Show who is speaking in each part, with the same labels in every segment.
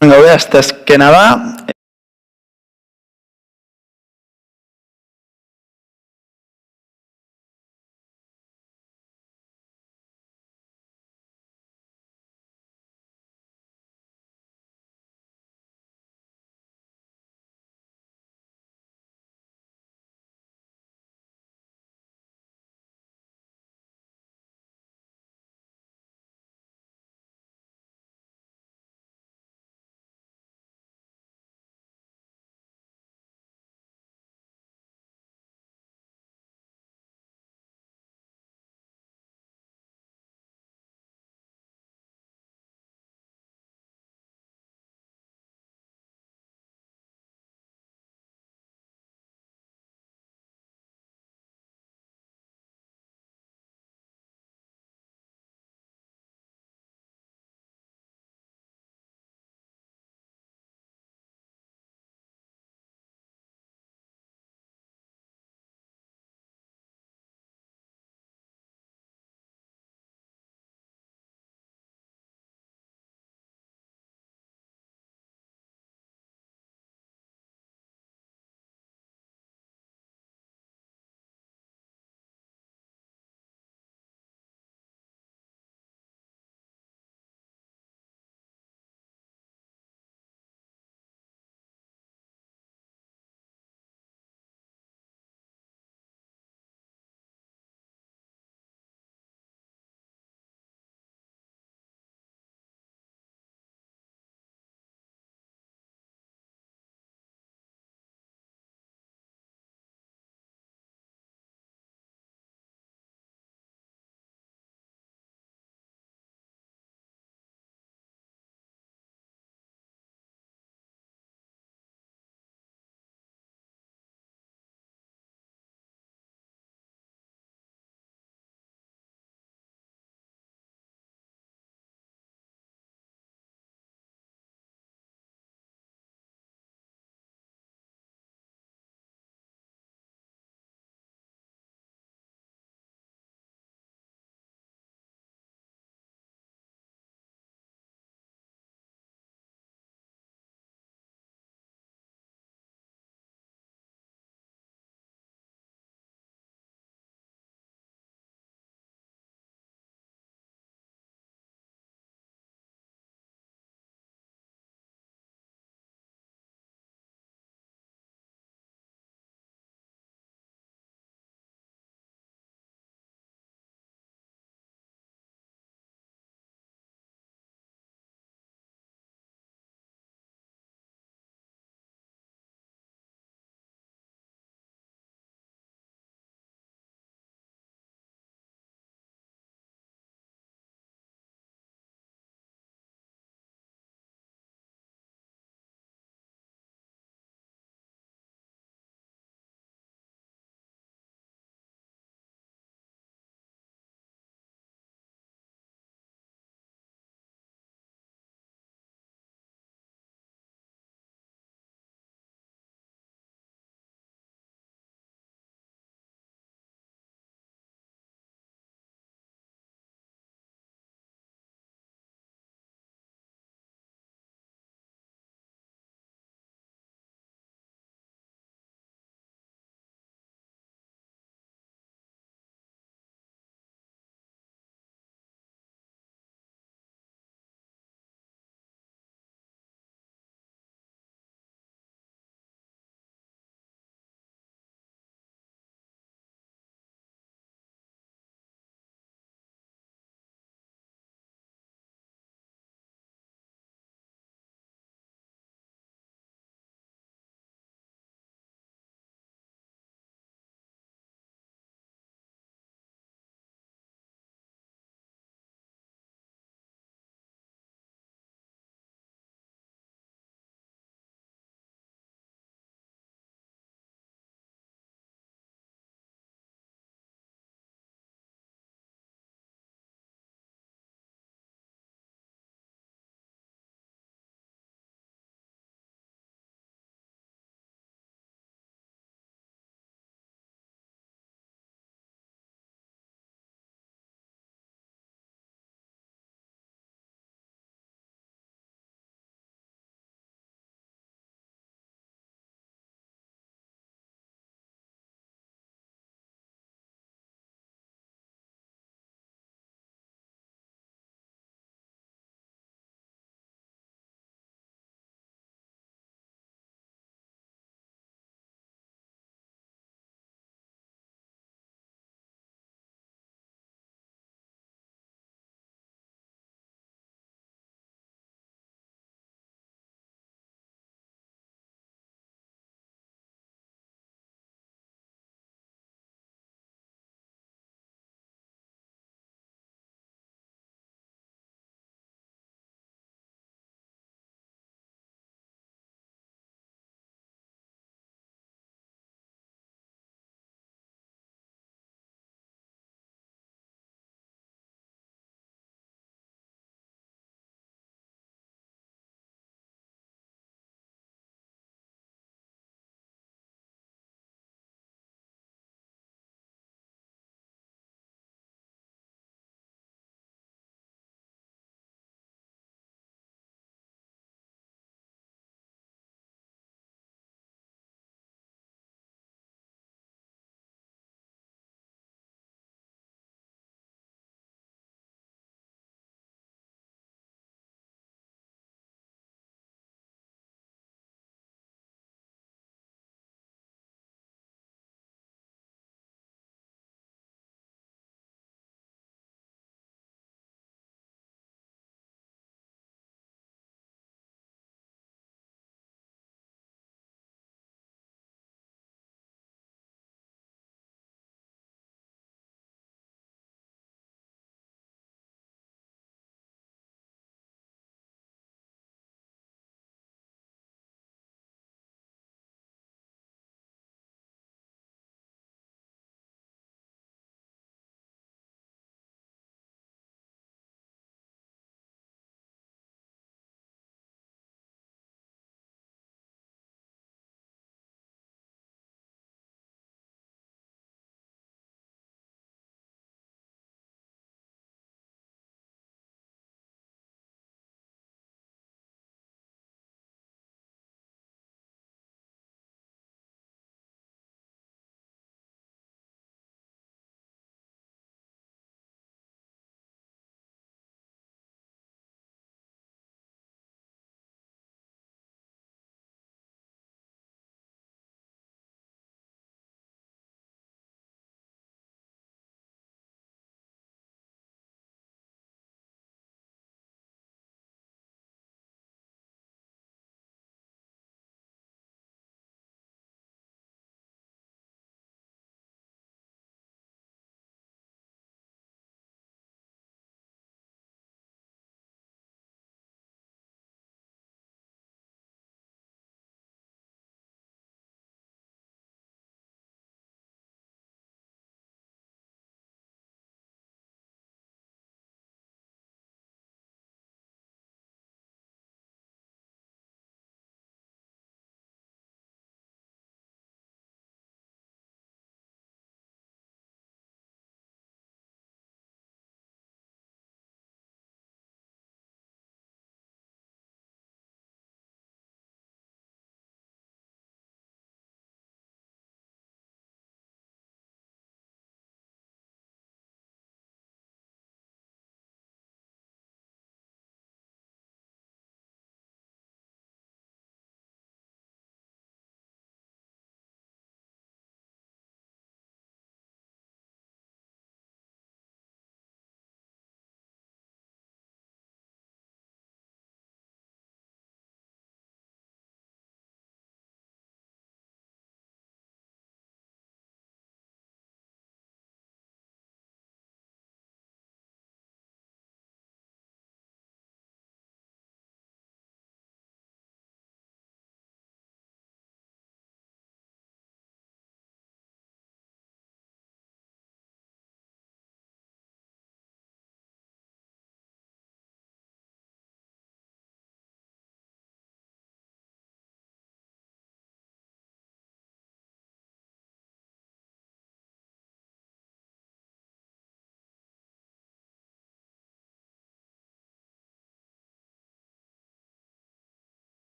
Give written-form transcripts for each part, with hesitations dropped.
Speaker 1: Gaude, asteazkena da,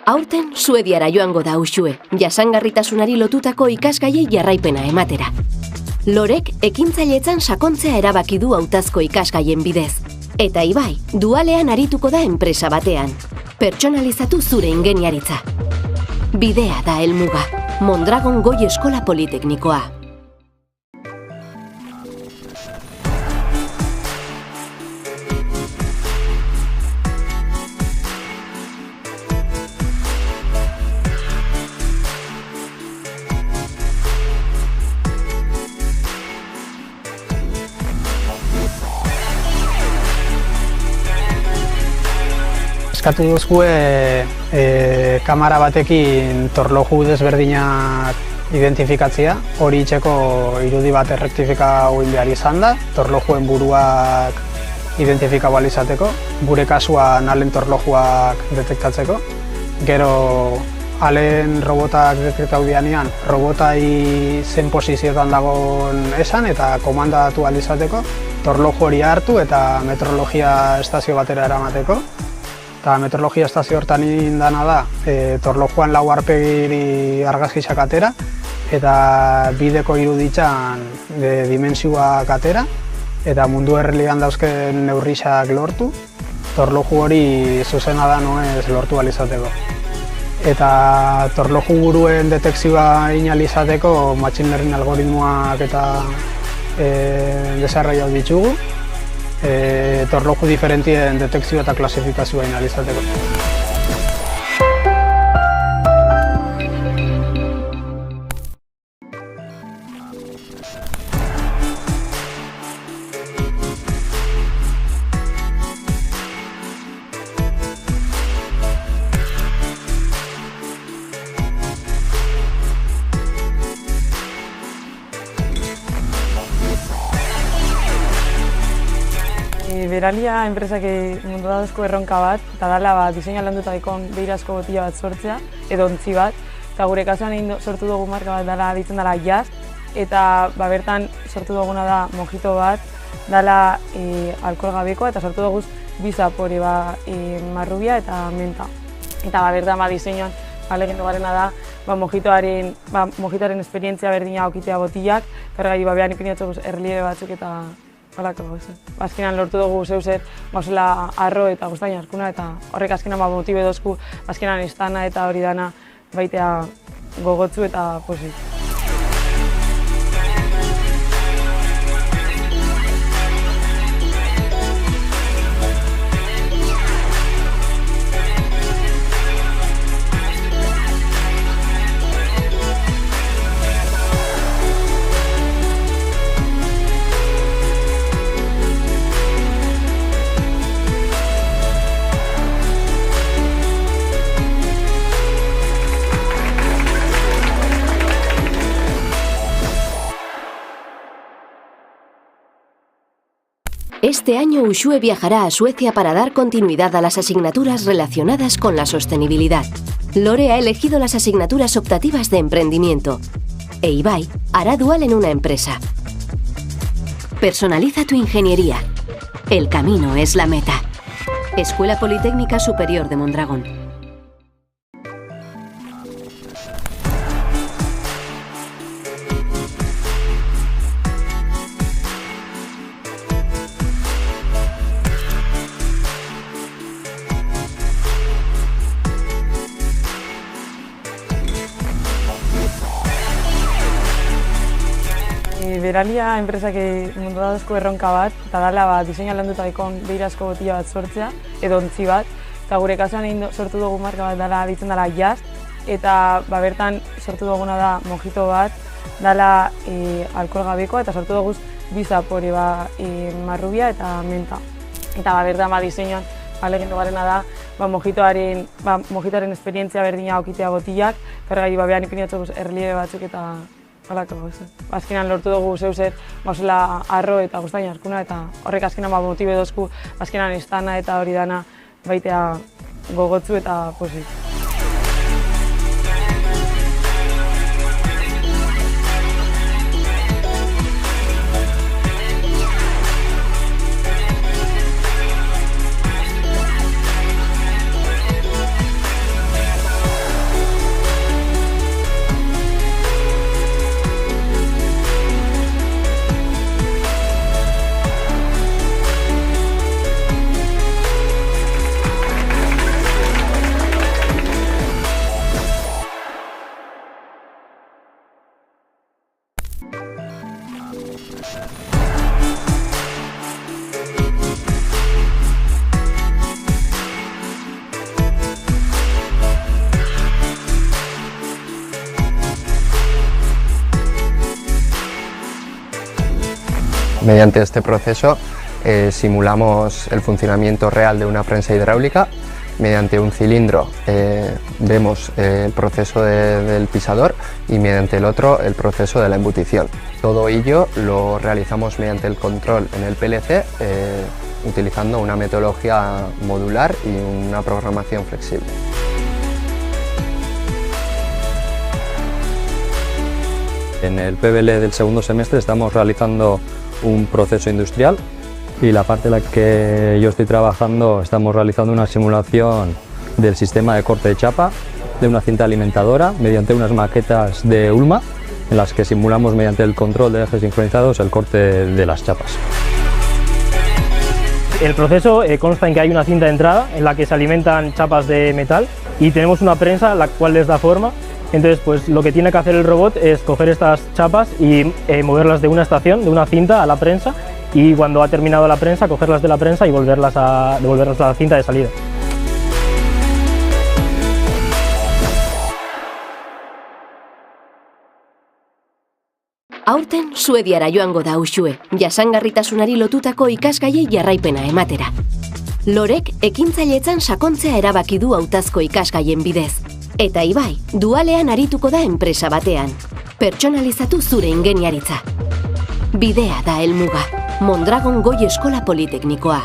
Speaker 2: Aurten Suediara joango da Uxue, jasangarritasunari lotutako ikasgaiei jarraipena ematera. Lorek ekintzailetzan sakontzea erabaki du hautazko ikasgaien bidez. Eta Ibai, dualean arituko da enpresa batean. Pertsonalizatu zure ingeniaritza. Bidea da helmuga. Mondragon Goi Eskola Politeknikoa.
Speaker 3: Eskatu duzue kamera batekin torloju desberdinak identifikatzea. Hori itxeko irudi bat errektifikatu egin behar izan da, torlojuen buruak identifikatu ahal izateko, gure kasuan alen torlojuak detektatzeko. Gero alen robotak detektatu dianean, robotai zen posizioetan dagoen esan eta komandatu ahal izateko, torloju hori hartu eta meteorologia estazio batera eramateko. Eta meteorologia estazio hortan indana da, torlojuan lau aurpegiri argazkiak atera eta bideko iruditzan dimentsioak atera eta mundu errealian dauzken neurriak lortu, torloju hori zuzena da noez lortu ahal izateko. Eta torloju buruen detekzioa egin ahal izateko machine learning algoritmoak eta desarrollatu ditugu. Torloju diferentien detekzioa eta klasifikazioa egin ahal izateko.
Speaker 4: Beralia enpresak mundu dauzko erronka bat, eta dala diseina landuta daikon behirazko botila bat sortzea, edo ontzi bat, eta gure kasuan sortu dugu marka bat dala ditzen dala Jazz, eta bertan sortu duguna da mojito bat, dala alkohol gabekoa, eta sortu dugu bi zapore, marrubia eta menta. Eta bertan diseinuan alegindu garena da mojitoaren esperientzia berdina aukitea botilak, kargai behan ipiniatzu erliebe batzuk eta holako gauza. Azkenan lortu dugu zeuzer gauzela arro eta guztain arkuna eta horrek azkenan motibe dozku azkenan estana eta hori dana baitea gogotzu eta pozik.
Speaker 2: Este año Uxue viajará a Suecia para dar continuidad a las asignaturas relacionadas con la sostenibilidad. Lore ha elegido las asignaturas optativas de emprendimiento e Ibai hará dual en una empresa. Personaliza tu ingeniería. El camino es la meta. Escuela Politécnica Superior de Mondragón.
Speaker 4: Beralia enpresak mundu dauzko erronka bat, eta dala diseina landuta daikon behirazko botila bat sortzea, edo ontzi bat, eta gure kasuan sortu dugu marka bat dala ditzen dala Jazz, eta bertan sortu duguna da mojito bat, dala alkohol gabekoa, eta sortu dugu bi zapore, marrubia eta menta. Eta bertan diseinuan alegindu garena da mojitoaren esperientzia berdina aukitea botilak, kargai behan ipiniatzu erliebe batzuk eta holako gauza. Azkenan lortu dugu zeuzer gauzela arro eta guztain arkuna eta horrek azkenan motibe dozku azkenan estana eta hori dana baitea gogotzu eta pozik.
Speaker 5: Mediante este proceso simulamos el funcionamiento real de una prensa hidráulica. Mediante un cilindro vemos el proceso del pisador y mediante el otro el proceso de la embutición. Todo ello lo realizamos mediante el control en el PLC utilizando una metodología modular y una programación flexible.
Speaker 6: En el PBL del segundo semestre estamos realizando un proceso industrial y la parte en la que yo estoy trabajando estamos realizando una simulación del sistema de corte de chapa de una cinta alimentadora mediante unas maquetas de ULMA en las que simulamos mediante el control de ejes sincronizados el corte de las chapas.
Speaker 7: El proceso consta en que hay una cinta de entrada en la que se alimentan chapas de metal y tenemos una prensa la cual les da forma. Entonces, pues lo que tiene que hacer el robot es coger estas chapas y moverlas de una estación, de una cinta a la prensa, y cuando ha terminado la prensa, cogerlas de la prensa y devolverlas a la cinta de salida.
Speaker 2: Aurten Suediara joango da Uxue, jasangarritasunari lotutako ikasgaiei jarraipena ematera. Lorek ekintzailetzan sakontzea erabaki du hautazko ikasgaien bidez. Eta Ibai, dualean arituko da enpresa batean. Pertsonalizatu zure ingeniaritza. Bidea da helmuga. Mondragon Goi Eskola Politeknikoa.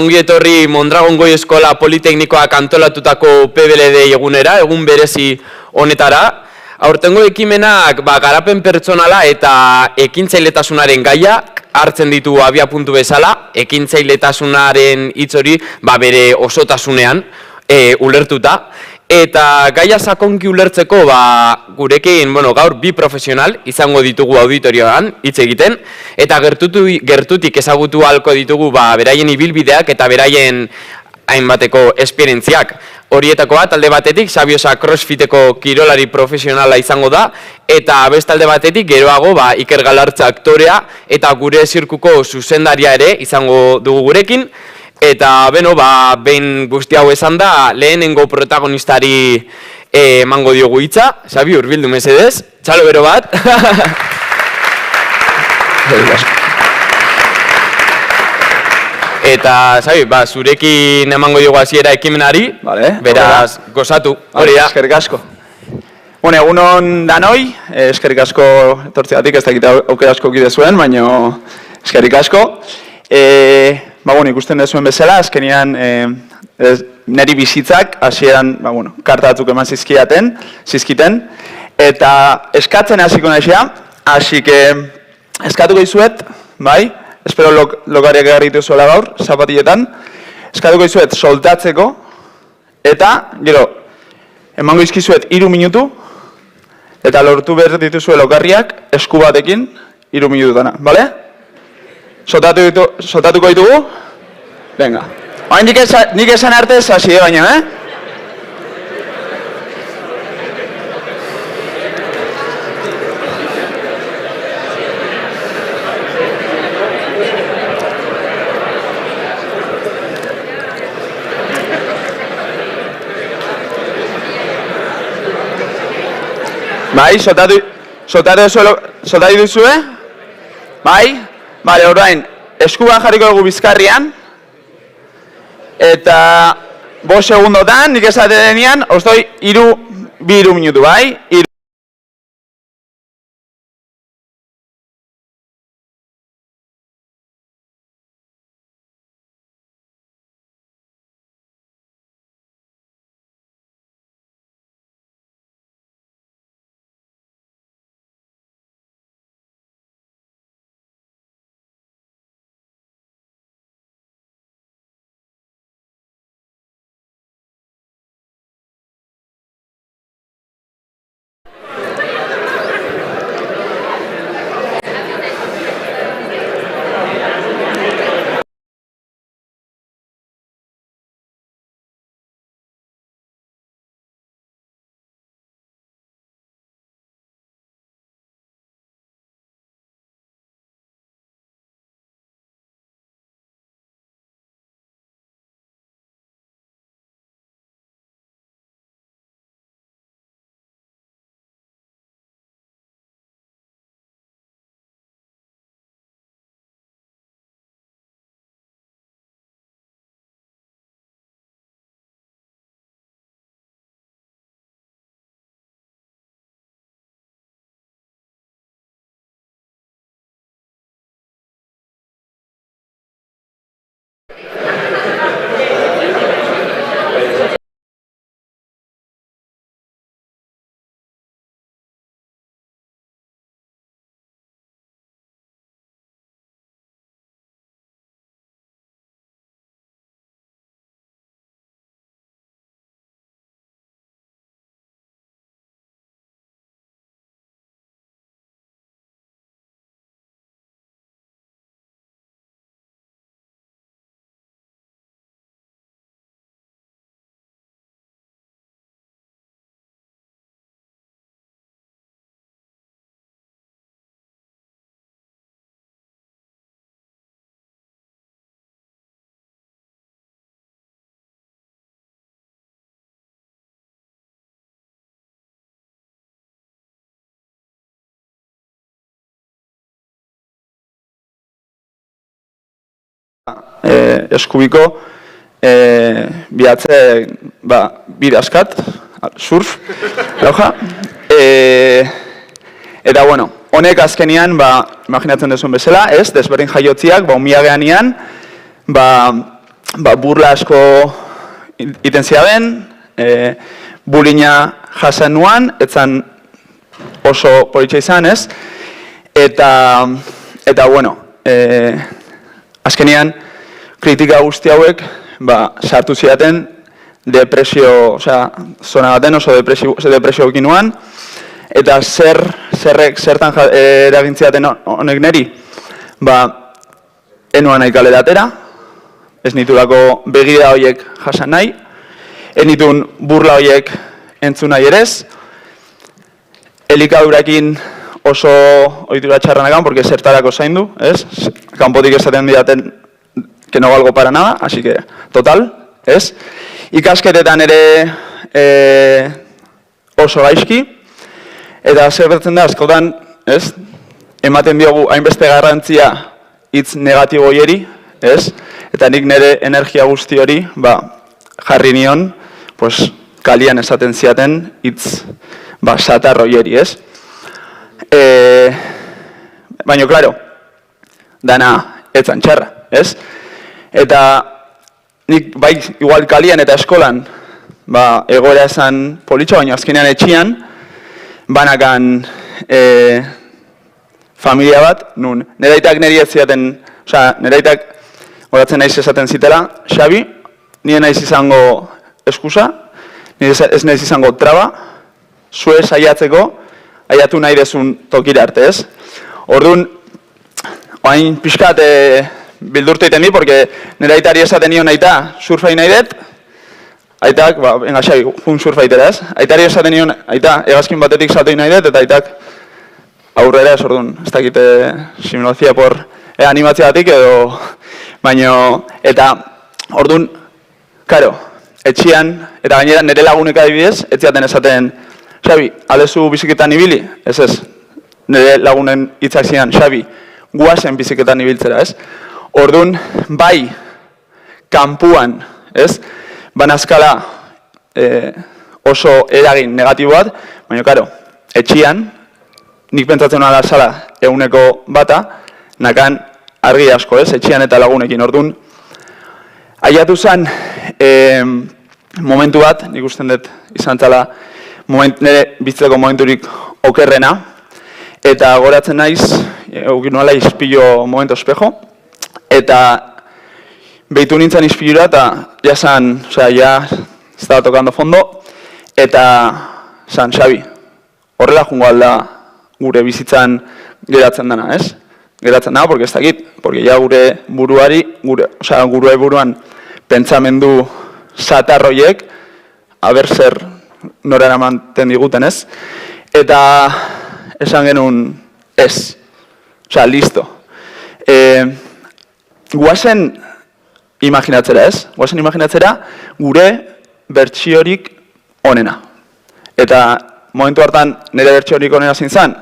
Speaker 8: Ongi etorri Mondragon Goi Eskola Politeknikoak antolatutako PBLD egunera, egun berezi honetara. Aurtengo ekimenak garapen pertsonala eta ekintzailetasunaren gaiak hartzen ditu abiapuntu bezala, ekintzailetasunaren hitz hori bere osotasunean ulertuta. Eta gaia sakonki ulertzeko gurekin gaur bi profesional izango ditugu auditorioan hitz egiten, eta gertutik ezagutu ahalko ditugu beraien ibilbideak eta beraien hainbateko esperientziak. Horietako bat, alde batetik, Sabiosa crossfiteko kirolari profesionala izango da, eta beste alde batetik, geroago Iker Galartza aktorea eta gure zirkuko zuzendaria ere izango dugu gurekin. Eta, behin guzti hau esan da, lehenengo protagonistari emango diogu hitza. Sabi, hurbildu mesedez, txalo bero bat. Eta, Sabi, zurekin emango diogu hasiera ekimenari, beraz, gozatu, hori da.
Speaker 1: Eskerrik asko. Egunon danoi, eskerrik asko etortzeatik, ez dakit aukera asko kidezuen, baina eskerrik asko. Ikusten dezuen bezala, azkenian niri bizitzak, hasieran karta batzuk eman zizkiten, eta eskatzen hasiko naizea, hasi que eskatuko izuet, espero lokariak egarritu zuela gaur, zapatiletan, eskatuko izuet soltatzeko, eta, gero, emango izkizuet 3 minutu, eta lortu behar dituzue lokarriak esku batekin 3 minututana, bale? Soltatuko ditugu? Venga. Nik esan arte ez hasi, baina, soltatu duzue? Bale, orain, eskuban jarriko dugu bizkarrian, eta 5 segundotan, nik esate denean, ostoi 2 minutu, bai? eskubiko bihatze bidaskat, surf, lauja. Eta, bueno, honek azkenian, imaginatzen duzun bezala, ez, desberdin jaiotziak, umiagean ian, burla asko iten ziaben, bulina jasan nuan, etzan oso politxa izan, ez? Eta bueno, azkenian, kritika guzti hauek, sartu ziaten, depresio, zona baten oso depresio ekinuan, eta zertan eragintziaten honek neri, enuan nahi kalera atera, ez nitulako begida horiek jasan nahi, ez nitun burla horiek entzun nahi erez, elikadurakin oso ohitura txarranakan, porque zertarako zaindu, ez? Kanpotik esaten didaten que no valgo para nada, así que, total, ez? Ikasketetan ere oso gaizki, eta zer bertzen da, askotan, ez? Ematen diogu hainbeste garrantzia hitz negatibo hieri, ez? Eta nik nire energia guzti hori, jarri nion, kalian esaten ziaten hitz satar hieri, ez? Baina, klaro, dana etzan txarra, ez? Eta nik bai, igual kalian eta eskolan, egoera esan politxo, baina azkenean etxian, banakan familia bat, nun, nire aitak niri ez ziaten, nire aitak horatzen naiz esaten zitela, Xabi, nire naiz izango eskusa, nire ez naiz izango traba, zue saiatzeko, aiatu nahi dezun tokira arte, ez? Orduan, oain pixkat bildurtu egiten di, porque nire aitari esaten nion aita surfai nahi dut, aitak, venga Xabi, jun surfaitera, ez? Aitari esaten nion, aita, egazkin batetik saltoi nahi dut, eta aitak aurrera ez, orduan, ez dakite simulazia por animatzea batik edo, baina, eta, orduan, karo, etxian, eta gainera nire lagunek adibidez, etziaten esaten, Xabi, alezu biziketan ibili? Ez ez, nire lagunen hitzak zian, Xabi, guazen biziketan ibiltzera, ez? Orduan, bai, kanpuan, ez? Banazkala oso eragin negatiboat, baina, karo, etxian, nik pentsatzen ala zala eguneko bata, nakan argi asko, ez? Etxian eta lagunekin, orduan, aiatu zen, momentu bat, nik usten dut izan zala, nire bizitzeko momenturik okerrena, eta goratzen naiz, eukin nuela izpilo momento espejo, eta behitu nintzen izpilura, eta ja zan, ja estaba tocando fondo, eta zan, Xabi, horrela jungo alda gure bizitzan geratzen dana, ez? Geratzen dana, porque ez dakit, porque ja gure buruari, gure buruan pentsamendu satarroiek, haber zer nora eramanten diguten, ez? Eta esan genuen ez. Listo. Guazen imaginatzera, ez? Guazen imaginatzera gure bertsiorik onena. Eta momentu hartan nire bertsiorik onena zintzen,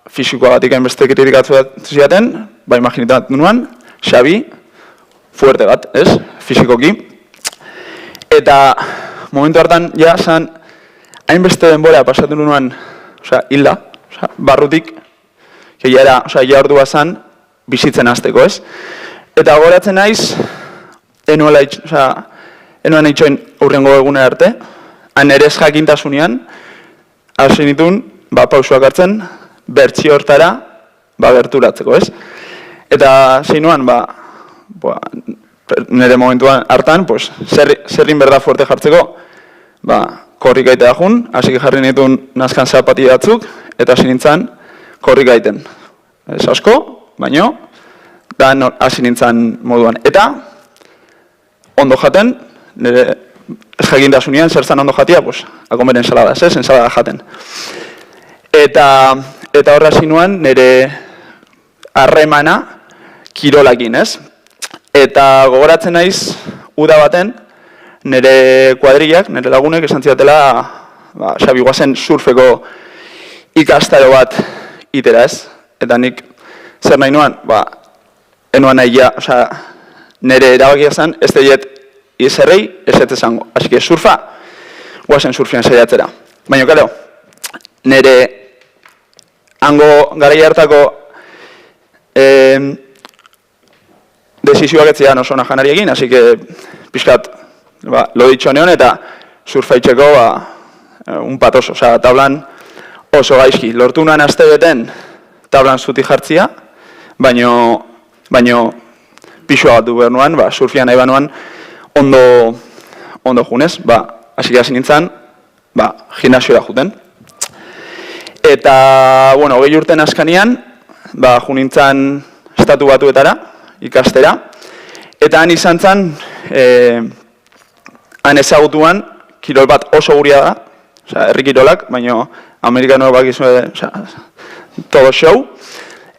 Speaker 1: fisikoagatik hainbeste kritikatzu ziaten, imaginatu nuen, Xabi, fuerte bat, ez? Fisikoki. Eta momentu hartan, ja, zan, hainbeste denbora pasatu nuen, hilda, barrutik, ja ordua zan, bizitzen hasteko, ez? Eta goratzen naiz, enoan eitxoen hurrengo egune arte, han ere ez jakintasunean, hasi nituen, pausuak hartzen, bertsio hortara, gerturatzeko, ez? Eta zeinuan, nire momentuan hartan, zerrin berda fuerte jartzeko, korrika aitea jun, hasi jarri nituen nazkan zapati batzuk, eta hasi nintzen korrika aiten. Ez asko, baino, da hasi nintzen moduan. Eta, ondo jaten, nire ez jakintasunean, zer zan ondo jatia, akomer ensalada, ez, ensalada jaten. Eta horra zinuan, nire harremana kirolakin, ez? Eta gogoratzen naiz, uda baten, nire kuadrillak, nire lagunek esan zidatela, Xabi, guazen surfeko ikastaro bat itera, ez? Eta nik zer nahi nuan, enuan nahi ja, osea, nire erabakia zen, ez deiet izerrei, ez ez esango. Así que surfa, guazen surfian saiatzera. Baina, claro, nire hango garaia hartako desizioak ez zidan oso ona janariekin, así que pixkat, lo ditxo neon eta surfaitzeko, un patos, osea, tablan oso gaizki. Lortu nuen aste beten tablan zuti jartzia, baino pixua bat du behar nuen, surfian nahi banuan ondo junez, hasi hasi nintzen, gimnasioa juten. Eta, bueno, 20 urten askanian, ju nintzen Estatu Batuetara, ikastera, eta han izan zen, han ezagutuan, kirol bat oso guria da, herri kirolak, baina amerikanoak bakizue, todo show,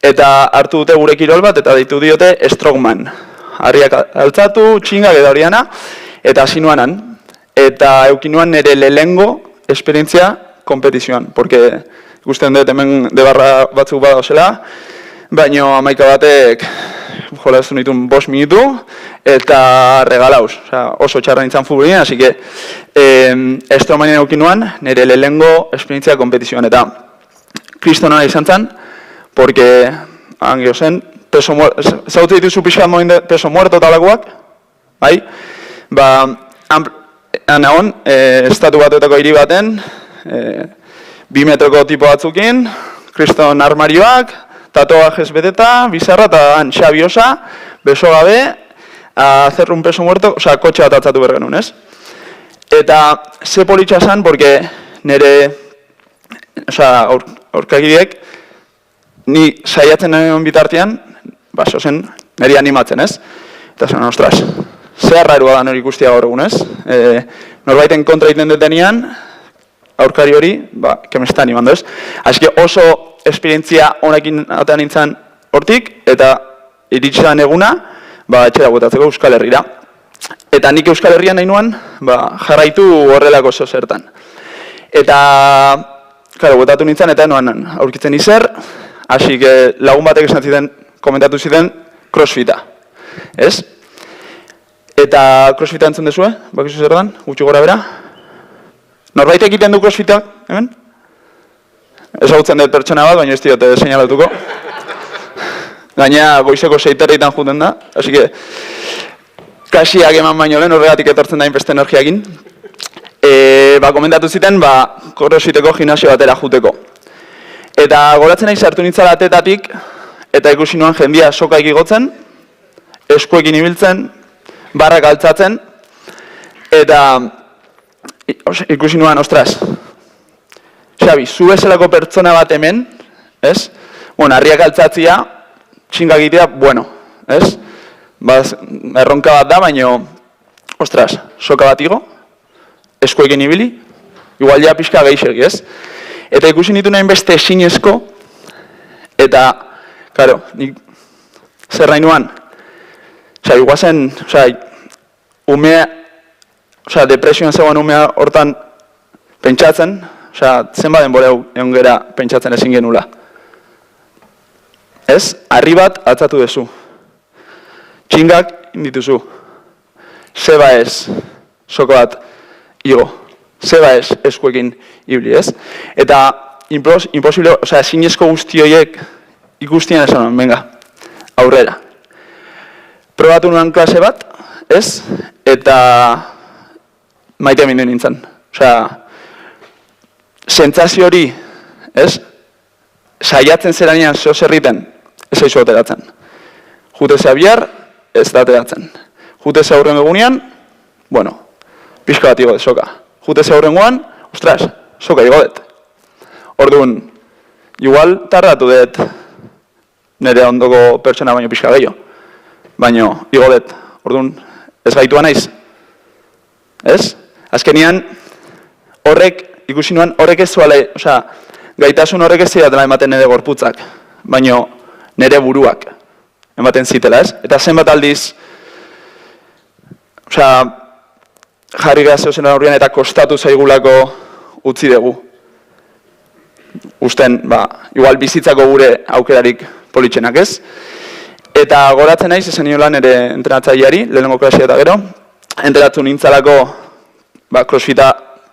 Speaker 1: eta hartu dute gure kirol bat, eta deitu diote strongman. Harriak altzatu, txingak edo horiana, eta hasi nuanan. Eta eukinuan nire lehengo esperientzia kompetizioan, porque ikusten dut hemen debarra batzuk badauzela, baina 11 batek jolaztu nituen 5 minutu, eta regalauz, oso txarra nintzen futbolien, así que strongmanen eukinuan nire lehengo esperientzia kompetizioan, eta kristona izan zen, porque angio zen, zautu dituzu pixkat moin de peso muerto talakoak, bai? Anagon, Estatu Batuetako hiri baten, 2 metroko tipo batzukin, kriston armarioak, tatuajes beteta, bizarra eta Xabi Osa, beso gabe, hacer un peso muerto, osea, kotxe bat atzatu behar genuen, ez? Eta ze politxa zen, porque nire, osea, aurkakideek, ni saiatzen nahi bitartean, zozen, niri animatzen, ez? Eta zen, ostras, zer rarua da nori ikustia gaur egun, ez? Norbaiten kontra egiten detenean, aurkari hori, que me está animando, ez? Así que oso esperientzia honekin atean nintzen hortik, eta iritsan eguna, etxera botatzeko Euskal Herrira. Eta nik Euskal Herrian nahi nuan, jarraitu horrelako zertan. Eta, claro, botatu nintzen, eta noan aurkitzen izer, hasi que lagun batek esan ziten, komentatu ziten, crossfita. Ez? Eta crossfita entzun dezue, bakizu zer dan, gutxi gora bera? Norbait egiten du crossfita, hemen? Ezagutzen dut pertsona bat, baina ez diote seinalatuko. Gaina goizeko 6:30 juten da, así que kasiak eman baino lehen horregatik etortzen da inbeste energiakin. Komentatu ziten, crossfiteko gimnasio batera juteko. Eta goratzen nahi sartu nintzala atetatik, eta ikusi nuan jendia sokaik igotzen, eskuekin ibiltzen, barrak altzatzen, eta ikusi nuan, ostras, Xabi, zu bezalako pertsona bat hemen, ez? Bueno, harriak altzatzia, txingak egitea, bueno, ez? Erronka bat da, baina, ostras, soka bat igo, eskuekin ibili, igual ja pixka gehixek, ez? Eta ikusi nitu nahin beste esinezko, eta, karo, nik zer nahi nuan, iguazen, umea, depresioan zegoen umea hortan pentsatzen, zenba denbora egon gera pentsatzen ezin genula. Ez, harri bat atzatu dezu. Txingak indituzu. Zeba ez, soko bat igo. Zeba ez, eskuekin ibili, ez? Eta, imposible, ezinezko guzti horiek ikustian esan, venga, aurrera. Probatu nuen klase bat, ez? Eta maite mindu nintzen. Sentsazio hori, ez? Saiatzen zeranean zeo zerriten, ez aizu ateratzen. Jute zea bihar, ez da ateratzen. Jute zea aurrengo egunean, bueno, pixka bat igodet soka. Jute zea aurrengoan, ostras, soka igodet. Orduan, igual tardatu dut nire ondoko pertsona baino pixka gehiago. Baina, igodet, orduan, ez gaitua naiz. Ez? Azkenian, horrek, ikusi nuan, horrek ez zuale, gaitasun horrek ez zidatela ematen nire gorputzak, baina nire buruak ematen zitela, ez? Eta zenbat aldiz, jarri gara zeuzen aurrian eta kostatu zaigulako utzi dugu. Usten, igual bizitzako gure aukerarik politxenak, ez? Eta goratzen naiz, esan niolan ere entrenatzaileari, lehenengo klasia eta gero, entrenatu nintzalako crossfita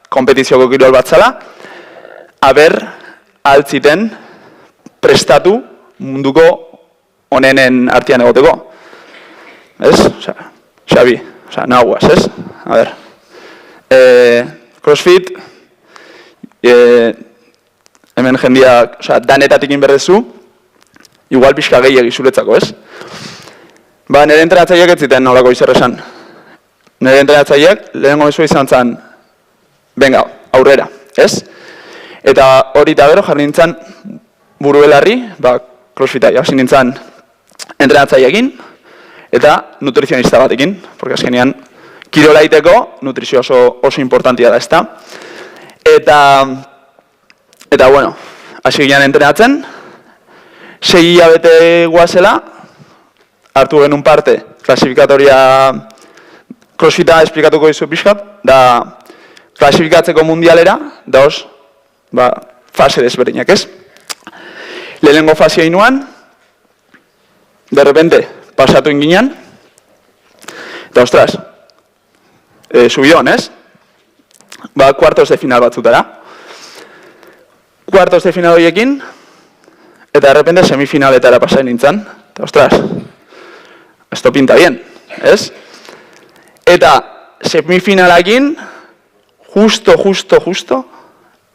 Speaker 1: kompetizioko kirol bat zala, aber altziten prestatu munduko onenen artean egoteko. Ez? Xabi, nahuaz, ez? A ber. Crossfit, hemen jendia danetatik inberdezu, igual pixka gehiagi zuretzako, ez? Nire entrenatzaileak ez ziten nolako izer esan. Nire entrenatzaileak lehenengo mezua izan zen, venga, aurrera, ez? Eta hori eta gero jarri nintzen buru belarri, crossfita, hasi nintzen entrenatzaileekin eta nutrizionista batekin, porque azkenean kirola egiteko nutrizio oso importantia da, ezta? Eta bueno, hasi ginen entrenatzen, 6 hilabete guazela, hartu genuen parte, klasifikatoria crossfita esplikatuko dizu pixkat, da klasifikatzeko mundialera, da fase desberdinak, ez? Lehenengo fasea inuan, de repente, pasatu inginean, eta ostras, subidon, ez? Kuartos de final batzutara. Kuartos de final horiekin, eta de repente semifinaletara pasain nintzen, eta ostras, esto pinta bien, ez? Eta semifinalakin, justo,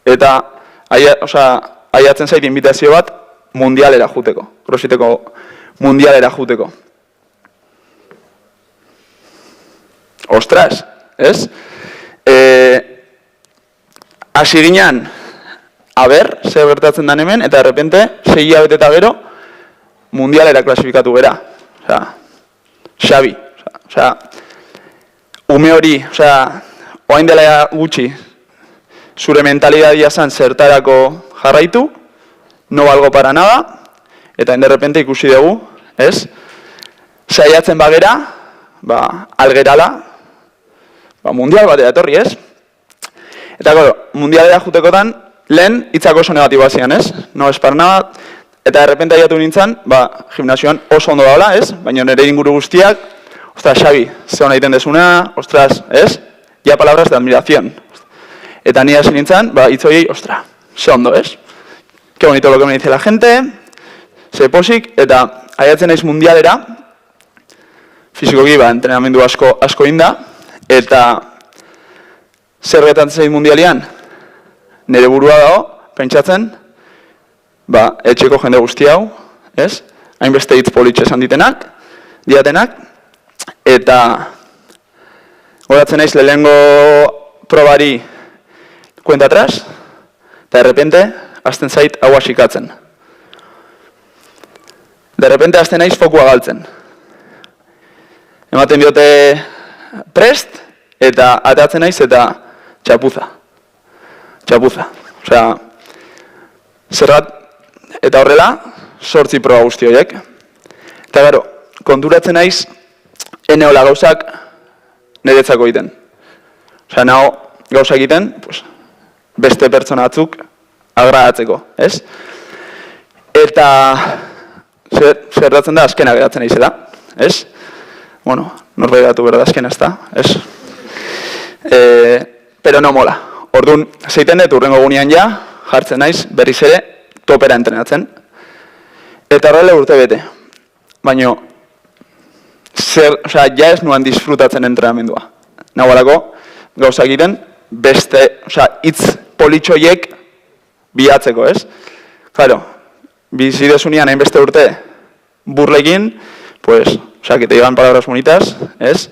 Speaker 1: eta aiatzen zait invitazio bat mundialera juteko, crossfiteko mundialera juteko. Ostras, ez? Hasi ginen, aber, zer gertatzen den hemen, eta de repente, 6 hilabete eta gero, mundialera klasifikatu gera. Xabi, ume hori, oain dela gutxi, zure mentalidadia zen zertarako jarraitu, no valgo para nada, eta de repente ikusi dugu, ez? Saiatzen bagera, algerala, mundial batera etorri, ez? Eta mundialera jutekotan, lehen hitzak oso negatiboa zian, ez? No es para nada, eta de repente aiatu nintzen, gimnasioan oso ondo daula, ez? Baina nire inguru guztiak, ostras, Xabi, ze hona egiten desuna, ostras, ez? Ya palabras de admiración. Eta nire hasi nintzen, hitz horiei, ostras, ze ondo, ez? Qué bonito lo que me dice la gente, ze posik, eta aiatzen naiz mundialera, fizikoki, entrenamendu asko inda, eta zer gertatzen zait mundialian? Nire burua dago, pentsatzen, etxeko jende guzti hau, ez? Hainbeste hitz politxe esan diatenak, eta goratzen naiz lehenengo probari kuenta atrás, eta de repente, azten zait hau asikatzen. De repente, azten naiz fokua galtzen. Ematen diote prest, eta atatzen naiz, eta txapuza. Osea, zerrat, eta horrela, 8 proba guzti horiek. Eta gero, konturatzen naiz, eneola gauzak niretzako egiten. Osea, naho gauzak egiten, beste pertsona batzuk agradatzeko, ez? Eta zerratzen da, azkena geratzen naizela, ez? Bueno, norbait gatu berda azkena ez da, ez? Pero no mola. Orduan, zeiten dut urrengo gunean ja, jartzen naiz, berriz ere, topera entrenatzen. Eta horrela urte bete. Baina, ja ez nuan disfrutatzen entrenamendua. Nagoarako, gauza egiten, beste, hitz politxoiek bilatzeko, ez? Claro, bizidezunean hainbeste urte burlekin, pues, que te llevan palabras bonitas, ez?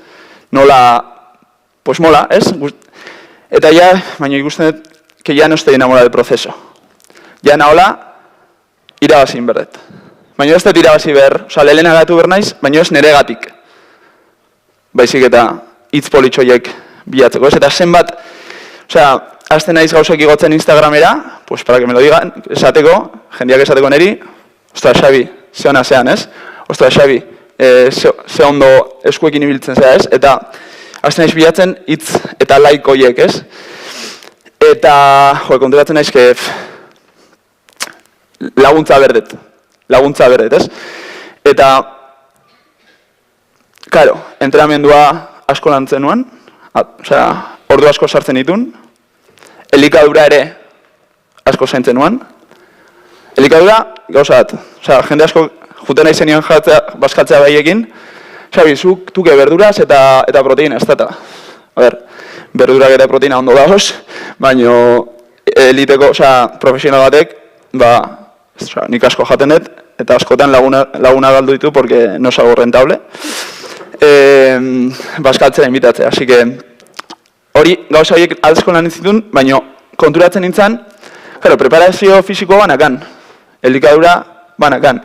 Speaker 1: Nola, pues mola, ez? Eta ja, baina ikusten dut, que ya no estoy enamorado del proceso. Ja nahola, irabazi inberdet. Baina ez dut irabazi behar, lehena gatu behar naiz, baina ez neregatik. Baizik eta hitz politxoiek bilatzeko, ez? Eta zenbat, azten naiz gauzak igotzen Instagramera, pues para que me lo digan, esateko, jendeak esateko neri, ostras, Xabi, ze hona zean, ez? Ostras, Xabi, ze ondo eskuekin ibiltzen zea, ez? Eta azten naiz bilatzen hitz eta like horiek, ez? Eta, konturatzen naiz, laguntza berdet, ez? Eta Karo, entrenamendua asko lantzen nuen, ordu asko sartzen ditun, elikadura ere asko zaintzen nuen. Elikadura, gauza bat, jende asko juten nahi zenioen bazkaltzea behiekin, Xabi, zuk tuke berduraz eta proteina, ez data. A ber, berdurak eta proteina ondo dagoz, baina eliteko, profesional batek, nik asko jaten dut, eta askotan laguna galdu ditu, porque no es algo rentable. Bazkaltzera invitatzea, así que hori gauza horiek aldezko lan zituen, baina konturatzen nintzen, preparazio fisiko banakan, elikadura banakan.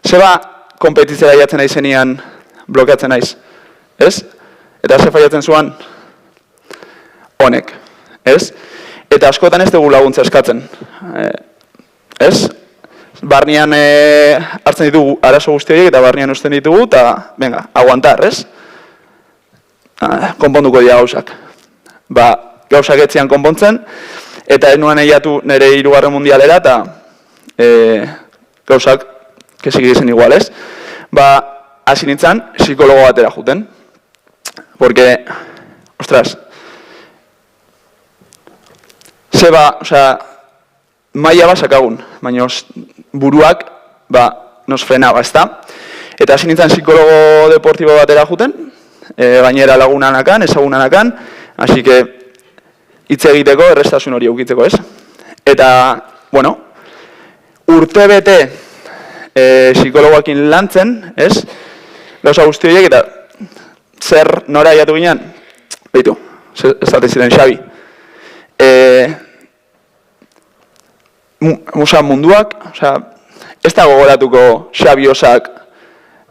Speaker 1: Zeba kompetitzera jatzen nahi zenian blokeatzen naiz, ez? Eta ze faiatzen zuan honek, ez? Eta askotan ez dugu laguntza eskatzen, ez? Barnean hartzen ditugu arazo guzti horiek eta barnean usten ditugu eta, venga, aguantar, ez? Konponduko dira gauzak. Gauzak etzian konpontzen, eta ez nuen egiatu nire 3. mundialera eta gauzak kesik dizen igual, ez? Hasi nintzen, psikologo batera juten. Porque, ostras, maila basakagun, baina buruak nos frenaba, ezta? Eta hasi nintzen psikologo deportibo batera juten, gainera lagunanakan, ezagunanakan, hasi que hitz egiteko errestasun hori eukitzeko, ez? Eta, bueno, urte bete psikologoakin lantzen, ez? Gauza guzti horiek eta zer nora aiatu ginen? Beitu, ez dati ziren Xabi. Munduak, ez da gogoratuko Xabi Osak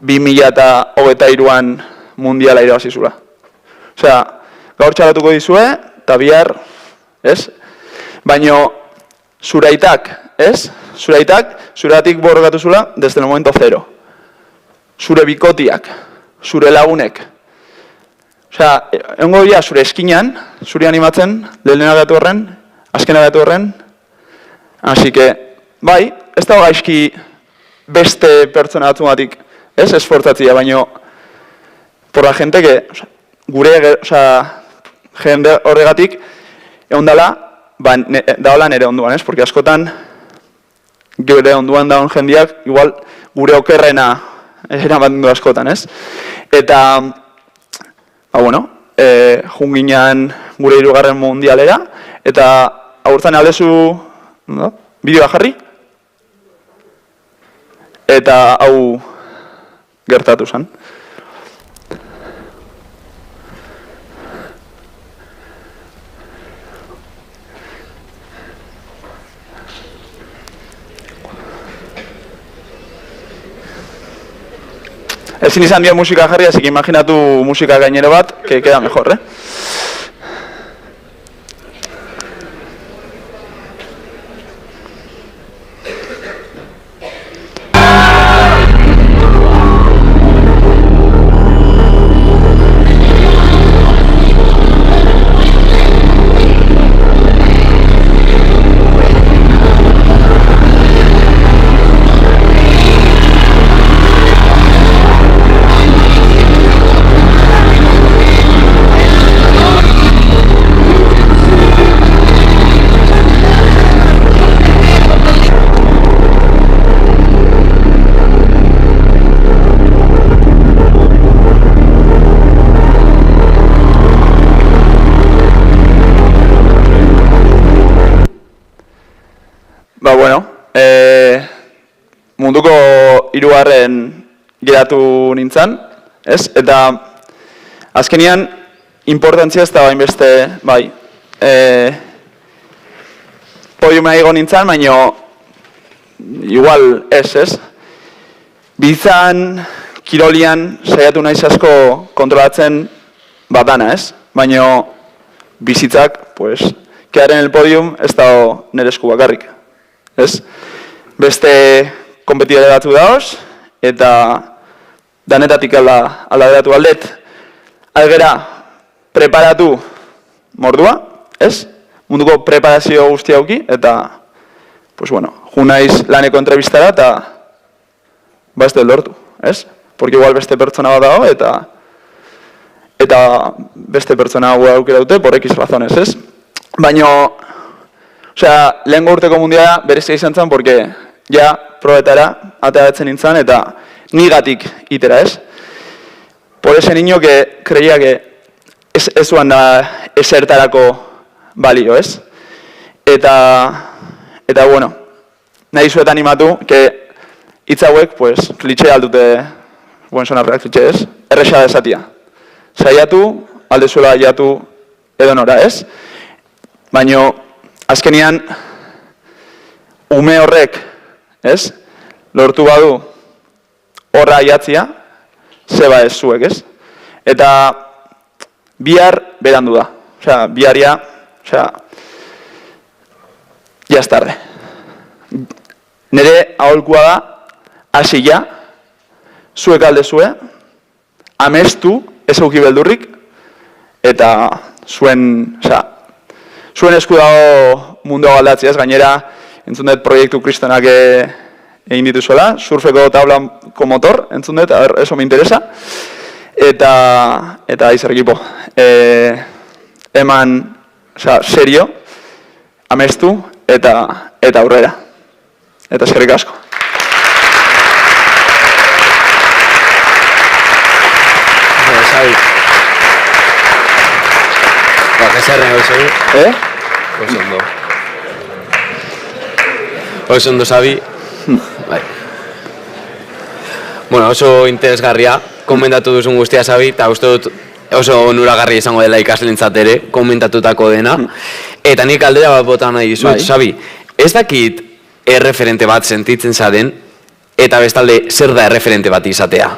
Speaker 1: 2023an mundiala irabazizula. Gaur txalatuko dizue, eta bihar, ez? Baina zuraitak, ez? Zuratik borrokatu zula desde el momento cero. Zure bikotiak, zure lagunek. Egongo dira zure eskinan, zure animatzen, lehena gatu horren, azkena gatu horren. Así que, bai, ez dago gaizki beste pertsona batzumatik, ez esfortzatzia, baina por la gente que, gure, jende horregatik, egon dala, daola nere onduan, ez? Porque askotan, gure onduan daun jendiak, igual, gure okerrena eraman du askotan, ez? Eta, junginan gure 3. mundialera, eta aurten aldezu, bideoa jarri, eta hau gertatu zen. Ezin izan dio musika jarri, así que imaginatu musika gainero bat, que queda mejor, eh? Munduko 3. geratu nintzen, ez? Eta azkenian importantzia ez da bainbeste, bai, podiumea igo nintzen, baina igual ez? Bizan, kirolian, saiatu naiz asko kontrolatzen batana, ez? Baina bizitzak, pues, quedar en el podium ez da nire esku bakarrik, ez? Beste kompetidore batzu daoz, eta danetatik aldaderatu aldet. Algera, preparatu mordua, ez? Munduko preparazio guzti hauki, eta, pues bueno, ju naiz laneko entrevistara, eta ez dut lortu, ez? Porque igual beste pertsona bat dago, eta eta beste pertsona hau aukera dute, por X razones, ez? Baina, lehen urteko mundiala berezia izan zen, porque ja probetara ateratzen nintzen eta nigatik itera, ez? Por ese niño que creía que ez zuan da esertarako balio, ez? Eta bueno, nahi zuet animatu, que hitz hauek, pues, klitxe aldute, buen sonarreak klitxe ez, erresa desatia. Saiatu, aldezuela jatu edo nora, ez? Baina, azkenian, ume horrek, ez? Lortu badu horra jatzia, zeba ez zuek, ez? Eta bihar berandu da. Biharia, ya es tarde. Nere aholkua da, hasi ja, zuek aldezue, amestu, ez auki beldurrik, eta zuen esku dago mundua aldatzea, ez gainera, entzun dut proiektu kristonak egin dituzuela, surfeko tablako motor, entzun dut, eso me interesa, eta izer ekipo. Eman, serio, amestu, eta aurrera. Eta eskerrik asko.
Speaker 8: Xabi. Gezerren hau Oso ondo, Xabi. Bueno, oso interesgarria, komentatu duzun guztia, Xabi, eta uste dut oso onuragarria izango dela ikaslentzat ere, komentatutako dena. Eta nik aldera bat bota nahi dizut, Xabi, ez dakit erreferente bat sentitzen zaren, eta bestalde zer da erreferente bat izatea?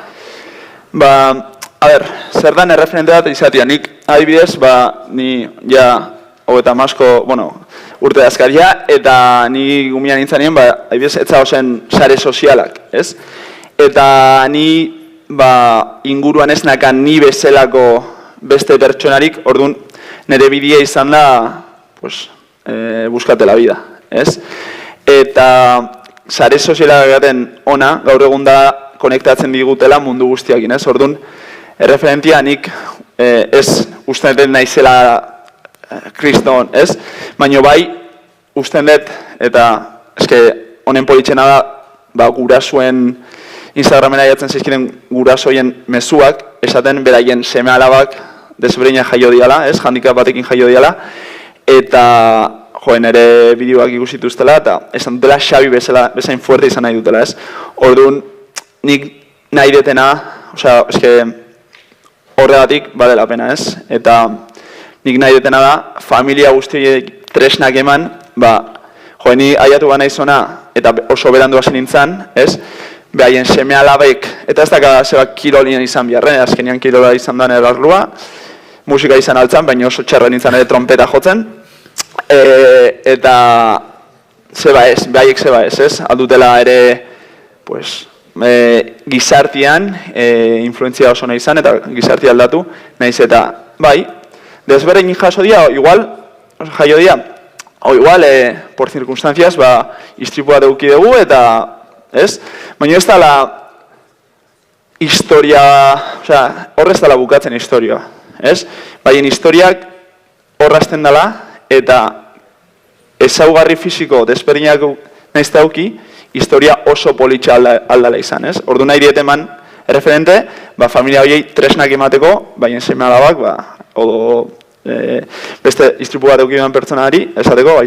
Speaker 1: Zer da erreferente bat izatea? Nik adibidez, ni ja hogeta masko, urte dazkaria, eta ni gumian nintzanean, adibidez, etza ozen sare sozialak, ez? Eta ni inguruan ez nakan ni bezalako beste pertsonarik, orduan nire bidea izan da, buskate la vida, ez? Eta sare sozialak gaten ona, gaur egun da konektatzen digutela mundu guztiakin, ez? Orduan, erreferentia nik ez usten dut naizela kriston, ez? Baina bai, usten dut, eta eske honen politxena da, gurasoen Instagramena jatzen zizkiden gurasoien mezuak, esaten beraien seme alabak desberdina jaio diala, ez? Handikap batekin jaio diala, eta ere bideoak ikusituztela, eta esan dutela Xabi bezain fuerte izan nahi dutela, ez? Orduan, nik nahi detena, eske horregatik badela pena, ez? Eta nik nahi detena da, familia guztiek tresnak eman, ni aiatu ba naizona, eta oso berandu hasi nintzen, ez? Behaien seme alabek, eta ez daka zebak kirolien izan biharren, azkenian kirola izan den erarlua, musika izan altzan, baina oso txarra nintzen ere trompeta jotzen, eta zeba ez, behaiek zeba ez? Aldutela ere, gizartian influentzia oso nahi izan, eta gizartia aldatu, nahiz eta, desberdin jaso dia, jaio dia, o igual, por circunstancias, istripu bat eduki dugu, eta, ez? Baina ez dala historia, horrez dala bukatzen historia, ez? Baina historiak horrazten dela, eta ezaugarri fisiko desberdinak nahiz dauki, historia oso politxa aldala izan, ez? Ordu nahi dieteman erreferente, familia horiei tresnak emateko, baina seme alabak, beste istripu bat eukidean pertsonari, esateko,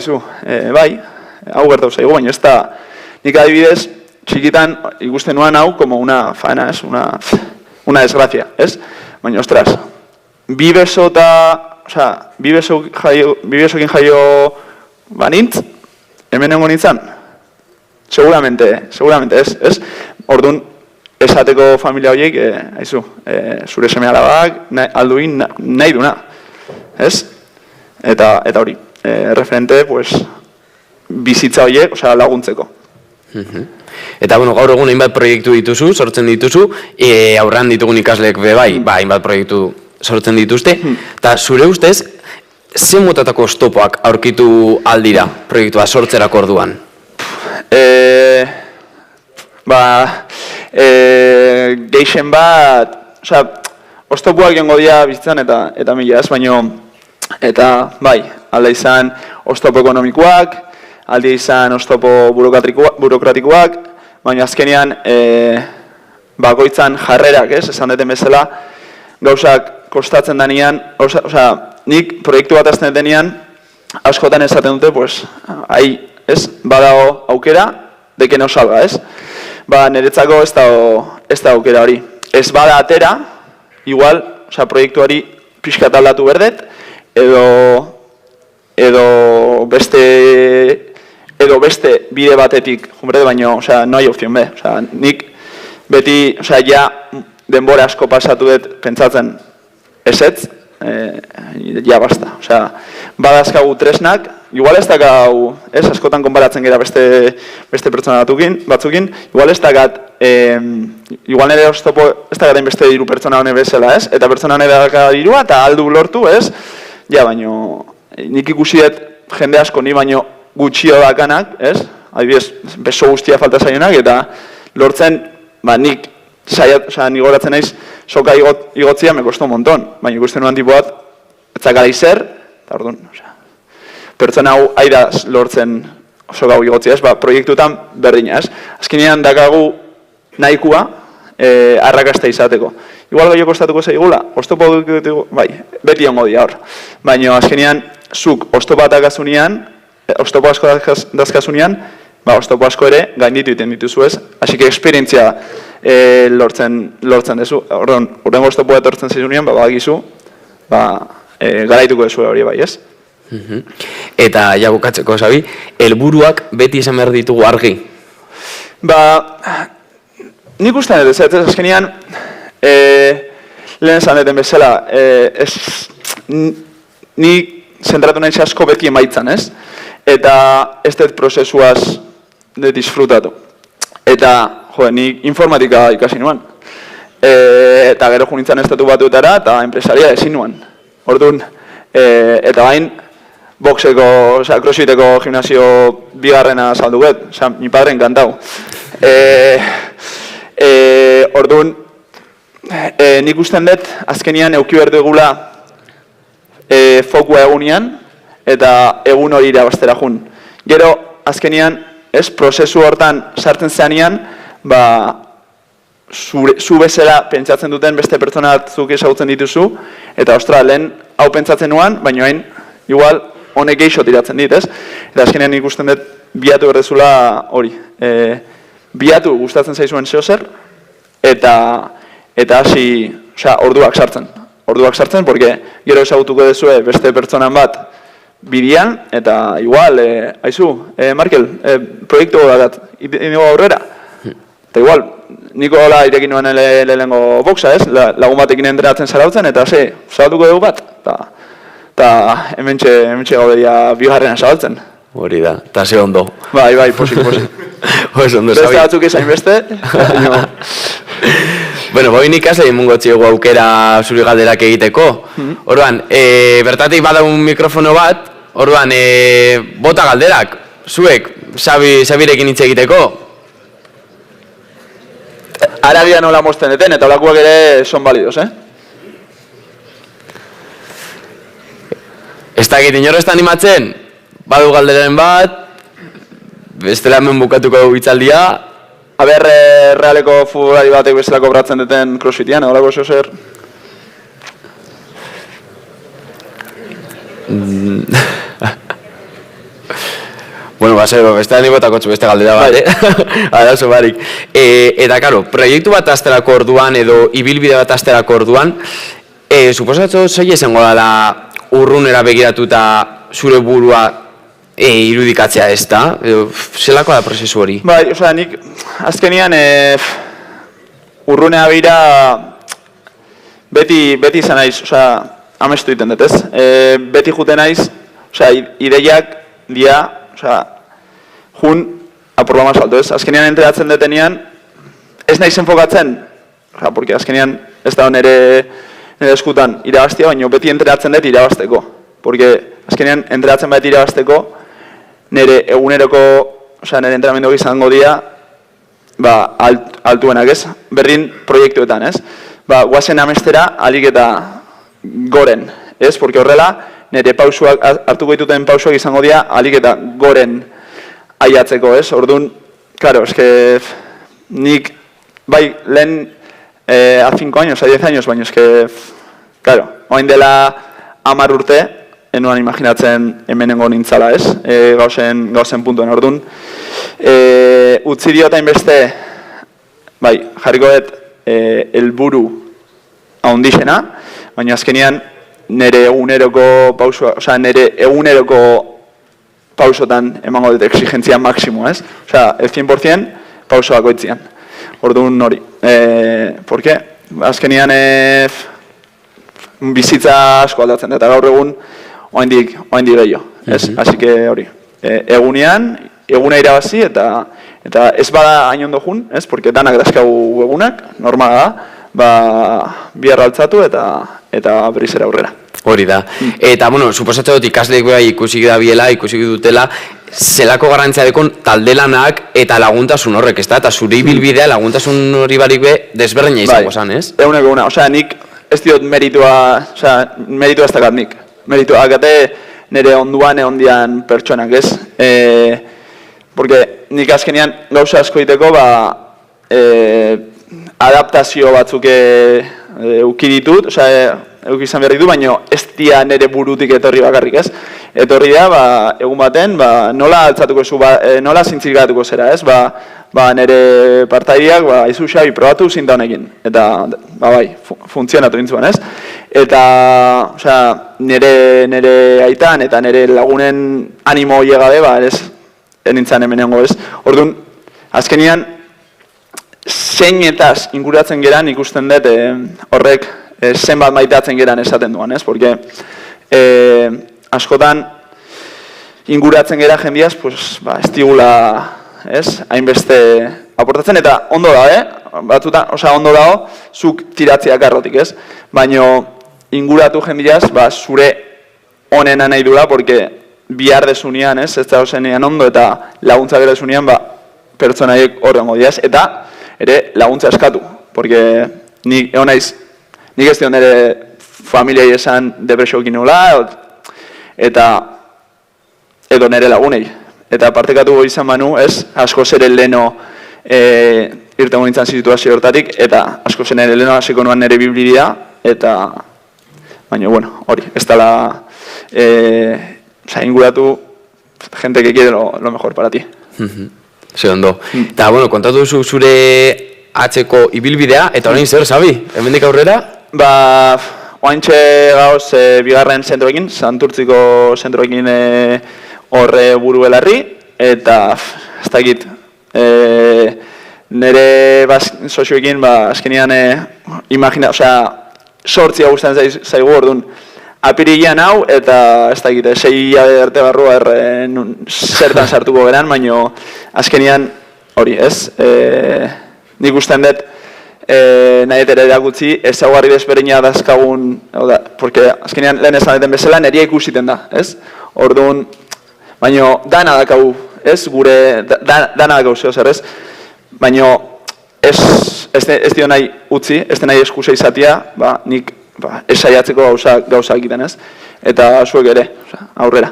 Speaker 1: hau gertau zaigu, baina ez da, nik adibidez, txikitan ikusten nuan hau como una faena, ez? Una desgracia, ez? Baina, ostras, bi besokin jaio banintz, hemen nengo nintzen? Seguramente, ez? Orduan, esateko familia horiek, zure seme alabak, alduin nahi duna, ez? Eta hori, referente, bizitza horiek, laguntzeko.
Speaker 8: Eta, gaur egun hainbat proiektu dituzu, sortzen dituzu, aurrean ditugun ikasleek hainbat proiektu sortzen dituzte, eta zure ustez, ze motatako oztopoak aurkitu aldira proiektua sortzerako orduan?
Speaker 1: Geixen bat, oztopuak jongo dira bizitzan eta mila ez, baino, eta bai, alde izan oztopo ekonomikoak, alde izan oztopo burokratikoak, baina azkenean bakoitzan jarrerak, ez, esan deten bezala, gauzak kostatzen danean, nik proiektu bat azten denean, askotan esaten dute, pues, ez, badago aukera, deke no salga, ez? Ba, niretzako ez da aukera hori. Ez bada atera, igual, proiektuari pixkat aldatu berdet, edo beste bide batetik, jumbrede, baino, no hai opción be. Nik beti, ja, denbora asko pasatu dut pentsatzen ezetz, ja basta. Badazkagu tresnak, igual ez dakau, ez, askotan konparatzen gara beste pertsona batzukin, igual ez dakat, igual nire oztopo ez dakaten beste diru pertsona hone bezala, ez? Eta pertsona hone daka dirua eta aldu lortu, ez? Ja, baino, nik ikusi dut jende asko ni baino gutxio dakanak, ez? Adibidez, beso guztia falta zaionak, eta lortzen, nik goratzen naiz, soka igotzia me kosto un montón, baina ikusten nuan tipo bat, ez zakara izer, eta orduan, pertsona hau aida lortzen soka hau igotzia, ez? Proiektutan berdina, ez? Azkenean dakagu nahikoa arrakasta izateko. Igual gehiago kostatuko zaigula, oztopo dugu, bai, beti ongo dira hor. Baina azkenean, zuk oztopo dazkasunean, oztopo asko ere gainditu iten dituzu, ez? Así que esperientzia lortzen dezu. Horrengo oztopo etortzen zizunean, badakizu, garaituko dezu hori bai, ez?
Speaker 8: Eta ja bukatzeko, Xabi, helburuak beti izan behar ditugu argi.
Speaker 1: Nik ustean ez, azkenean, lehen esan deten bezala, nik zentratu nahi asko beti emaitzan, ez? Eta ez dut prozesuaz disfrutatu. Eta, nik informatika ikasi nuan. Eta gero junintzen estatu batutara eta enpresaria ezin nuan. Orduan, eta bain, boxeko, crossfiteko gimnasio bigarrena saldu bet. Mi padre encantau. Orduan, nik usten dut, azkenian euki behar dugula fokua egunean, eta egun hori irabaztera jun. Gero, azkenian, prozesu hortan sartzen zeanean, zu bezala pentsatzen duten beste pertsona batzuk ezagutzen dituzu, eta ostra, lehen hau pentsatzen nuan, baina hain, igual, honek geixo tiratzen dit, ez? Eta azkenean ikusten dut, biatu berdezula hori. Biatu gustatzen zaizuen zehozer, eta hasi, orduak sartzen. Orduak sartzen, porque gero ezagutuko dezue beste pertsonan bat bidian, eta igual, haizu, Markel, proiektu dakat, inigo aurrera. Eta igual, niko hola irekin nuen lehenengo boxa, ez? Lagun batekin entrenatzen zarautzen, eta zabatuko dugu bat. Eta hementxe gaudeia bigarrena zabaltzen.
Speaker 8: Hori da, eta ze ondo.
Speaker 1: Bai, posik.
Speaker 8: Oso ondo, Xabi.
Speaker 1: Beste batzuk ezain beste.
Speaker 8: Bueno, bai nik ikasle emungo txiego aukera zuri galderak egiteko. Orduan, bertatik badaun mikrofono bat, orduan, bota galderak, zuek, Xabirekin hitz egiteko.
Speaker 1: Aragia nola mozten deten, eta olakoak ere son validos,
Speaker 8: Ez dakit, inor ez da animatzen? Badu galderen bat, bestela hemen bukatuko dugu hitzaldia.
Speaker 1: Aber, realeko futbolari batek bezala kobratzen duten crossfitian, horako zer?
Speaker 8: Bueno, beste da nibotako beste galdera bat, Adauzo barik. Eta, karo, proiektu bat azterako orduan edo ibilbide bat azterako orduan, suposatzo zoi esango dala urrunera begiratuta zure burua irudikatzea ez da? Zelako da prozesu hori?
Speaker 1: Bai, nik azkenian urrunea begira beti izan naiz, amestu iten dut, ez? Beti jute naiz, ideiak dia, jun apurla más alto, ez? Azkenian enteratzen detenean, ez naiz enfokatzen, porque azkenian ez da nire eskutan irabaztia, baina beti enteratzen dut irabazteko. Porque azkenian enteratzen bat irabazteko, nire eguneroko, nire entrenamenduak izango dira, altuenak, ez? Berdin proiektuetan, ez? guazen amestera alik eta goren, ez? Porque horrela, nire pausuak, hartuko dituten pausuak izango dira alik eta goren aiatzeko, ez? Orduan, claro, eske nik, bai, lehen a 5 años, a 10 años, baina eske, claro, oain dela 10 urte, enuan imaginatzen hemenengo nintzala, ez? Gauzen puntuen, orduan. Utzi diotain beste, bai, jarriko dut helburu haundixena, baina azkenean nire eguneroko pausua, osea, nire eguneroko pausotan emango dut exigentzia maksimo, ez? Osea, el 100% pauso bakoitzian. Orduan hori. ¿Por qué? Azkenean bizitza asko aldatzen, eta gaur egun oaindik gehiago, ez? Así que hori. Eguna irabazi eta ez bada hain ondo jun, ez? Porque danak dazkagu egunak, normala da, bihar altzatu eta berrizera aurrera.
Speaker 8: Hori da. Eta, bueno, suposatzen dut ikasleek bai ikusi dutela, zelako garrantzia dekon taldelanak eta laguntasun horrek, ez da? Eta zure ibilbidea laguntasun hori barik be desberdina izango zan, ez?
Speaker 1: Eguneko eguna. Osea, nik ez diot meritua ez dakat nik. Meritua agate nire onduan egondian pertsonak, ez? Porque nik azkenean gauza asko iteko, adaptazio batzuk euki ditut, osea, euki izan behar ditu, baina ez dia nire burutik etorri bakarrik, ez? Etorri da, egun baten, nola altzatuko zu, nola zintzilikatuko zera, ez? Nire partaideak, izu Xabi, probatu zinta honekin. Eta, bai, funtzionatu nintzuen, ez? Eta, osea, nire aitan eta nire lagunen animo hile gabe, ez nintzen hemenengo, ez? Orduan, azkenian, zeinetaz inguratzen geran ikusten dut horrek zenbat maitatzen geran esaten duan, ez? Porque askotan inguratzen gera jendiaz, ez digula, ez? Hainbeste aportatzen eta ondo da, batzutan, osea, ondo dago, zuk tiratziak arrotik, ez? Baina inguratu jendiaz, zure onena nahi dula, porque bihar desunean, ez? Ez da osenean ondo eta laguntza gero desunean, pertsonaiek horrengo diaz, eta ere laguntza eskatu, porque nik ez dion nire familiai esan depresioekin nula, eta edo nire lagunei. Eta partekatu izan manu, ez, asko zere leno irtengo nintzen situazio hortatik, eta asko zere leno hasiko nuan nire biblidia, eta, baina, bueno, hori, ez dala, inguratu gente que quiere lo mejor para ti.
Speaker 8: Ze ondo. Eta, bueno, kontatu duzu zure atzeko ibilbidea, eta orain zer, Xabi? Hemendik aurrera?
Speaker 1: Oaintxe gauz bigarren zentroekin, Santurtziko zentroekin horre buru belarri, eta ez dakit, nire sozioekin, azkenean, sortzia guztan zaigu orduan, apirilean hau, eta ez dakit, 6 hilabete arte barrua zertan sartuko geran, baina azkenean hori, ez? Nik ustean dut nahi etera erakutzi, ezaugarri desberdina dazkagun, porque azkenean lehen esan duten bezala, neria ikusiten da, ez? Orduan, baina dana dakagu, ez? Gure, dana dakagu zeo zer, ez? Baina ez dio nahi utzi, ez nahi eskusa izatea, nik esaiatzeko gauza egiten, ez? Eta zuek ere, aurrera.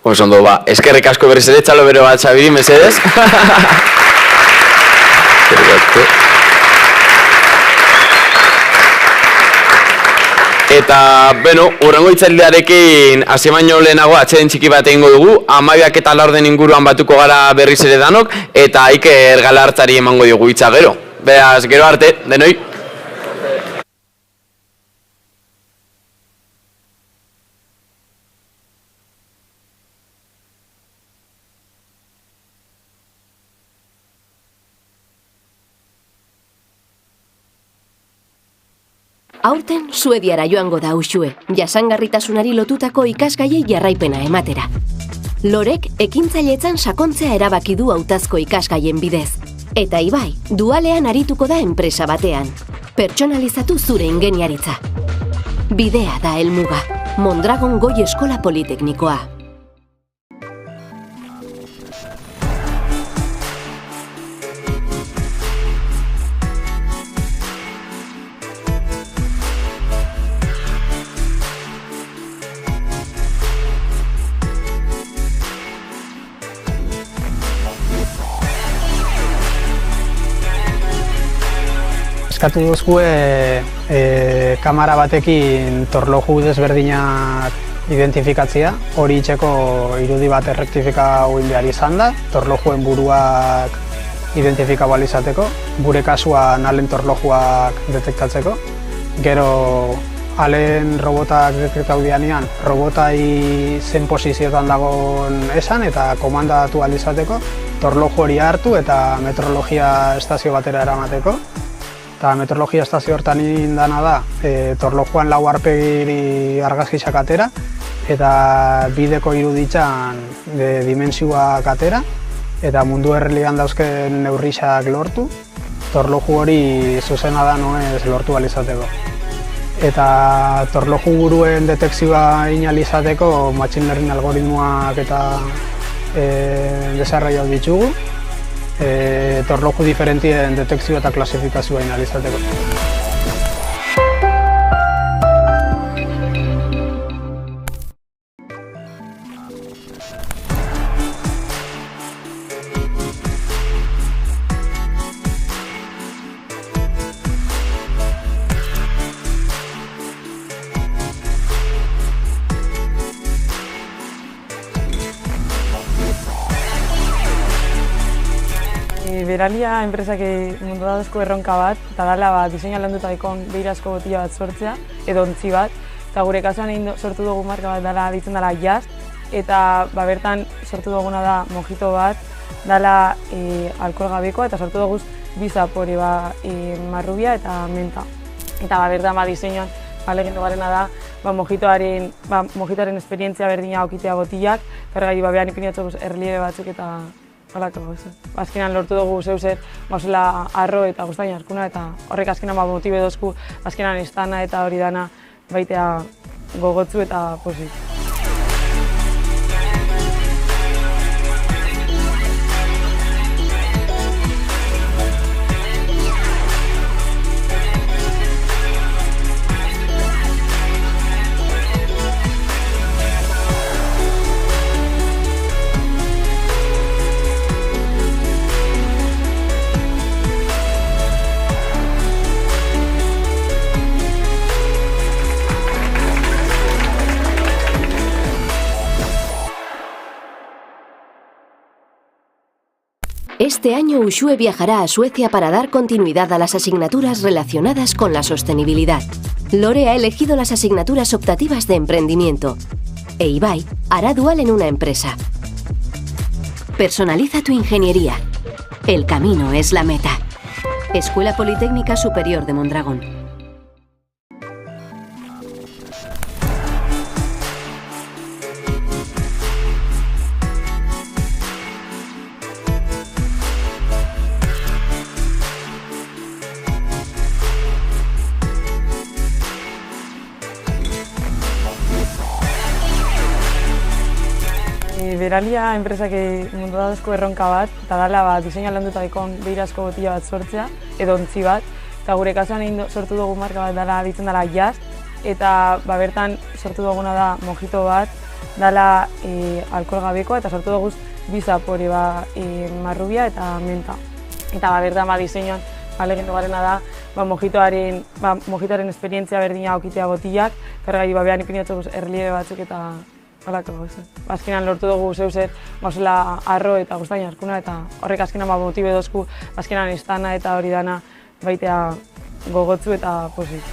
Speaker 8: Oso ondo, eskerrik asko berriz ere, txalo bero bat, Xabiri, mesedez. Eta, bueno, urrengo itzaldiarekin hasi baino lehenago atxeden txiki bat egingo dugu, 12 eta 4 inguruan batuko gara berriz ere danok, eta Iker Galartzari emango diogu hitza gero. Beraz, gero arte, denoi.
Speaker 2: Aurten Suediara joango da Uxue, jasangarritasunari lotutako ikasgaiei jarraipena ematera. Lorek ekintzailetzan sakontzea erabaki du hautazko ikasgaien bidez. Eta Ibai, dualean arituko da enpresa batean. Pertsonalizatu zure ingeniaritza. Bidea da helmuga. Mondragon Goi Eskola Politeknikoa.
Speaker 3: Eskatu duzue kamera batekin torloju desberdinak identifikatzea, hori itxeko irudi bat errektifika egin behar izan da, torlojuen buruak identifikatu ahal izateko, gure kasuan alen torlojuak detektatzeko. Gero alen robotak detektatu dianean, robotai zen posizioetan dagoen esan eta komandatu ahal izateko, torloju hori hartu eta meteorologia estazio batera eramateko. Eta meteorologia estazio hortan indana da, torlojuan lau aurpegiri argazkiak atera eta bideko iruditzan dimentsioak atera eta mundu errealian dauzken neurriak lortu, torloju hori zuzena da noez lortu ahal izateko. Eta torloju buruen detekzioa egin ahal izateko machine learning algoritmoak eta desarrollatu ditugu, torloju diferentien detekzioa eta klasifikazioa egin ahal izateko.
Speaker 4: Beralia enpresak mundu dauzko erronka bat, eta dela diseina landuta daukon beirazko botila bat sortzea, edo ontzi bat, eta gure kasuan sortu dugu marka bat dela ditzen dela Jazz, eta bertan sortu duguna da mojito bat, dela alkohol gabekoa, eta sortu dugu bi zapore marrubia eta menta. Eta bertan diseinuan lehendu garena da mojitoaren esperientzia berdina aukitea botilak, pergai behan ipiniatu erliebe batzuk eta horako gauza. Azkenan lortu dugu zeuzer gauzela arro eta guztain jarkuna eta horrek azkenan motibe dozku azkenan estana eta hori dana baitea gogotzu eta pozik.
Speaker 2: Este año Uxue viajará a Suecia para dar continuidad a las asignaturas relacionadas con la sostenibilidad. Lore ha elegido las asignaturas optativas de emprendimiento e Ibai hará dual en una empresa. Personaliza tu ingeniería. El camino es la meta. Escuela Politécnica Superior de Mondragón.
Speaker 4: Beralia enpresak mundu dauzko erronka bat, eta dela diseina landuta daukon beirazko botila bat sortzea, edo ontzi bat, eta gure kasuan sortu dugu marka bat dela ditzen dela Jazz, eta bertan sortu duguna da mojito bat, dela alkohol gabekoa, eta sortu dugu bi zapore marrubia eta menta. Eta bertan diseinuan lehendu garena da mojitoaren esperientzia berdina aukitea botilak, pergai behan ipiniatu erliebe batzuk eta horako gauza. Azkenan lortu dugu zeuzer gauzela arro eta guztain jarkuna eta horrek azkenan motibe dozku azkenan estana eta hori dana baitea gogotzu eta pozik.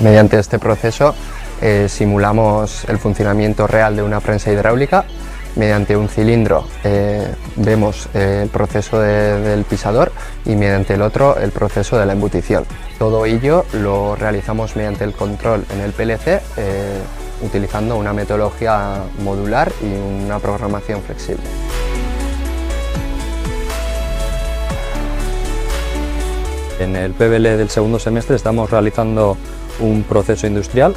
Speaker 5: Mediante este proceso simulamos el funcionamiento real de una prensa hidráulica mediante un cilindro vemos el proceso del pisador y mediante el otro el proceso de la embutición. Todo ello lo realizamos mediante el control en el PLC utilizando una metodología modular y una programación flexible.
Speaker 6: En el PBL del segundo semestre estamos realizando un proceso industrial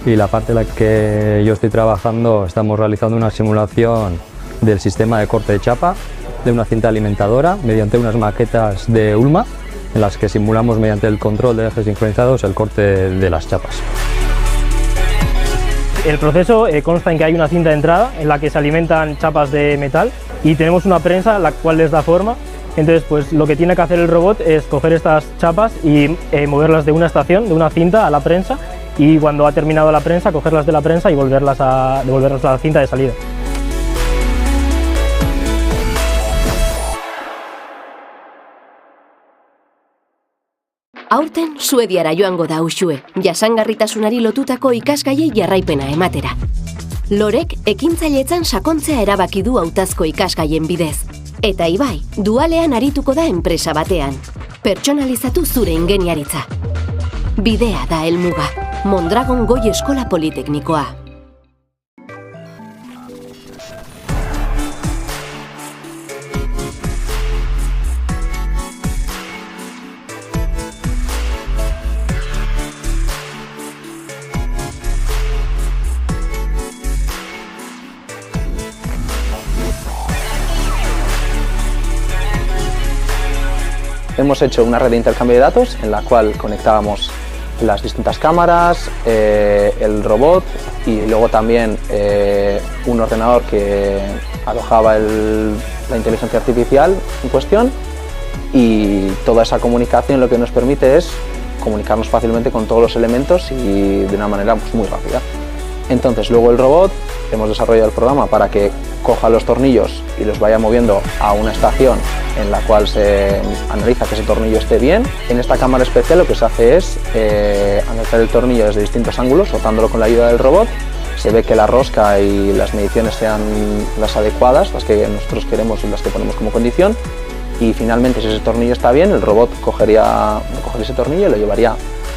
Speaker 6: y la parte en la que yo estoy trabajando estamos realizando una simulación del sistema de corte de chapa de una cinta alimentadora mediante unas maquetas de ULMA en las que simulamos mediante el control de ejes sincronizados el corte de las chapas.
Speaker 7: El proceso consta en que hay una cinta de entrada en la que se alimentan chapas de metal y tenemos una prensa la cual les da forma. Entonces, pues lo que tiene que hacer el robot es coger estas chapas y moverlas de una estación, de una cinta a la prensa, y cuando ha terminado la prensa, cogerlas de la prensa y devolverlas a la cinta de salida.
Speaker 2: Aurten Suediara joango da Uxue, jasangarritasunari lotutako ikasgaiei jarraipena ematera. Lorek ekintzailetzan sakontzea erabaki du hautazko ikasgaien bidez. Eta Ibai, dualean arituko da enpresa batean. Pertsonalizatu zure ingeniaritza. Bidea da helmuga. Mondragon Goi Eskola Politeknikoa.
Speaker 9: Hemos hecho una red de intercambio de datos en la cual conectábamos las distintas cámaras, el robot y luego también un ordenador que alojaba la inteligencia artificial en cuestión, y toda esa comunicación lo que nos permite es comunicarnos fácilmente con todos los elementos y de una manera muy rápida. Entonces luego el robot, hemos desarrollado el programa para que coja los tornillos y los vaya moviendo a una estación en la cual se analiza que ese tornillo esté bien. En esta cámara especial lo que se hace es analizar el tornillo desde distintos ángulos, rotándolo con la ayuda del robot. Se ve que la rosca y las mediciones sean las adecuadas, las que nosotros queremos y las que ponemos como condición. Y finalmente, si ese tornillo está bien, el robot cogería ese tornillo y lo llevaría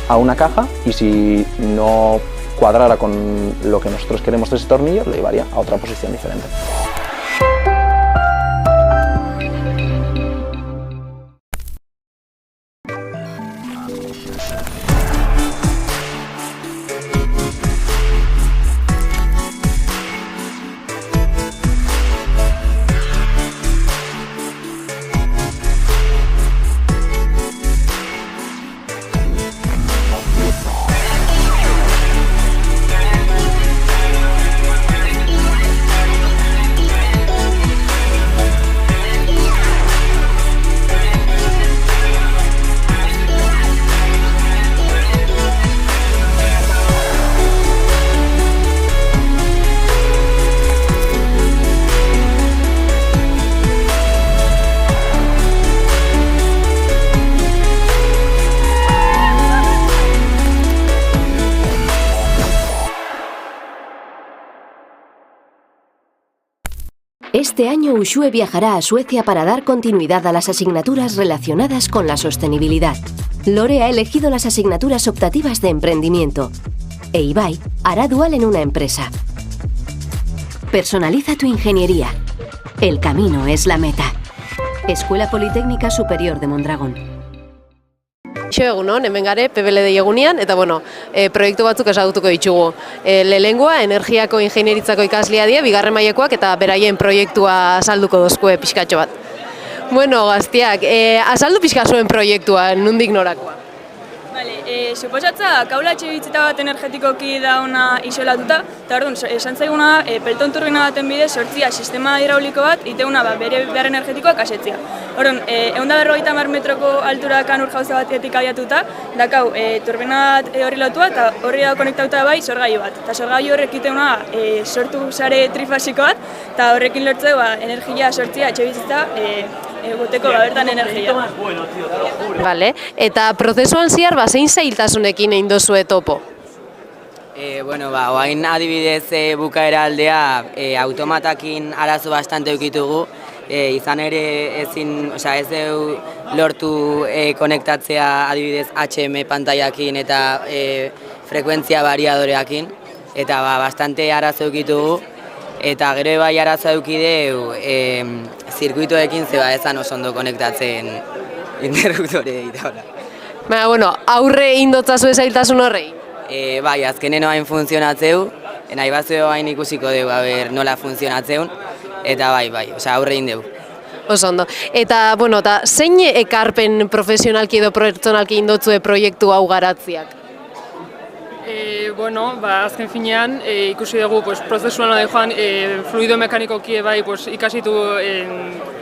Speaker 9: a una caja, y si no cuadrara con lo que nosotros queremos de ese tornillo, lo llevaría a otra posición diferente.
Speaker 2: Este año Uxue viajará a Suecia para dar continuidad a las asignaturas relacionadas con la sostenibilidad. Lore ha elegido las asignaturas optativas de emprendimiento e Ibai hará dual en una empresa. Personaliza tu ingeniería. El camino es la meta. Escuela Politécnica Superior de Mondragón.
Speaker 10: Egunon, hemen gare, PBL egunean, eta proiektu batzuk ezagutuko ditugu. Lehenengoa, energiako ingenieritzako ikaslia die, bigarren mailekoak eta beraien proiektua azalduko dozkue pixkatxo bat. Bueno, gaztiak, azaldu pixka zuen proiektua, nondik norakoa?
Speaker 11: Suposatza, kaula etxebizitzeta bat energetikoki dauna isolatuta, eta orduan, esan zaiguna, pelton turbina baten bidez sortzia sistema hidrauliko bat, iteuna bere behar energetikoak asetzia. Orduan, 150 metroko alturakan urjauza batetik abiatuta, dakau, turbina bat horri lotua eta horri da konektauta bai sorgailu bat. Eta sorgailu horrek iteuna sortu sare trifasiko bat, eta horrekin lortzeu energia sortzia etxebizitza egoteko bertan energia.
Speaker 10: Vale. Eta prozesuan zehar, zein zailtasunekin egin dozue topo?
Speaker 12: Oain adibidez bukaera aldea automatakin arazo bastante eukitugu, izan ere ez deu lortu konektatzea adibidez HM pantaiakin eta frekuentzia variadoreakin, eta bastante arazo eukitugu, eta gero bai arazo eukideu zirkuitoekin zeba ezan oso ondo konektatzen interruptore eta hola.
Speaker 10: Aurre indotzazu ezailtasun horrei?
Speaker 12: Bai, azkenen hain funtzionatzeu, nahi batzeo hain ikusiko dugu nola funtzionatzeun, eta bai, aurre indeu.
Speaker 10: Oso ondo. Eta, zein ekarpen profesionalki edo pertsonalki indotzue proiektu hau garatziak?
Speaker 13: Azken finean ikusi dugu prozesuan joan fluido mekanikoki ikasitu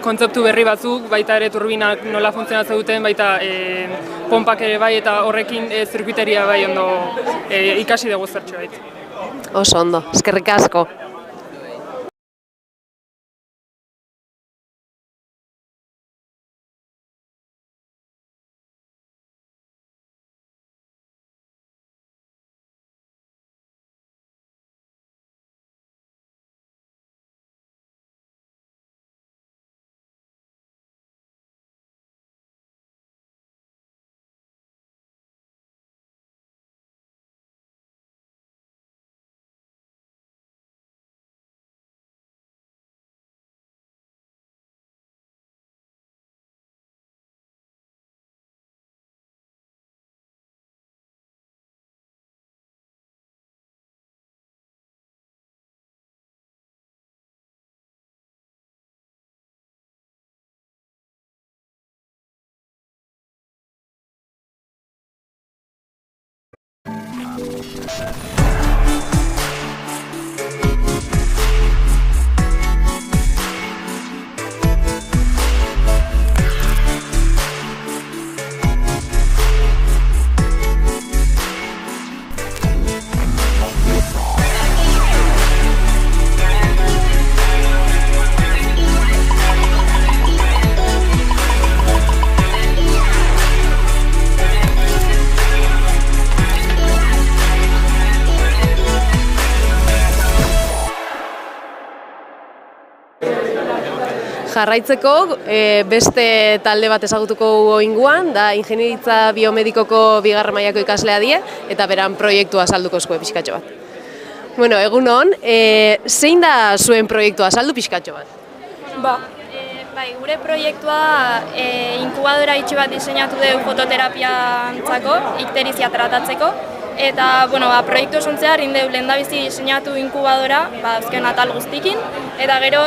Speaker 13: kontzeptu berri batzuk, baita ere turbinak nola funtzionatzen duten, baita pompak ere bai eta horrekin zirkuiteria bai ondo ikasi dugu zertxo bait.
Speaker 10: Oso ondo, eskerrik asko. Jarraitzeko, beste talde bat ezagutuko oinguan, da ingenieritza biomedikoko bigarren mailako ikaslea die, eta beran proiektua azalduko zuen pixkatxo bat. Egun hon, zein da zuen proiektua azaldu pixkatxo bat?
Speaker 14: Gure proiektua inkubadora itxi bat diseinatu dugu fototerapiantzako, ikterizia tratatzeko, eta proiektu osontzear indeu lehendabizi diseinatu inkubadora, azken atal guztikin, eta gero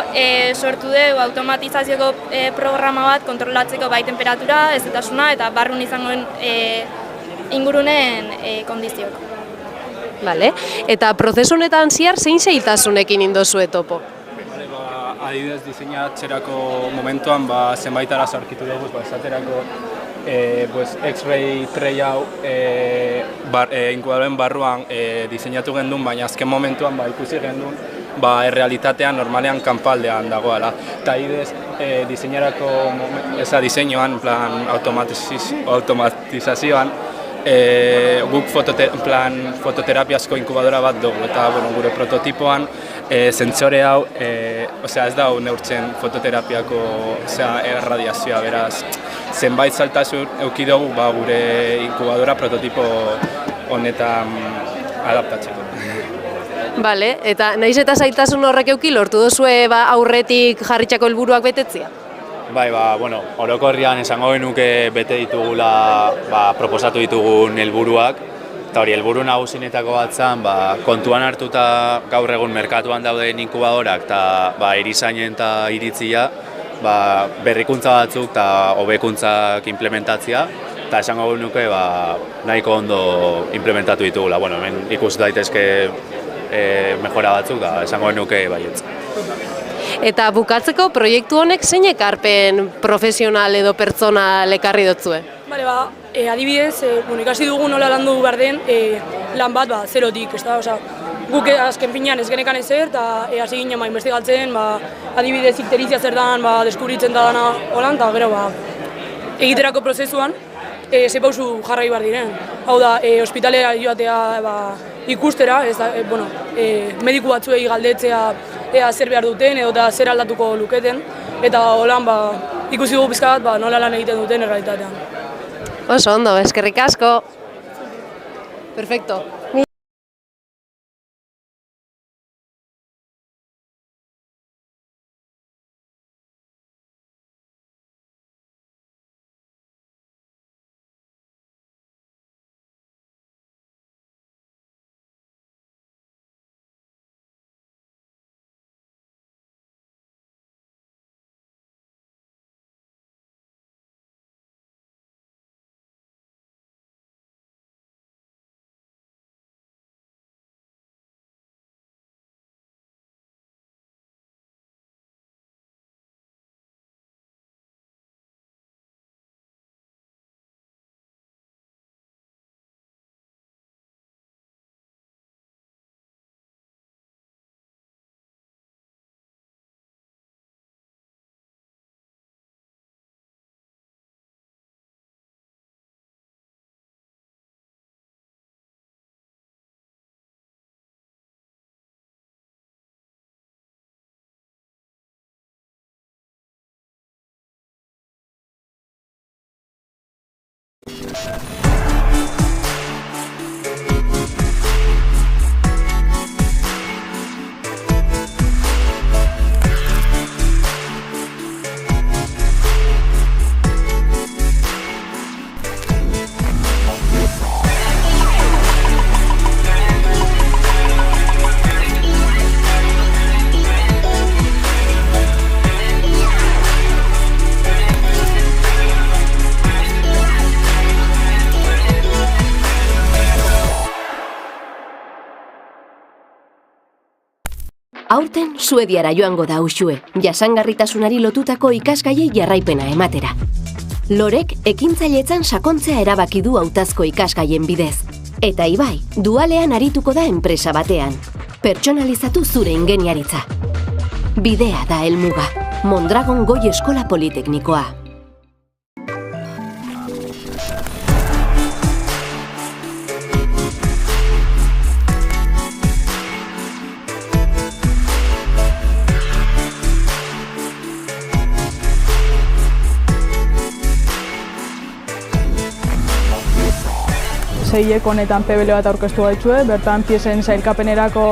Speaker 14: sortu dugu automatizazioko programa bat kontrolatzeko bai temperatura, ezetasuna eta barrun izangoen ingurunen kondizioak.
Speaker 10: Eta prozesu honetan ziar zein zailtasunekin indozue topo?
Speaker 15: Adibidez diseinatzerako momentuan zenbait arazo aurkitu dugu, esaterako X-ray tray hau inkubadoren barruan diseinatu gendun, baina azken momentuan ikusi gendun errealitatean normalean kanpaldean dagoela. Eta adibidez diseinuan, automatizazioan, guk fototerapiazko inkubadora bat dugu, eta gure prototipoan zentzore hau ez da neurtzen fototerapiako erradiazioa, beraz zenbait zailtasun eduki dugu gure inkubadora prototipo honetan adaptatzeko.
Speaker 10: Eta nahiz eta zailtasun horrek eduki lortu duzue aurretik jarritxako helburuak betetzea?
Speaker 16: Orokorrian esango genuke bete ditugula proposatu ditugun helburuak, eta hori helburu nagusienetako bat zen kontuan hartuta gaur egun merkatuan dauden inkubadorak eta erizainen eta iritzia berrikuntza batzuk eta hobekuntzak implementatzea, eta esango genuke nahiko ondo implementatu ditugula. Hemen ikus daitezke mejora batzuk da esango genuke baietz.
Speaker 10: Eta bukatzeko proiektu honek zein ekarpen profesional edo pertsonal ekarri dotzue?
Speaker 17: Adibidez, ikasi dugu nola landu behar den lan bat zerotik, guk azken finean ez genekan ezer, eta hasi ginen investigatzen, adibidez ikterizia zer dan, deskubritzen da dana holan, eta gero egiterako prozesuan, ze pausu jarrai behar diren. Hau da, ospitalera joatea ikustera, mediku batzuei galdetzea ea zer behar duten edo zer aldatuko luketen, eta holan ikusi dugu pizka bat nola lan egiten duten errealitatean.
Speaker 10: Oso ondo, eskerrik asko. Perfecto.
Speaker 2: Aurten Suediara joango da Uxue, jasangarritasunari lotutako ikasgaiei jarraipena ematera. Lorek ekintzailetzan sakontzea erabaki du hautazko ikasgaien bidez. Eta Ibai, dualean arituko da enpresa batean. Pertsonalizatu zure ingeniaritza. Bidea da helmuga. Mondragon Goi Eskola Politeknikoa.
Speaker 18: Seiek honetan PBL bat aurkeztu gaitzue, bertan piesen sailkapenerako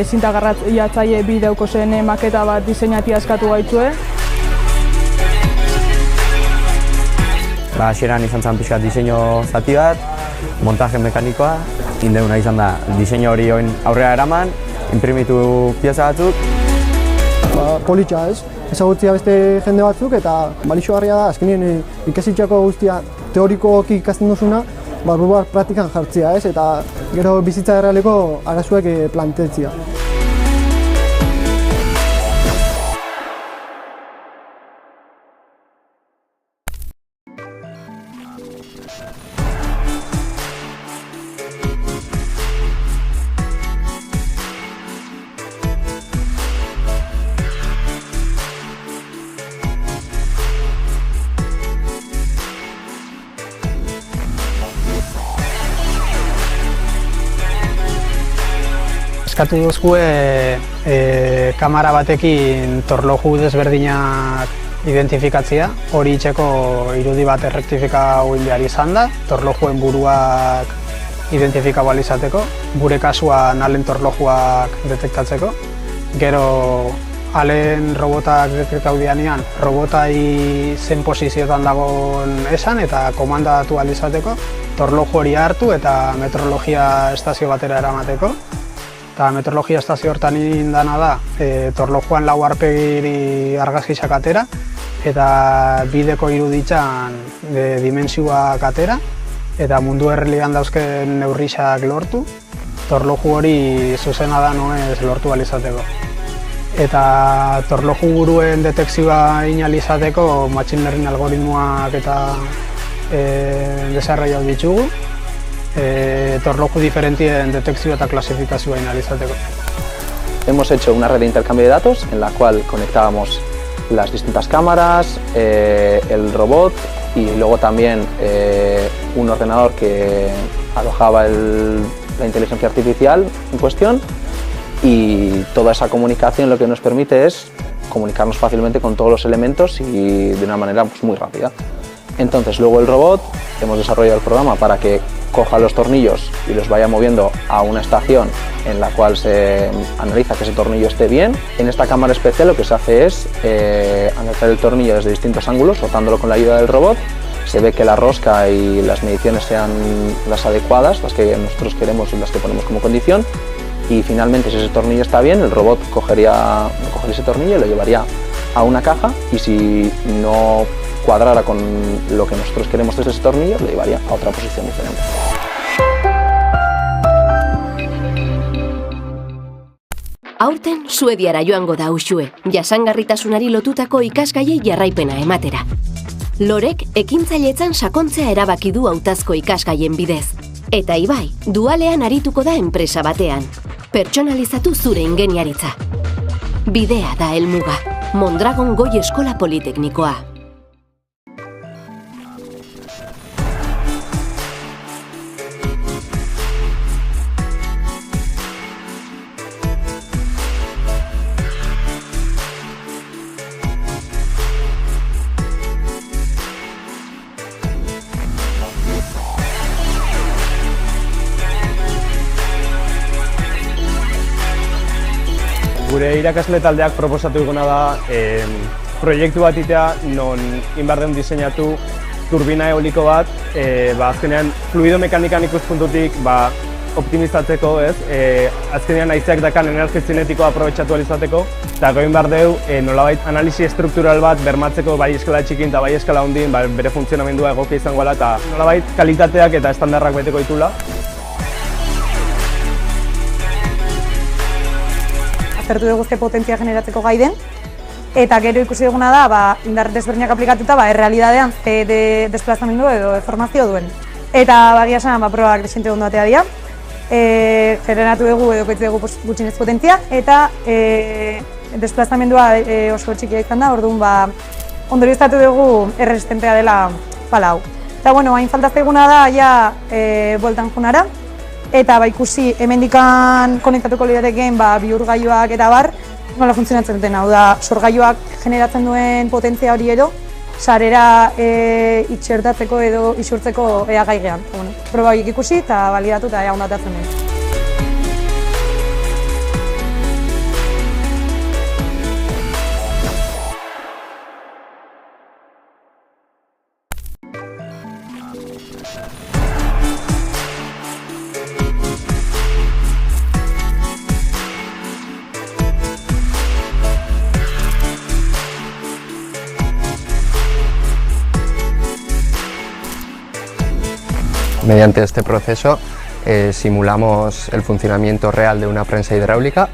Speaker 18: zintagarratzaile bideuko zen maketa bat diseinatia eskatu gaitzue.
Speaker 19: Hasieran izan zen pixkat diseinu zati bat, montaje mekanikoa, indeuna izan da diseinu hori aurrera eraman, inprimitu pieza batzuk.
Speaker 20: Politxa ez, ezagutzia beste jende batzuk eta balixogarria da, azkenien ikasitzako guztia teorikoki ikasten duzuna, barruak praktikan jartzea ez, eta gero bizitza errealeko arazuek plantetzea.
Speaker 3: Eskatu duzkue kamera batekin torloju desberdinak identifikatzea, hori itxeko irudi bat errektifikatu behar izan da, torlojuen buruak identifikatu ahal izateko, gure kasuan alen torlojuak detektatzeko. Gero alen robotak detektatu dianean, robotai zen posizioetan dagoen esan eta komandatu ahal izateko, torloju hori hartu eta meteorologia estazio batera eramateko. Eta meteorologia estazio hortan indana da, torlojuan lau aurpegiri argazkiak atera eta bideko iruditzan dimensioak atera eta mundu errealian dauzken neurriak lortu, torloju hori zuzena da noez lortu ahal izateko. Eta torloju buruen detekzioa ahal izateko machine learning algoritmoak eta desarrollatu ditugu. Torloju diferentien detección y clasificación analizateko.
Speaker 9: Hemos hecho una red de intercambio de datos en la cual conectábamos las distintas cámaras, el robot y luego también un ordenador que alojaba la inteligencia artificial en cuestión, y toda esa comunicación lo que nos permite es comunicarnos fácilmente con todos los elementos y de una manera pues, muy rápida. Entonces luego el robot, hemos desarrollado el programa para que coja los tornillos y los vaya moviendo a una estación en la cual se analiza que ese tornillo esté bien. En esta cámara especial lo que se hace es analizar el tornillo desde distintos ángulos, rotándolo con la ayuda del robot. Se ve que la rosca y las mediciones sean las adecuadas, las que nosotros queremos y las que ponemos como condición. Y finalmente, si ese tornillo está bien, el robot cogería ese tornillo y lo llevaría a una caja, y si no cuadrara con lo que nosotros queremos de ese tornillo, lo llevaría a otra posición diferente.
Speaker 2: Aurten Suediara joango da Uxue, jasangarritasunari lotutako ikasgaiei jarraipena ematera. Lorek ekintzailetzan sakontzea erabaki du hautazko ikasgaien bidez. Eta Ibai, dualean arituko da enpresa batean. Pertsonalizatu zure ingeniaritza. Bidea da helmuga. Mondragon Goi Eskola Politeknikoa.
Speaker 21: Gure irakasle taldeak proposatu duguna da proiektu bat itea non inbarden diseinatu turbina eoliko bat, azkenean fluido mekanikan ikuspuntutik optimizatzeko, azkenean haizeak dakan energia zinetikoa aprobetxatu alizateko, eta goin behar deu nolabait analisi estruktural bat bermatzeko bai eskala txikin eta bai eskala hundin bere funtzionamendua egokia izango ala, eta nolabait kalitateak eta estandarrak beteko ditula.
Speaker 22: Aztertu dugu ze potentzia generatzeko gai den, eta gero ikusi duguna da indar desberdinak aplikatuta errealidadean ze desplazamendu edo deformazio duen. Eta bagia esan probak desente ondo atea dira, generatu dugu edo koitzu dugu gutxinez potentzia, eta desplazamendua oso txikia izan da, orduan ondorioztatu dugu erresistentea dela pala hau. Eta hain falta zaiguna da ja bueltan junara, eta ikusi hemendikan konektatuko lidatekeen bihurgailuak eta nola funtzionatzen duten, hau da sorgailuak generatzen duen potentzia hori edo sarera itxertatzeko edo isurtzeko gai gean. Proba horiek ikusi eta balidatu eta ea ondatatzen den.
Speaker 5: Mediante este proceso simulamos el funcionamiento real de una prensa hidráulica.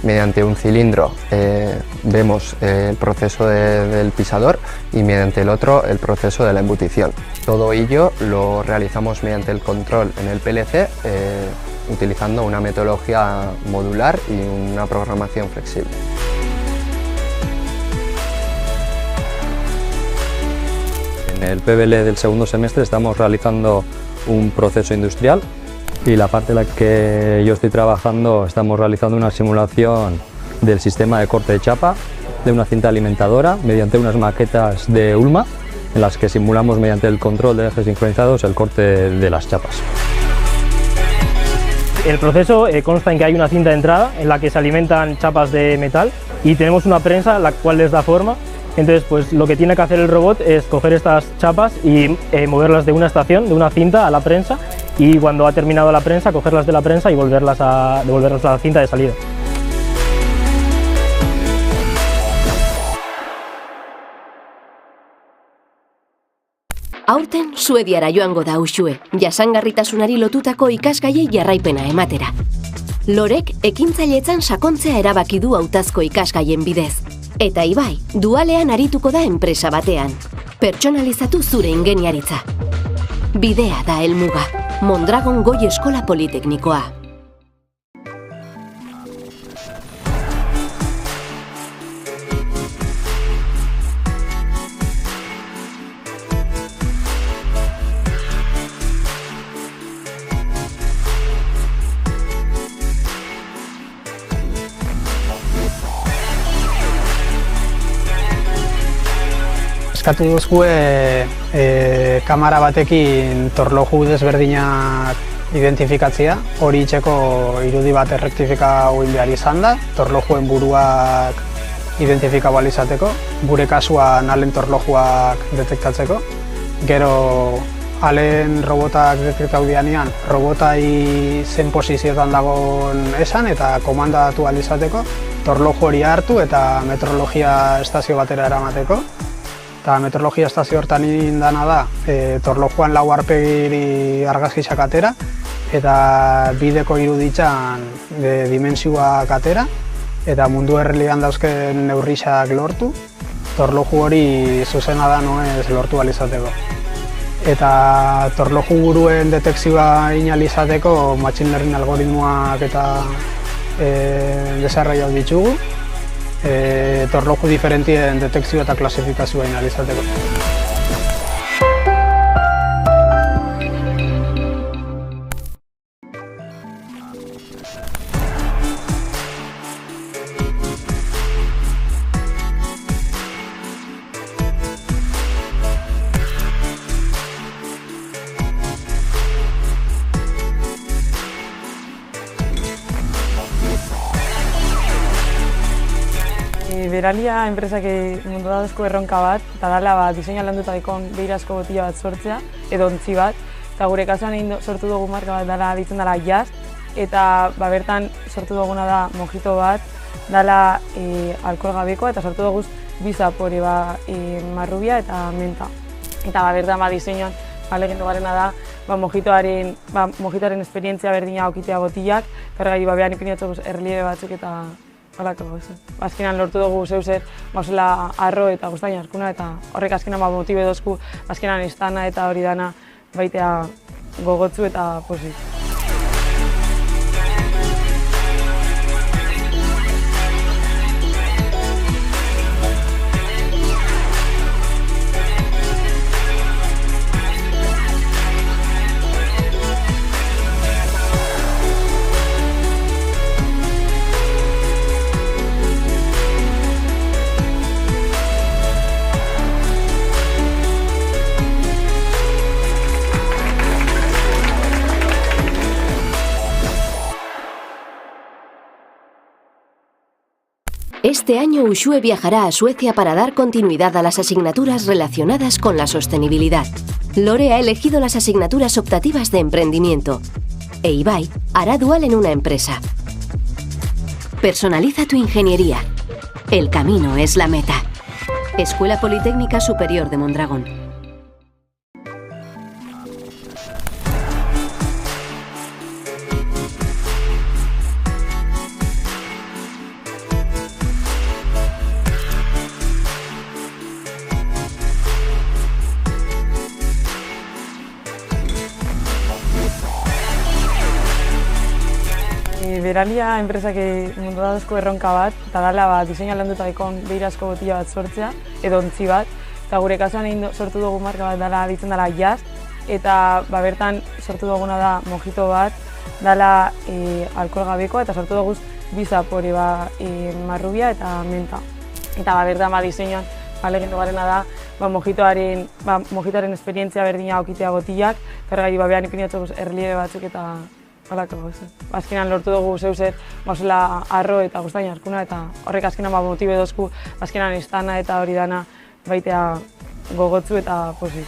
Speaker 5: Mediante un cilindro vemos el proceso del pisador y mediante el otro el proceso de la embutición. Todo ello lo realizamos mediante el control en el PLC utilizando una metodología modular y una programación flexible.
Speaker 6: En el PBL del segundo semestre estamos realizando un proceso industrial y la parte en la que yo estoy trabajando estamos realizando una simulación del sistema de corte de chapa de una cinta alimentadora mediante unas maquetas de ULMA en las que simulamos mediante el control de ejes sincronizados el corte de las chapas.
Speaker 7: El proceso consta en que hay una cinta de entrada en la que se alimentan chapas de metal y tenemos una prensa la cual les da forma. Entonces, pues lo que tiene que hacer el robot es coger estas chapas y moverlas de una estación, de una cinta a la prensa, y cuando ha terminado la prensa, cogerlas de la prensa y devolverlas a la cinta de salida.
Speaker 2: Aurten Suediara joango da Uxue, jasangarritasunari lotutako ikasgaiei jarraipena ematera. Lorek ekintzailetzan sakontzea erabaki du hautazko ikasgaien bidez. Eta Ibai, dualean arituko da enpresa batean. Pertsonalizatu zure ingeniaritza. Bidea da helmuga. Mondragon Goi Eskola Politeknikoa.
Speaker 3: Eskatu duzue kamera batekin torloju desberdinak identifikatzea, hori itxeko irudi bat errektifika egin behar izan da, torlojuen buruak identifikatu ahal izateko, gure kasuan alen torlojuak detektatzeko. Gero alen robotak detektatu dianean, robotai zen posizioetan dagoen esan eta komandatu ahal izateko, torloju hori hartu eta meteorologia estazio batera eramateko. Eta meteorologia estazio hortan indana da, torlojuan lau aurpegiri argazkiak atera eta bideko iruditzan dimentsioak atera eta mundu errealian dauzken neurriak lortu, torloju hori zuzena da noez lortu ahal izateko. Eta torloju buruen detekzioa egin ahal izateko machine learning algoritmoak eta desarrollatu ditugu, torloju diferentien detekzioa eta klasifikazioa egin ahal izateko.
Speaker 4: Beralia enpresak mundu dauzko erronka bat, eta dela diseina landuta daikon beirazko botila bat sortzea, edo ontzi bat, eta gure kasuan sortu dugu marka bat dela ditzen dela Jazz, eta bertan sortu duguna da mojito bat, dela alkohol gabekoa, eta sortu dugu bi zapore marrubia eta menta. Eta bertan diseinuan lehendu garena da mojitoaren esperientzia berdina aukitea botilak, kargai behan ipiniatu erliebe batzuk eta horako gauza. Azkenan lortu dugu zeuzer mausela arro eta guztain jarkuna eta horrek azkenan motibe dozku azkenan estana eta hori dana baitea gogotzu eta pozik.
Speaker 2: Este año Uxue viajará a Suecia para dar continuidad a las asignaturas relacionadas con la sostenibilidad. Lore ha elegido las asignaturas optativas de emprendimiento e Ibai hará dual en una empresa. Personaliza tu ingeniería. El camino es la meta. Escuela Politécnica Superior de Mondragón.
Speaker 4: Beralia enpresak mundu dauzko erronka bat, eta dela diseina landuta daikon beirazko botila bat sortzea, edo ontzi bat, eta gure kasuan sortu dugu marka bat dela ditzen dela Jazz, eta bertan sortu duguna da mojito bat, dela alkohol gabekoa, eta sortu dugu bi zapore marrubia eta menta. Eta bertan diseinuan lehendu garena da mojitoaren esperientzia berdina aukitea botilak, kargai behan ipiniatu erliebe batzuk eta horako gauza. Azkenan lortu dugu zeuzer mausela arro eta guztain jarkuna eta horrek azkenan motibe dozku azkenan estana eta hori dana baitea gogotzu eta pozik.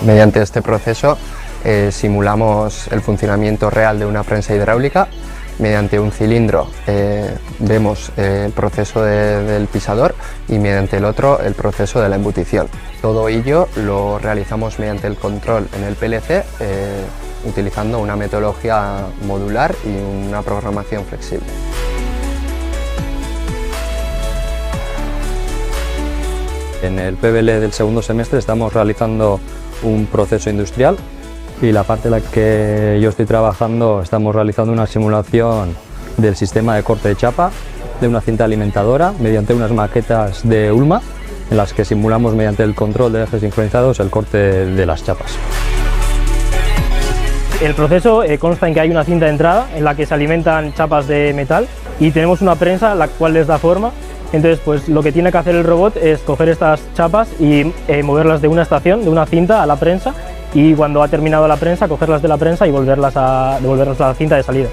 Speaker 5: Mediante este proceso simulamos el funcionamiento real de una prensa hidráulica mediante un cilindro vemos el proceso del pisador y mediante el otro el proceso de la embutición. Todo ello lo realizamos mediante el control en el PLC utilizando una metodología modular y una programación flexible.
Speaker 6: En el PBL del segundo semestre estamos realizando un proceso industrial y la parte en la que yo estoy trabajando estamos realizando una simulación del sistema de corte de chapa de una cinta alimentadora mediante unas maquetas de ULMA en las que simulamos mediante el control de ejes sincronizados el corte de las chapas.
Speaker 7: El proceso consta en que hay una cinta de entrada en la que se alimentan chapas de metal y tenemos una prensa la cual les da forma. Entonces, pues lo que tiene que hacer el robot es coger estas chapas y moverlas de una estación, de una cinta a la prensa, y cuando ha terminado la prensa, cogerlas de la prensa y devolverlas a la cinta de salida.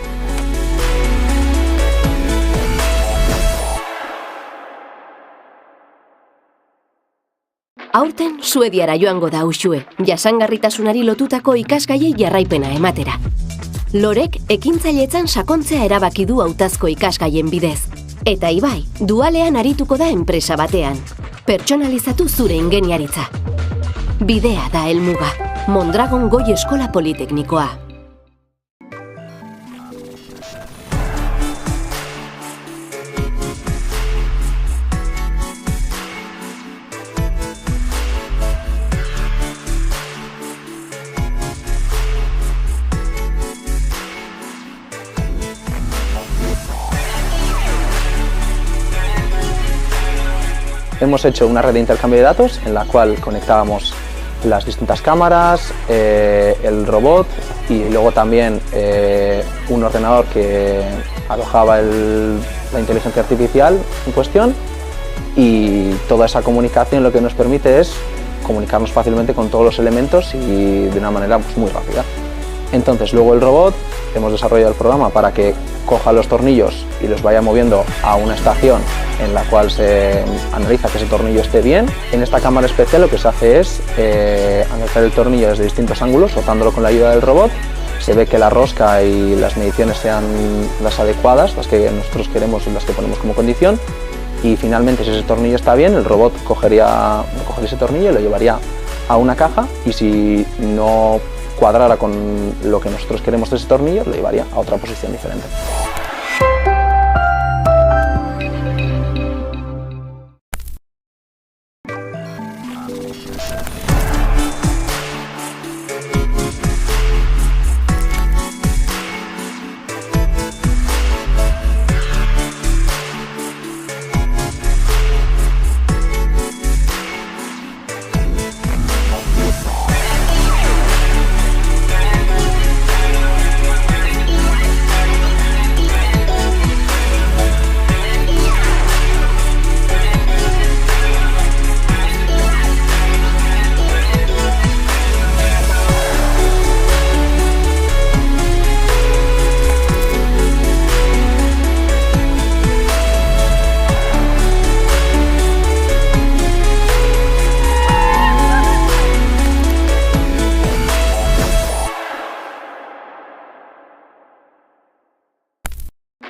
Speaker 2: Aurten Suediara joango da Uxue, jasangarritasunari lotutako ikasgaiei jarraipena ematera. Lorek ekintzailetzan sakontzea erabaki du hautazko ikasgaien bidez. Eta Ibai, dualean arituko da enpresa batean. Pertsonalizatu zure ingeniaritza. Bidea da helmuga. Mondragon Goi Eskola Politeknikoa.
Speaker 9: Hemos hecho una red de intercambio de datos en la cual conectábamos las distintas cámaras, el robot y luego también un ordenador que alojaba la inteligencia artificial en cuestión, y toda esa comunicación lo que nos permite es comunicarnos fácilmente con todos los elementos y de una manera muy rápida. Entonces luego el robot, hemos desarrollado el programa para que coja los tornillos y los vaya moviendo a una estación en la cual se analiza que ese tornillo esté bien. En esta cámara especial lo que se hace es analizar el tornillo desde distintos ángulos, rotándolo con la ayuda del robot. Se ve que la rosca y las mediciones sean las adecuadas, las que nosotros queremos y las que ponemos como condición. Y finalmente, si ese tornillo está bien, el robot cogería ese tornillo y lo llevaría a una caja, y si no cuadrara con lo que nosotros queremos de ese tornillo, lo llevaría a otra posición diferente.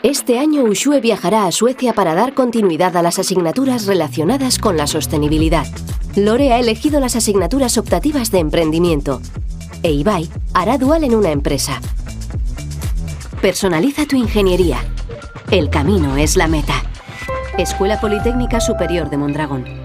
Speaker 2: Este año Uxue viajará a Suecia para dar continuidad a las asignaturas relacionadas con la sostenibilidad. Lore ha elegido las asignaturas optativas de emprendimiento e Ibai hará dual en una empresa. Personaliza tu ingeniería. El camino es la meta. Escuela Politécnica Superior de Mondragón.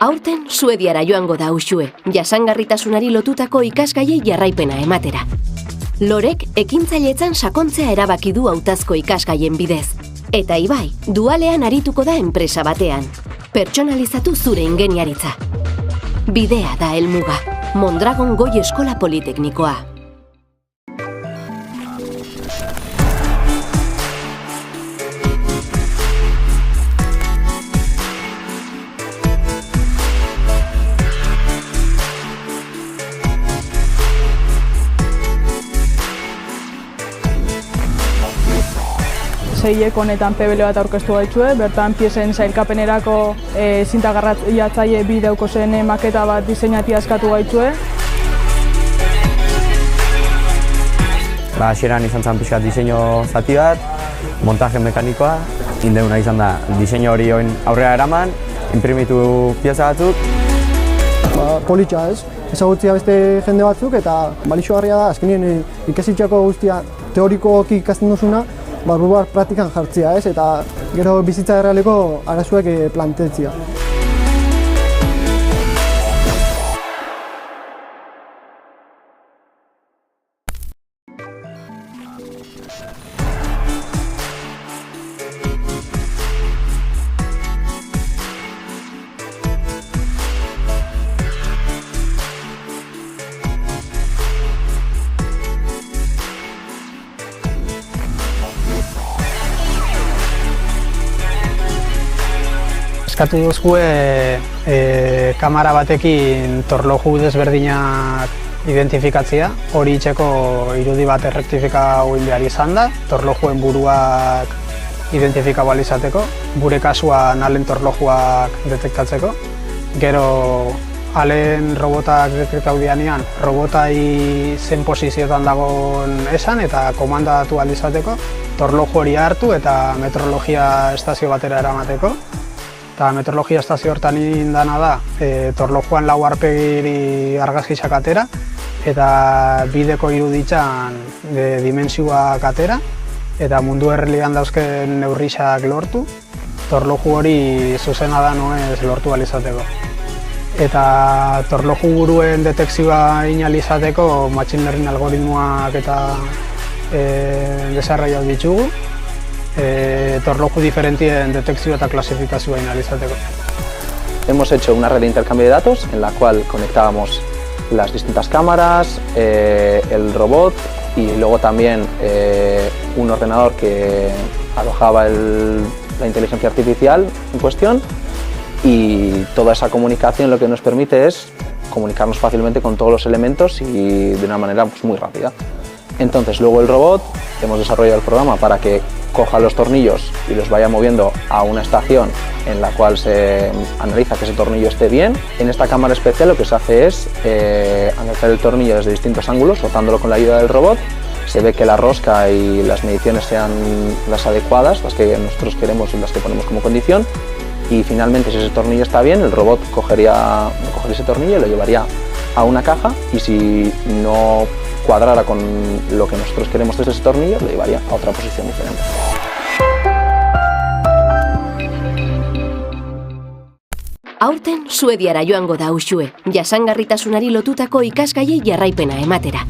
Speaker 2: Aurten Suediara joango da Uxue, jasangarritasunari lotutako ikasgaiei jarraipena ematera. Lorek ekintzailetzan sakontzea erabaki du hautazko ikasgaien bidez. Eta Ibai, dualean arituko da enpresa batean. Pertsonalizatu zure ingeniaritza. Bidea da helmuga. Mondragon Goi Eskola Politeknikoa.
Speaker 18: Seiek honetan PBL bat aurkeztu gaitxue, bertan piesen sailkapenerako zintagarratzaile bi daukozen maketa bat diseinati askatu gaitxue.
Speaker 19: Hasieran izan zen pixkat diseinu zati bat, montaje mekanikoa, indeuna izan da diseinu hori aurrera eraman, inprimitu pieza batzuk.
Speaker 20: Politxa ez, ezagutzia beste jende batzuk eta balixogarria da, azkenien ikasitxako guztia teorikoki ikasten duzuna, barrubar praktikan jartzea ez, eta gero bizitza errealeko arazuek plantetzea.
Speaker 3: Eskatu duzue kamera batekin torloju desberdinak identifikatzea. Hori itxeko irudi bat errektifikau behar izan da, torlojuen buruak identifikau izateko, gure kasuan alen torlojuak detektatzeko. Gero alen robotak detektau dianean, robotai zen posizioetan dagoen esan eta komandatu izateko, torloju hori hartu eta meteorologia estazio batera eramateko. Eta meteorologia estazio hortan indana da, torlojuan lau aurpegiri argazkiak atera eta bideko iruditzan dimensioak atera eta mundu errealian dauzken neurrixak lortu, torloju hori zuzena da noez lortu alizateko. Eta torloju buruen detekzioa inalizateko machine learning algoritmoak eta desarrollatu ditugu. Torloju diferentien detección eta clasificación analizateko.
Speaker 9: Hemos hecho una red de intercambio de datos en la cual conectábamos las distintas cámaras, el robot y luego también un ordenador que alojaba la inteligencia artificial en cuestión, y toda esa comunicación lo que nos permite es comunicarnos fácilmente con todos los elementos y de una manera muy rápida. Entonces luego el robot, hemos desarrollado el programa para que coja los tornillos y los vaya moviendo a una estación en la cual se analiza que ese tornillo esté bien. En esta cámara especial lo que se hace es analizar el tornillo desde distintos ángulos, rotándolo con la ayuda del robot. Se ve que la rosca y las mediciones sean las adecuadas, las que nosotros queremos y las que ponemos como condición. Y finalmente, si ese tornillo está bien, el robot cogería ese tornillo y lo llevaría a una caja, y si no cuadrara con lo que nosotros queremos desde ese tornillo, lo llevaría a otra posición diferente.
Speaker 2: Aurten Suediara joango da Uxue, jasangarritasunari lotutako ikasgaiei jarraipena ematera.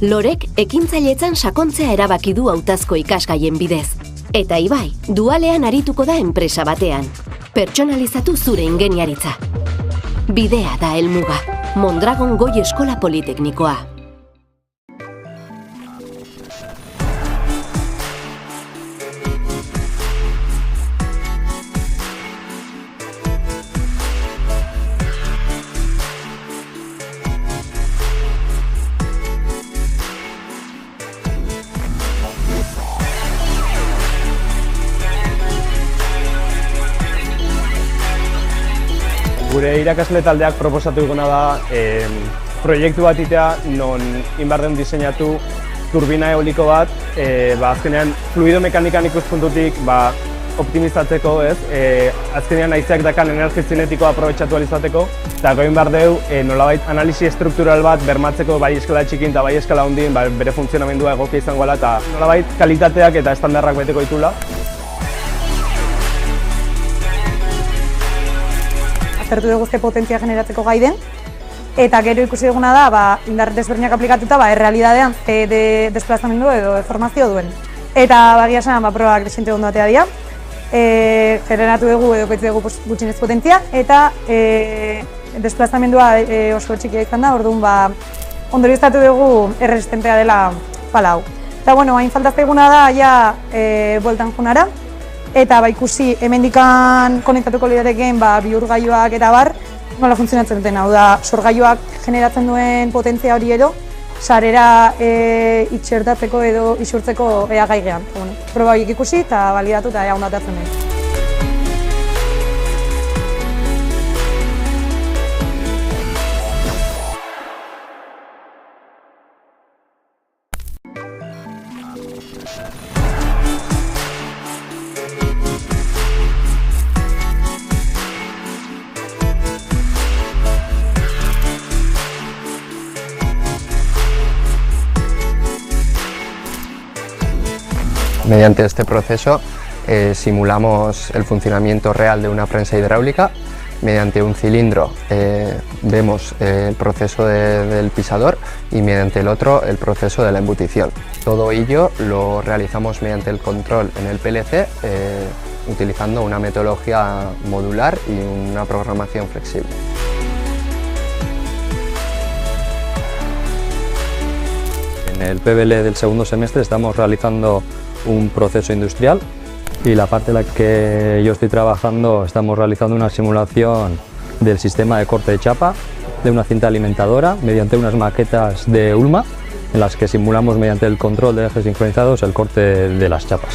Speaker 2: Lorek ekintzailetzan sakontzea erabaki du hautazko ikasgaien bidez. Eta Ibai, dualean arituko da enpresa batean. Pertsonalizatu zure ingeniaritza. Bidea da helmuga. Mondragon Goi Eskola Politeknikoa.
Speaker 21: Gure irakasle taldeak proposatu duguna da proiektu bat itea non inbarden diseinatu turbina eoliko bat, azkenean fluido mekanikan ikuspuntutik optimizatzeko, azkenean haizeak dakan energia zinetikoa aprobetxatu alizateko, eta goin behar deu nolabait analisi estruktural bat bermatzeko bai eskala txikin eta bai eskala hundin bere funtzionamendua egokia izango dela eta nolabait kalitateak eta estandarrak beteko ditula.
Speaker 22: aztertu dugu ze potentzia generatzeko gai den, eta gero ikusi duguna da, indar desberdinak aplikatuta, errealidadean ze desplazamendu edo deformazio duen. Eta bagia esan, probak desente ondo atea dira, generatu dugu edo koitzu dugu gutxinez potentzia, eta desplazamendua oso txikia izan da, orduan ondorioztatu dugu erresistentea dela pala hau. Eta hain falta zaiguna da, bueltan junara, eta ikusi hemendikan konektatuko lirateken bihurgailuak eta bar, nola funtzionatzen duten, hau da, sorgailuak generatzen duen potentzia hori edo, sarera itxertatzeko edo isurtzeko gaigean. Proba horiek ikusi eta balidatu eta ea ondatatzen den.
Speaker 5: Mediante este proceso simulamos el funcionamiento real de una prensa hidráulica. Mediante un cilindro vemos el proceso del pisador y mediante el otro el proceso de la embutición. Todo ello lo realizamos mediante el control en el PLC utilizando una metodología modular y una programación flexible.
Speaker 6: En el PBL del segundo semestre estamos realizando un proceso industrial y la parte en la que yo estoy trabajando estamos realizando una simulación del sistema de corte de chapa de una cinta alimentadora mediante unas maquetas de Ulma en las que simulamos mediante el control de ejes sincronizados el corte de las chapas.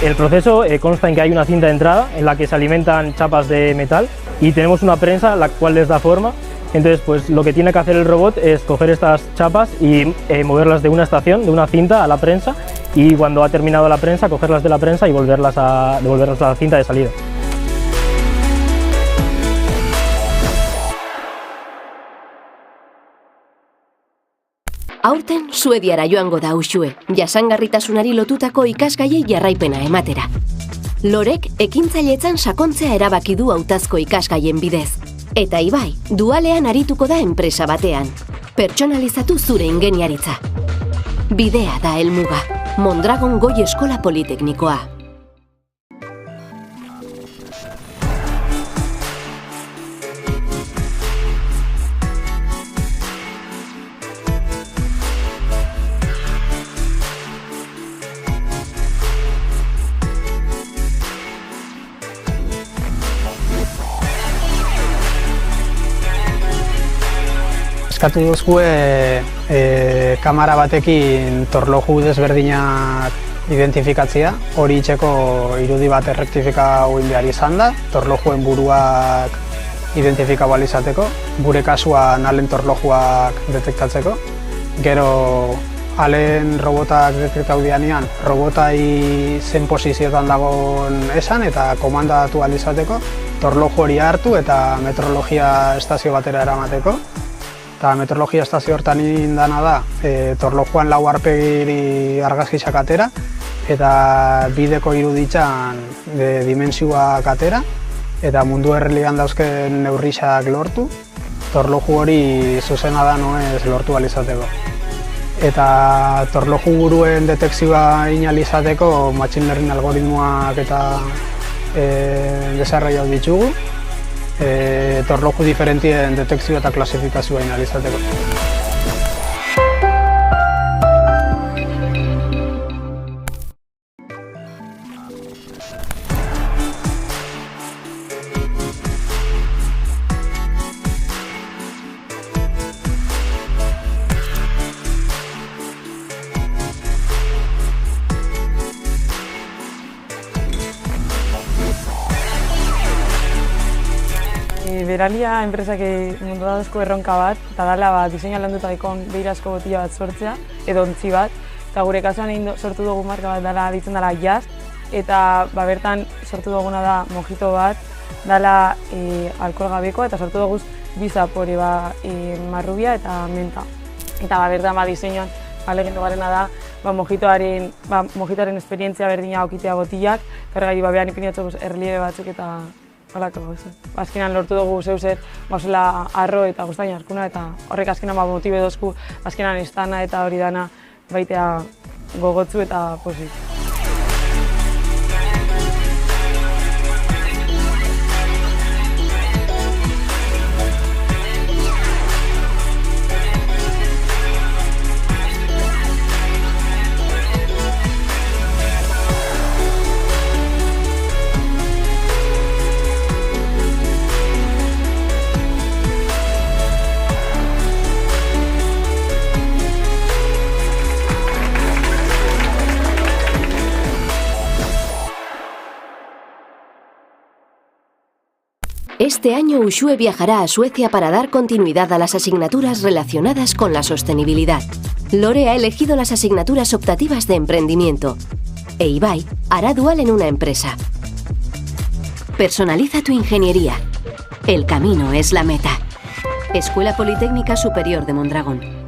Speaker 7: El proceso consta en que hay una cinta de entrada en la que se alimentan chapas de metal y tenemos una prensa la cual les da forma. Entonces, pues lo que tiene que hacer el robot es coger estas chapas y moverlas de una estación, de una cinta a la prensa, y cuando ha terminado la prensa, cogerlas de la prensa y devolverlas a la cinta de salida.
Speaker 2: Aurten Suediara joango da Uxue, jasangarritasunari lotutako ikasgaiei jarraipena ematera. Lorek ekintzailetzan sakontzea erabaki du hautazko ikasgaien bidez. Eta Ibai, dualean arituko da enpresa batean. Pertsonalizatu zure ingeniaritza. Bidea da helmuga. Mondragon Goi Eskola Politeknikoa.
Speaker 3: Eskatu duzue kamera batekin torloju desberdinak identifikatzea. Hori itxeko irudi bat errektifikau behar izan da, torlojuen buruak identifikau izateko, gure kasuan alen torlojuak detektatzeko. Gero alen robotak detektau dianean, robotai zen posizioetan dagoen esan eta komandatu izateko, torloju hori hartu eta metrologia estazio batera eramateko. Eta metrologia estazio hortan indana da, torlojuan lau aurpegiri argazkiak atera eta bideko iruditzan dimensioak atera eta mundu errealian dauzken neurriak lortu, torloju hori zuzena da noez lortu alizateko. Eta torloju buruen detekzioa inalizateko machine learning algoritmoak eta desarrollatu ditugu. Torloju diferentien detekzioa eta klasifikazioa inalizateko.
Speaker 4: Beralia enpresak mundu dauzko erronka bat, eta dala diseinua landuta daikon beirazko botila bat sortzea, edo ontzi bat, eta gure kasuan sortu dugu marka bat dala ditzen dala jazz, eta bertan sortu duguna da mojito bat, dala alkohol gabekoa, eta sortu dugu bi zapore marrubia eta menta. Eta bertan diseinuan lehendu garena da mojitoaren esperientzia berdina aukitea botilak, kargailu behan ipinatzeko erliebe batzuk eta Halako gauza. Azkenan lortu dugu zeuzer gauzela arro eta guztain arkuna eta horrek azkenan motibe dozku azkenan estana eta hori dana baitea gogotzu eta pozik.
Speaker 2: Este año Uxue viajará a Suecia para dar continuidad a las asignaturas relacionadas con la sostenibilidad. Lore ha elegido las asignaturas optativas de emprendimiento e Ibai hará dual en una empresa. Personaliza tu ingeniería. El camino es la meta. Escuela Politécnica Superior de Mondragón.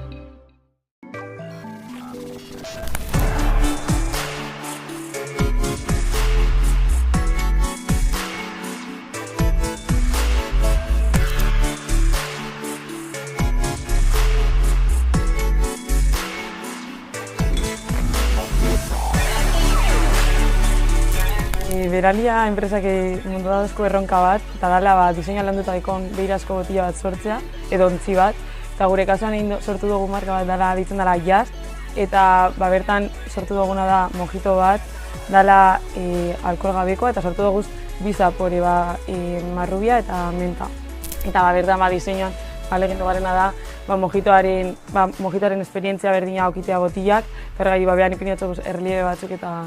Speaker 4: Beralia enpresak mundu dauzko erronka bat, eta dala diseinua landuta daukon beirazko botila bat sortzea, edo ontzi bat, eta gure kasuan sortu dugu marka bat dala ditzen dela Jazz, eta bertan sortu duguna da mojito bat, dala alkohol gabekoa, eta sortu dugu bi zapore marrubia eta menta. Eta bertan diseinuan lehendu garena da mojitoaren esperientzia berdina aukitea botilak, eta behan ipiniatu erliebe batzuk eta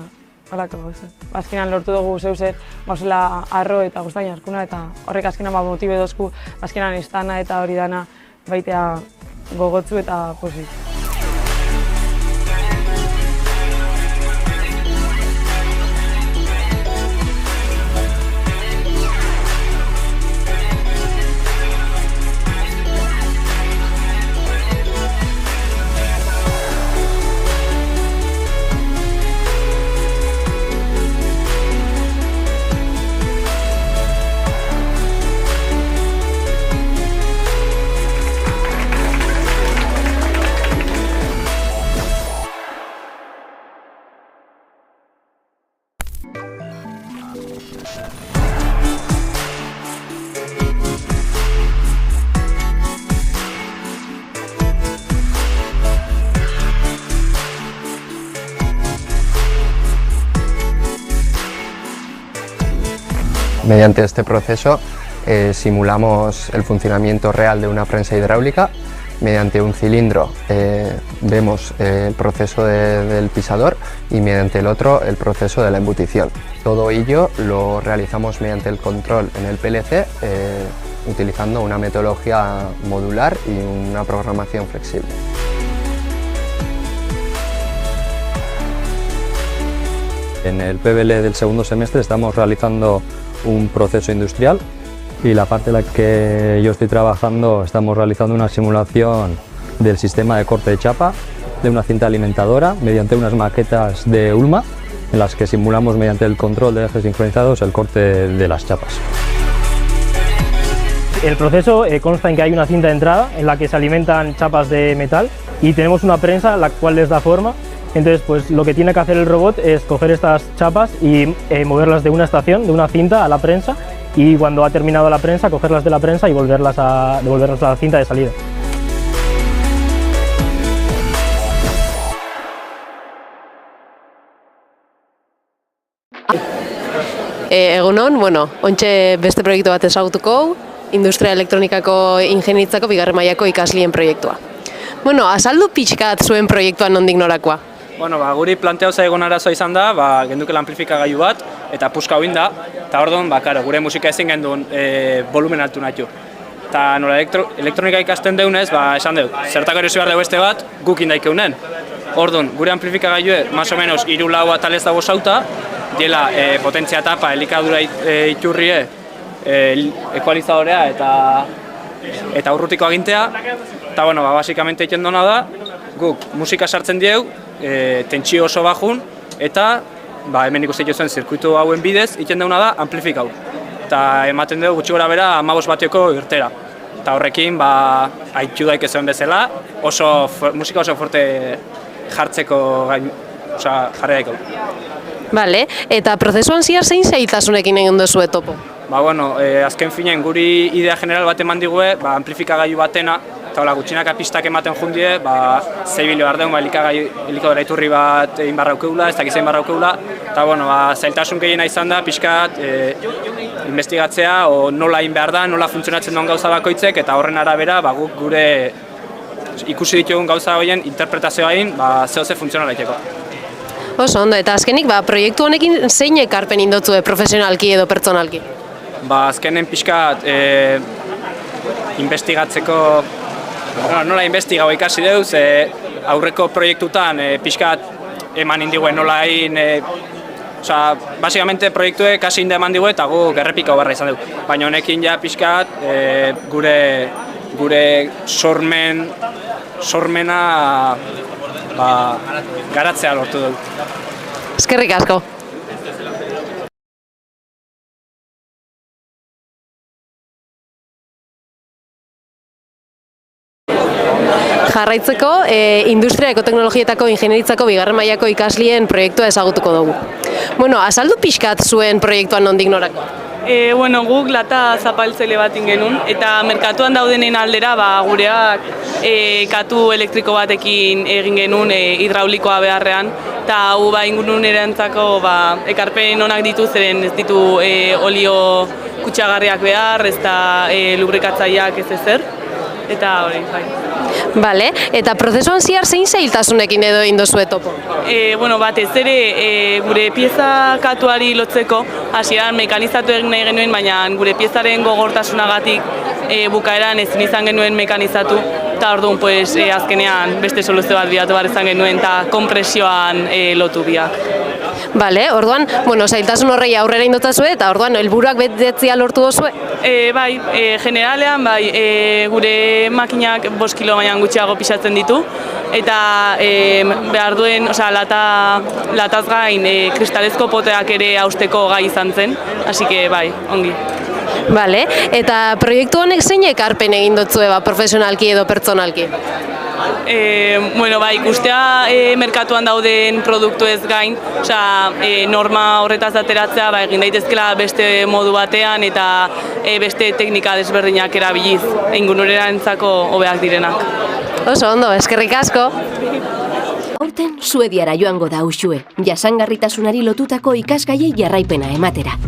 Speaker 4: halako gauza. Azkenan lortu dugu zeuzer gauzela arro eta guztain arkuna eta horrek azkenan motibe dozku azkenan estana eta hori dana baitea gogotzu eta pozik.
Speaker 5: Mediante este proceso simulamos el funcionamiento real de una prensa hidráulica. Mediante un cilindro vemos el proceso del pisador y mediante el otro el proceso de la embutición. Todo ello lo realizamos mediante el control en el PLC utilizando una metodología modular y una programación flexible.
Speaker 6: En el PBL del segundo semestre estamos realizando un proceso industrial y la parte en la que yo estoy trabajando estamos realizando una simulación del sistema de corte de chapa de una cinta alimentadora mediante unas maquetas de Ulma en las que simulamos mediante el control de ejes sincronizados el corte de las chapas.
Speaker 7: El proceso consta en que hay una cinta de entrada en la que se alimentan chapas de metal y tenemos una prensa la cual les da forma. Entonces, pues lo que tiene que hacer el robot es coger estas chapas y moverlas de una estación, de una cinta a la prensa, y cuando ha terminado la prensa, cogerlas de la prensa y devolverlas a la cinta de salida.
Speaker 10: Egunon, ontxe beste proiektu bat ezagutuko, industria elektronikako ingenieritzako bigarren mailako ikaslien proiektua. Azaldu pixkat zuen proiektuan nondik norakoa?
Speaker 1: Guri planteau zaigun arazoa izan da, gendukela amplifikagailu bat, eta puska hauin da, eta orduan, gure musika ezin gendun volumen altu nahitu. Eta nola elektronika ikasten deunez, esan dut, zertako erosi behar dugu beste bat, gukin daikeunen. Orduan, gure amplifikagailue, más o menos, 3-4 atalez dago zauta, diela potentzia etapa, elikadura iturrie, ekualizadorea eta urrutiko agintea. Eta, basikamente egiten dona da, guk musika sartzen diegu, tentsio oso bajun, eta hemen ikusten zuen zirkuitu hauen bidez, egiten duna da amplifikau. eta ematen dugu gutxi gora bera 15 batioko irtera. Eta horrekin, haitu daik ezoen bezala, musika oso forte jartzeko jarri daiko.
Speaker 10: Bale, eta prozesuan zehar zein zailtasunekin egin duzue topo?
Speaker 1: Azken finean guri idea general bat eman digue, amplifikagailu batena, eta gutxinaka pistak ematen jundie, zeibili behar dugu, elikadora iturri bat egin barraukeula, ez dakizein barraukeula, eta zailtasun gehiena izan da, pixkat investigatzea, nola egin behar da, nola funtzionatzen duen gauza bakoitzek, eta horren arabera guk gure ikusi ditugun gauza horien interpretazioa egin, zehose funtzionala egiteko.
Speaker 10: Oso ondo, eta azkenik, proiektu honekin zein ekarpen indotzue profesionalki edo pertsonalki?
Speaker 1: Azkenen pixkat investigatzeko, nola investigau ikasi deuz, aurreko proiektutan pixkat eman indiguen nola egin, basikamente proiektuek kasi inde eman digu eta guk errepikau barra izan dugu. Baina honekin ja pixkat gure sormena garatzea lortu dugu.
Speaker 10: Eskerrik asko. Jarraitzeko, industria ekoteknologietako ingenieritzako bigarren mailako ikaslien proiektua ezagutuko dugu. Azaldu pixkat zuen proiektuan nondik norako?
Speaker 8: Guk lata zapaltzaile bat genuen eta merkatuan daudenen aldera gureak katu elektriko batekin egin genuen hidraulikoa beharrean eta hau ingurunerantzako ekarpen onak ditu zeren ez ditu olio kutsagarriak behar, ez da lubrikatzaileak ez ezer eta hori,
Speaker 10: Bale, eta prozesuan zehar zein zailtasunekin edo indozue topo?
Speaker 8: Batez ere gure pieza katuari lotzeko hasieran mekanizatu egin nahi genuen, baina gure piezaren gogortasunagatik bukaeran ezin izan genuen mekanizatu eta orduan azkenean beste soluzio bat bilatu behar izan genuen eta kompresioan lotu biak.
Speaker 10: Bale, orduan, zailtasun horrei aurrera indotazue eta orduan helburuak betetzea lortu dozue?
Speaker 8: Generalean, gure makinak 5 kilo baina gutxiago pisatzen ditu eta behar duen, lataz gain kristalezko poteak ere hausteko gai izan zen, hasi que ongi.
Speaker 10: Bale, eta proiektu honek zein ekarpen egin dotzue profesionalki edo pertsonalki?
Speaker 8: Ikustea merkatuan dauden produktu ez gain, norma horretaz ateratzea egin daitezkela beste modu batean eta beste teknika desberdinak erabiliz, ingurunerantzako hobeak direnak.
Speaker 10: Oso ondo, eskerrik asko!
Speaker 2: Aurten Suediara joango da Uxue, jasangarritasunari lotutako ikasgaiei jarraipena ematera.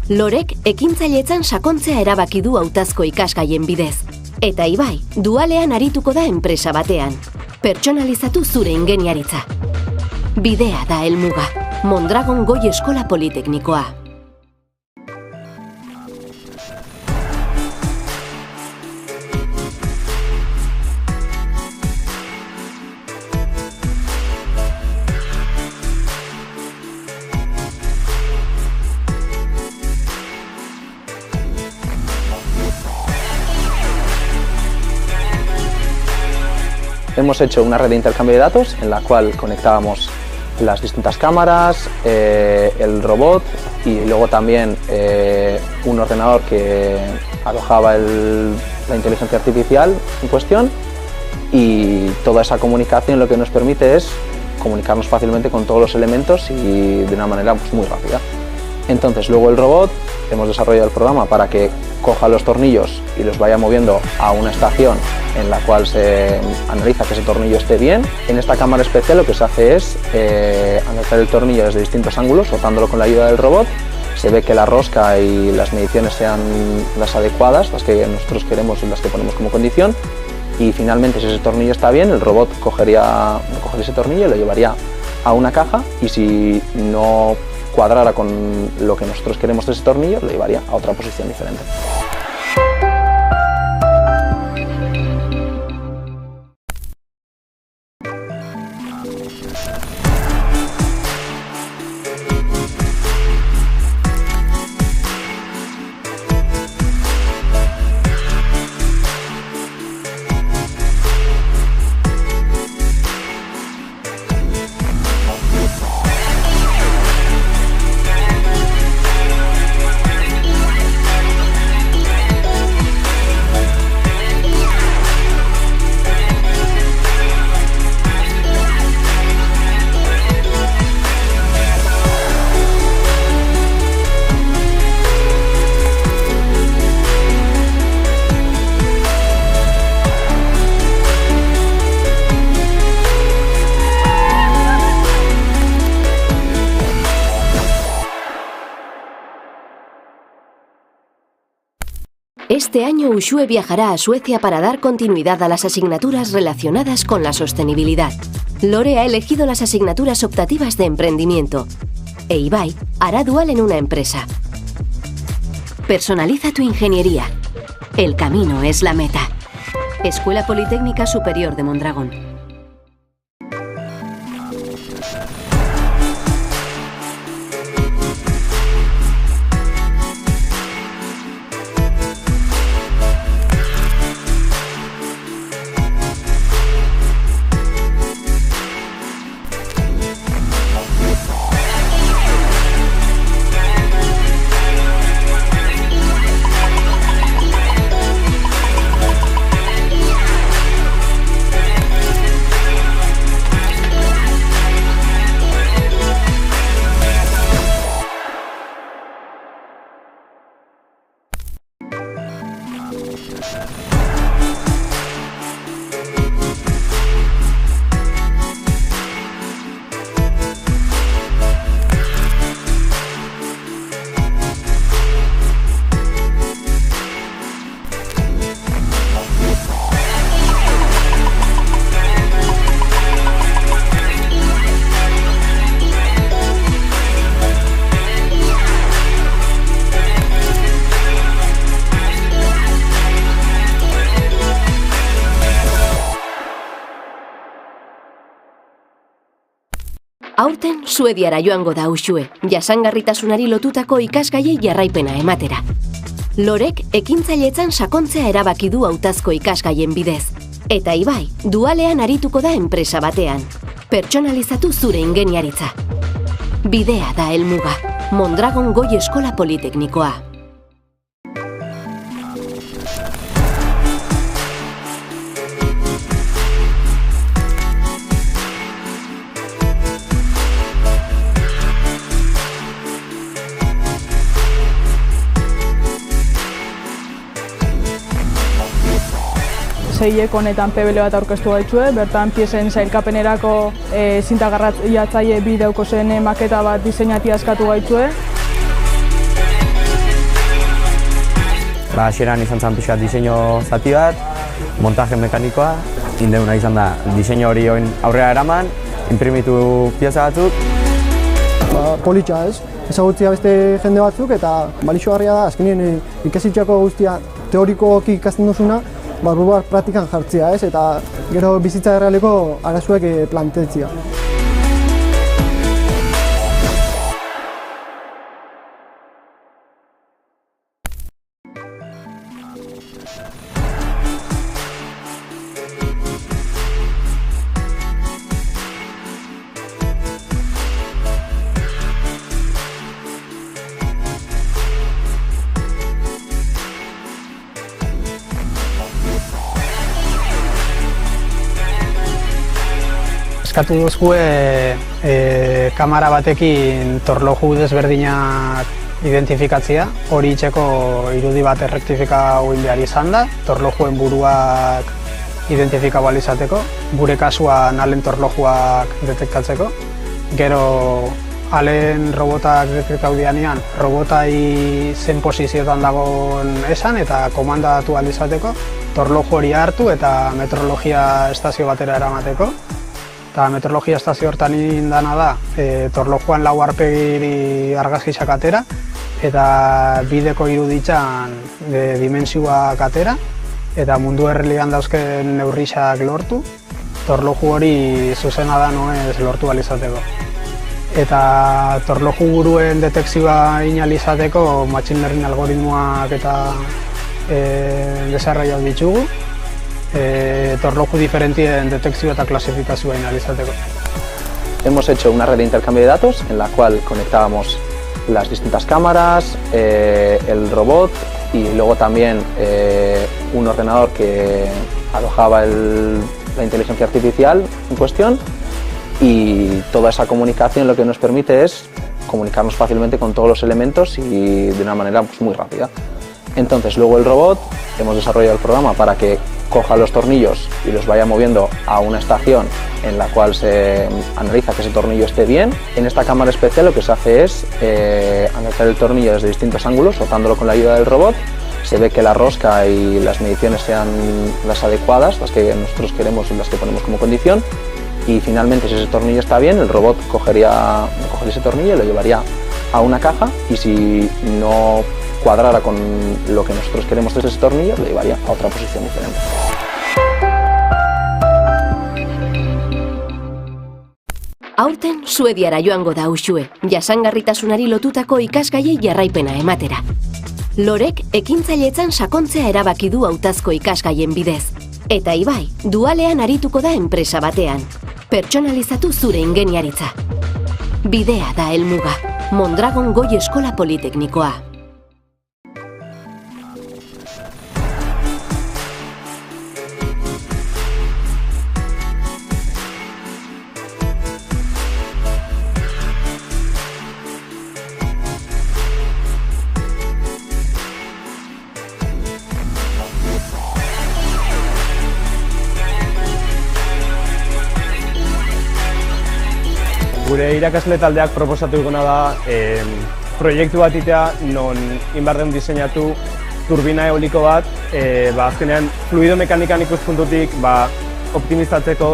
Speaker 2: Lorek ekintzailetzan sakontzea erabaki du hautazko ikasgaien bidez. Eta Ibai, dualean arituko da enpresa batean. Pertsonalizatu zure ingeniaritza. Bidea da helmuga. Mondragon Goi Eskola Politeknikoa.
Speaker 9: Hemos hecho una red de intercambio de datos en la cual conectábamos las distintas cámaras, el robot y luego también un ordenador que alojaba la inteligencia artificial en cuestión, y toda esa comunicación lo que nos permite es comunicarnos fácilmente con todos los elementos y de una manera muy rápida. Entonces luego el robot, hemos desarrollado el programa para que coja los tornillos y los vaya moviendo a una estación en la cual se analiza que ese tornillo esté bien. En esta cámara especial lo que se hace es analizar el tornillo desde distintos ángulos, rotándolo con la ayuda del robot. Se ve que la rosca y las mediciones sean las adecuadas, las que nosotros queremos y las que ponemos como condición. Y finalmente, si ese tornillo está bien, el robot cogería ese tornillo y lo llevaría a una caja, y si no cuadrara con lo que nosotros queremos de ese tornillo, lo llevaría a otra posición diferente.
Speaker 2: Este año Uxue viajará a Suecia para dar continuidad a las asignaturas relacionadas con la sostenibilidad. Lore ha elegido las asignaturas optativas de emprendimiento e Ibai hará dual en una empresa. Personaliza tu ingeniería. El camino es la meta. Escuela Politécnica Superior de Mondragón. Aurten, Suediara joango da Uxue, jasangarritasunari lotutako ikasgaiei jarraipena ematera. Lorek ekintzailetzan sakontzea erabaki du hautazko ikasgaien bidez. Eta Ibai, dualean arituko da enpresa batean. Pertsonalizatu zure ingeniaritza. Bidea da helmuga. Mondragon Goi Eskola Politeknikoa.
Speaker 18: Seiek honetan PBL bat aurkeztu gaitzue, bertan piesen sailkapenerako zintagarratzaile bi daukozen maketa bat diseinatia eskatu gaitzue.
Speaker 19: Hasieran izan zen pixkat diseinu zati bat, montaje mekanikoa, indeuna izan da diseinu hori aurrera eraman, inprimitu pieza batzuk.
Speaker 20: Politxa ez, ezagutzea beste jende batzuk eta balixogarria da, azkenien ikasitxako guztia teorikoki ikasten duzuna, barruak praktikan jartzea ez, eta gero bizitza errealeko arazuek plantetzea.
Speaker 3: Eskatu duzue kamera batekin torloju desberdinak identifikatzea, hori itxeko irudi bat errektifikau behar izan da, torlojuen buruak identifikau izateko, gure kasuan alen torlojuak detektatzeko. Gero alen robotak detektau dianean, robotai zen posiziotan dagoen esan eta komandatu izateko, torloju hori hartu eta meteorologia estazio batera eramateko. Eta meteorologia estazio hortan indana da, torlojuan lau arpegiri argazkisak atera eta bideko iruditzan dimensioak atera eta mundu errealian dauzken neurrisak lortu, torloju hori zuzena da noez lortu alizateko. Eta torloju buruen detekzioa inalizateko machine learning algoritmoak eta desarrollatu ditugu. Torloju diferentien detección y clasificación analizateko.
Speaker 9: Hemos hecho una red de intercambio de datos en la cual conectábamos las distintas cámaras, el robot y luego también un ordenador que alojaba la inteligencia artificial en cuestión, y toda esa comunicación lo que nos permite es comunicarnos fácilmente con todos los elementos y de una manera muy rápida. Entonces luego el robot, hemos desarrollado el programa para que coja los tornillos y los vaya moviendo a una estación en la cual se analiza que ese tornillo esté bien. En esta cámara especial lo que se hace es analizar el tornillo desde distintos ángulos, rotándolo con la ayuda del robot, se ve que la rosca y las mediciones sean las adecuadas, las que nosotros queremos y las que ponemos como condición. Y finalmente, si ese tornillo está bien, el robot cogería ese tornillo y lo llevaría a una caja, y si no cuadrara con lo que nosotros queremos de ese tornillo, lo llevaría a otra posición diferente.
Speaker 2: Aurten Suediara joango da Uxue, jasangarritasunari lotutako ikasgaiei jarraipena ematera. Lorek ekintzailetzan sakontzea erabaki du hautazko ikasgaien bidez. Eta Ibai, dualean arituko da enpresa batean. Pertsonalizatu zure ingeniaritza. Bidea da helmuga. Mondragon Goi Eskola Politeknikoa.
Speaker 21: Gure irakasle taldeak proposatu duguna da proiektu bat itea non inbarden diseinatu turbina eoliko bat, azkenean fluido mekanikan ikuspuntutik optimizatzeko,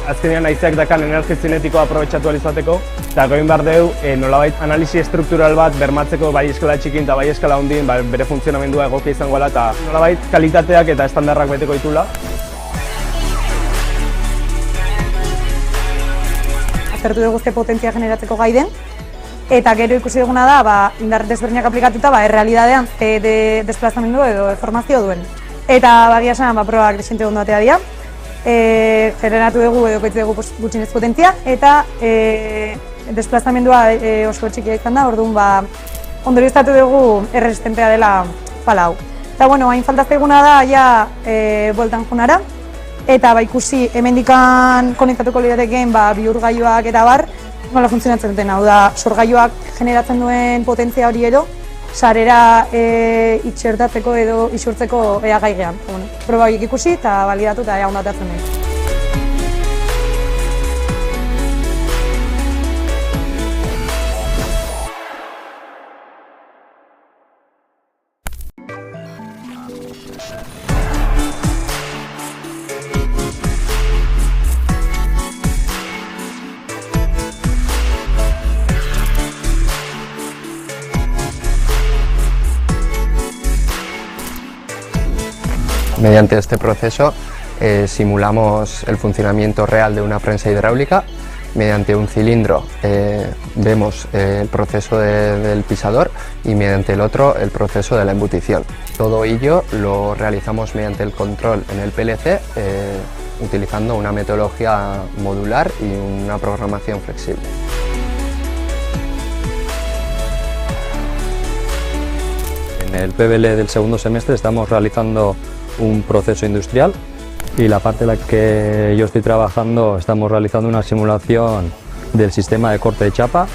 Speaker 21: azkenean haizeak dakan energia zinetikoa aprobetxatu alizateko, eta goin behar deu nolabait analisi estruktural bat bermatzeko bai eskala txikin eta bai eskala hundin bere funtzionamendua egokia izango dela eta nolabait kalitateak eta estandarrak beteko ditula.
Speaker 22: Aztertu dugu ze potentzia generatzeko gai den, eta gero ikusi duguna da indar desberdinak aplikatuta errealidadean desplazamendu edo deformazio duen. Eta bagia esan probak desente ondo atea dira, generatu dugu edo koitzu dugu gutxinez potentzia, eta desplazamendua oso txikia izan da, orduan ondorioztatu dugu erresistentea dela pala hau. Eta hain falta zaiguna da ja bueltan jonara, eta ikusi hemendikan konektatuko lirateken bihurgailuak eta nola funtzionatzen duten, hau da sorgailuak generatzen duen potentzia hori edo sarera itxertatzeko edo isurtzeko gai gehan. Proba ikusi eta balidatu eta ondo atatzen den.
Speaker 5: Mediante este proceso simulamos el funcionamiento real de una prensa hidráulica. Mediante un cilindro vemos el proceso del pisador y mediante el otro el proceso de la embutición. Todo ello lo realizamos mediante el control en el PLC utilizando una metodología modular y una programación flexible.
Speaker 6: En el PBL del segundo semestre estamos realizando un proceso industrial y la parte en la que yo estoy trabajando estamos realizando una simulación del sistema de corte de chapa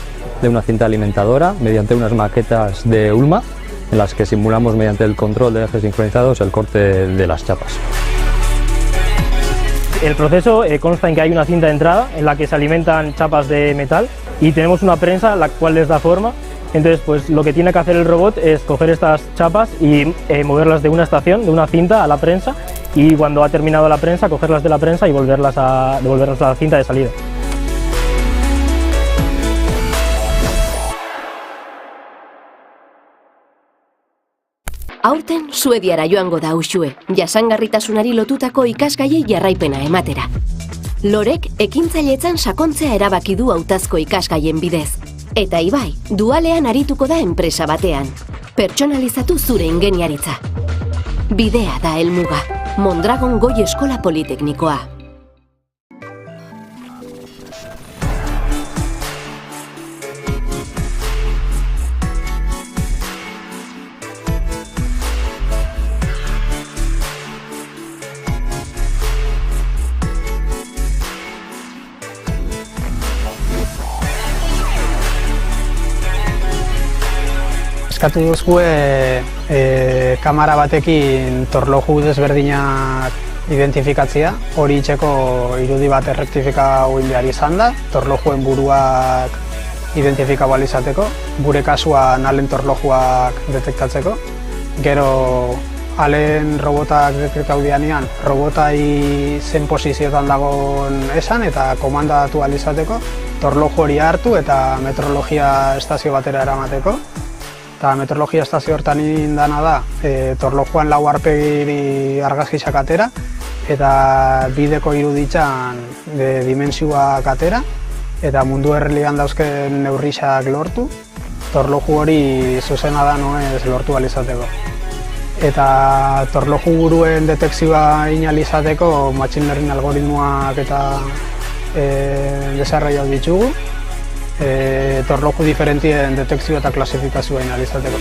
Speaker 6: de una cinta alimentadora mediante unas maquetas de ULMA en las que simulamos mediante el control de ejes sincronizados el corte de las chapas.
Speaker 7: El proceso consta en que hay una cinta de entrada en la que se alimentan chapas de metal y tenemos una prensa la cual les da forma. Entonces, pues lo que tiene que hacer el robot es coger estas chapas y moverlas de una estación, de una cinta a la prensa, y cuando ha terminado la prensa, cogerlas de la prensa y devolverlas a la cinta de salida.
Speaker 2: Aurten Suediara joango da Uxue, jasangarritasunari lotutako ikasgaiei jarraipena ematera. Lorek ekintzailetzan sakontzea erabaki du hautazko ikasgaien bidez. Eta Ibai, dualean arituko da enpresa batean. Pertsonalizatu zure ingeniaritza. Bidea da helmuga. Mondragon Goi Eskola Politeknikoa.
Speaker 3: Eskatu duzue kamera batekin torloju desberdinak identifikatzea, hori itxeko irudi bat errektifikau behar izan da, torlojuen buruak identifikau izateko, gure kasuan alen torlojuak detektatzeko, Gero alen robotak dekretau dianean, robotai zen posiziotan dagoen esan eta komandatu alizateko, torloju hori hartu eta meteorologia estazio batera eramateko. Eta meteorologia estazio hortan indana da, torlojuan lau arpegiri argazkisak atera eta bideko iruditzan dimensioak atera eta mundu errealian dauzken neurrisak lortu, torloju hori zuzena da noez lortu alizateko. Eta torloju buruen detekzioa inalizateko machine learning algoritmoak eta desarrollatu ditugu, torloju diferentien detekzioa eta klasifikazioa inalizateko.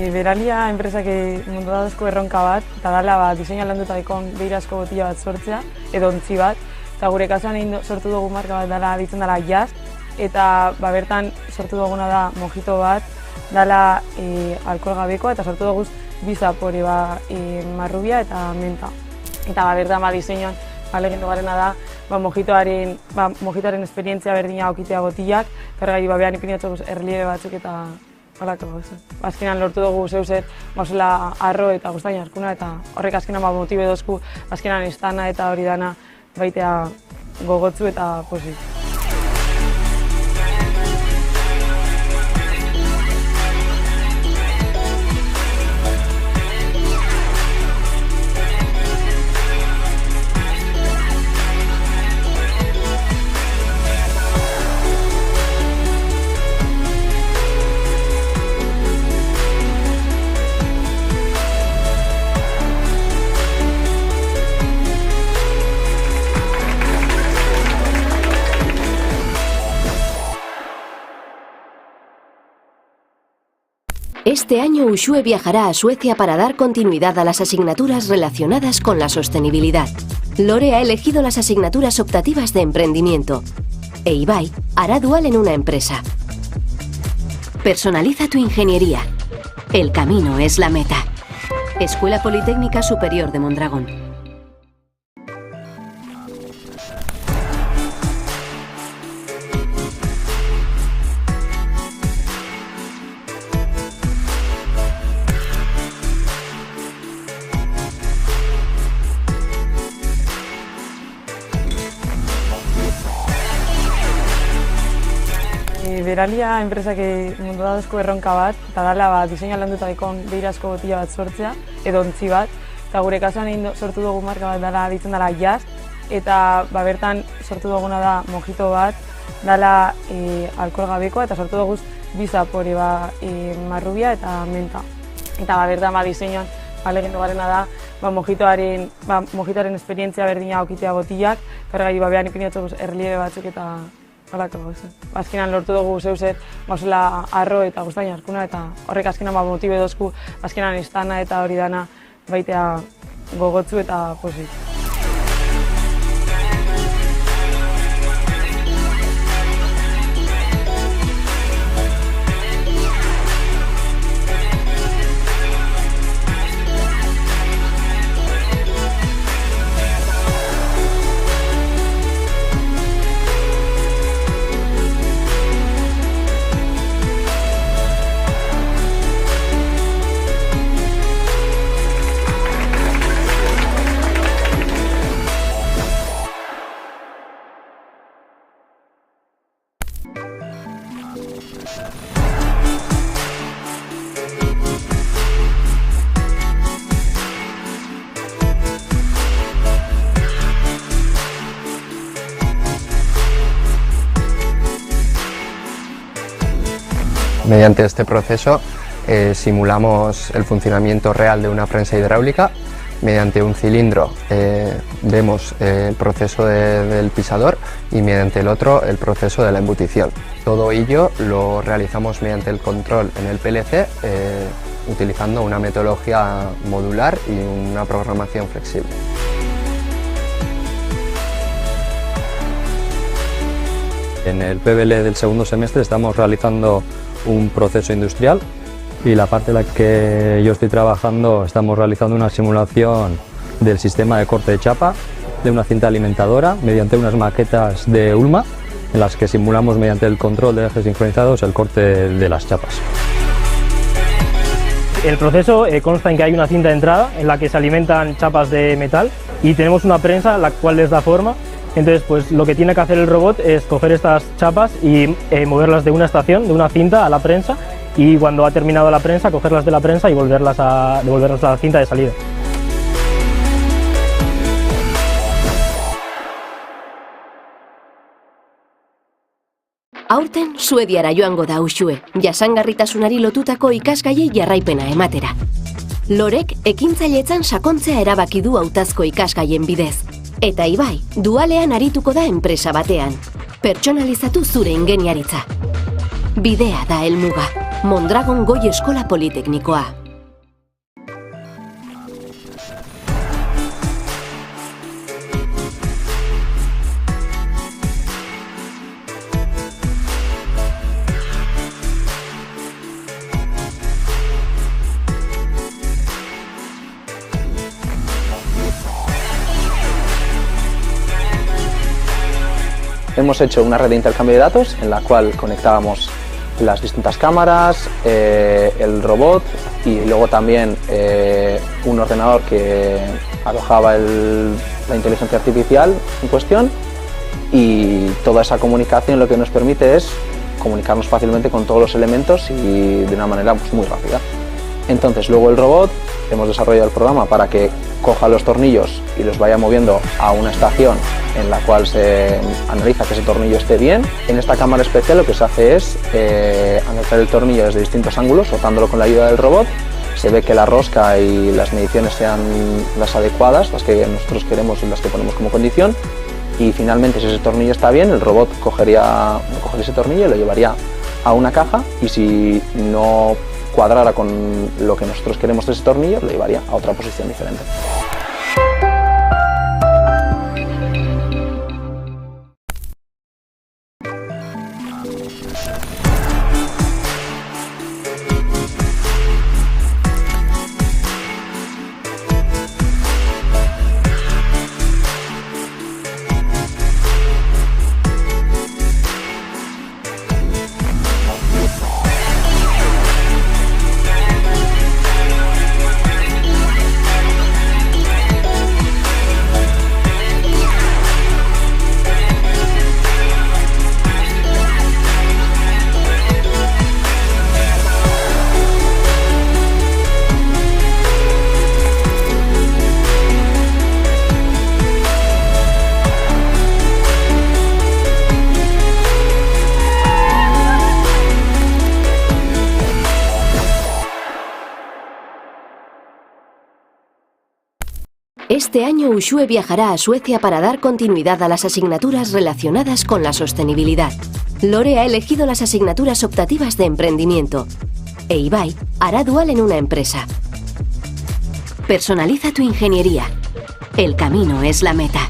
Speaker 4: Beralia enpresak mundu dauzko erronka bat, eta dela diseina landuta daikon behirazko botila bat sortzea, edo ontzi bat, eta gure kasuan sortu dugu marka bat dela ditzen dela Jazz, eta bertan sortu duguna da mojito bat, dela alkohol gabekoa, eta sortu dugu bi zapore, marrubia eta menta. Eta bertan diseinuan alegindu garena da mojitoaren esperientzia berdina aukitea botilak, kargai behan ipinatu erliebe batzuk eta holako gauza. Azkenan lortu dugu zeuzet arro eta guztain jarkuna eta horrek azkenan motibe dozku azkenan estana eta hori dana baitea gogotzu eta pozik.
Speaker 2: Este año Uxue viajará a Suecia para dar continuidad a las asignaturas relacionadas con la sostenibilidad. Lore ha elegido las asignaturas optativas de emprendimiento e Ibai hará dual en una empresa. Personaliza tu ingeniería. El camino es la meta. Escuela Politécnica Superior de Mondragón.
Speaker 4: Beralia enpresak mundu dauzko erronka bat, eta dela diseina landuta daikon behirazko botila bat sortzea, edo ontzi bat, eta gure kasuan sortu dugu marka bat dela ditzen dela Jazz, eta bertan sortu duguna da mojito bat, dela alkohol gabekoa, eta sortu dugu bi zapore, marrubia eta menta. Eta bertan diseinuan alegindu garena da mojitoaren esperientzia berdina aukitea botilak, kargai behan ipinatu erliebe batzuk eta holako gauza. Azkenan lortu dugu zeuzet arro eta guztain jarkuna eta horrek azkenan motibe dozku azkenan estana eta hori dana baitea gogotzu eta pozik.
Speaker 5: Mediante este proceso simulamos el funcionamiento real de una prensa hidráulica. Mediante un cilindro vemos el proceso del pisador y mediante el otro el proceso de la embutición. Todo ello lo realizamos mediante el control en el PLC utilizando una metodología modular y una programación flexible.
Speaker 6: En el PBL del segundo semestre estamos realizando un proceso industrial y la parte en la que yo estoy trabajando estamos realizando una simulación del sistema de corte de chapa de una cinta alimentadora mediante unas maquetas de ULMA en las que simulamos mediante el control de ejes sincronizados el corte de las chapas.
Speaker 7: El proceso consta en que hay una cinta de entrada en la que se alimentan chapas de metal y tenemos una prensa la cual les da forma. Entonces, pues lo que tiene que hacer el robot es coger estas chapas y moverlas de una estación, de una cinta a la prensa, y cuando ha terminado la prensa, cogerlas de la prensa y devolverlas a la cinta de salida.
Speaker 2: Aurten Suediara joango da Uxue, jasangarritasunari lotutako ikasgaiei jarraipena ematera. Lorek ekintzailetzan sakontzea erabaki du hautazko ikasgaien bidez. Eta Ibai, dualean arituko da enpresa batean. Pertsonalizatu zure ingeniaritza. Bidea da helmuga. Mondragon Goi Eskola Politeknikoa.
Speaker 9: Hemos hecho una red de intercambio de datos en la cual conectábamos las distintas cámaras, el robot y luego también un ordenador que alojaba la inteligencia artificial en cuestión, y toda esa comunicación lo que nos permite es comunicarnos fácilmente con todos los elementos y de una manera muy rápida. Entonces luego el robot, hemos desarrollado el programa para que coja los tornillos y los vaya moviendo a una estación en la cual se analiza que ese tornillo esté bien. En esta cámara especial lo que se hace es analizar el tornillo desde distintos ángulos, rotándolo con la ayuda del robot. Se ve que la rosca y las mediciones sean las adecuadas, las que nosotros queremos y las que ponemos como condición. Y finalmente, si ese tornillo está bien, el robot cogería ese tornillo y lo llevaría a una caja, y si no cuadrara con lo que nosotros queremos de ese tornillo, lo llevaría a otra posición diferente.
Speaker 2: Este año Uxue viajará a Suecia para dar continuidad a las asignaturas relacionadas con la sostenibilidad. Lore ha elegido las asignaturas optativas de emprendimiento e Ibai hará dual en una empresa. Personaliza tu ingeniería. El camino es la meta.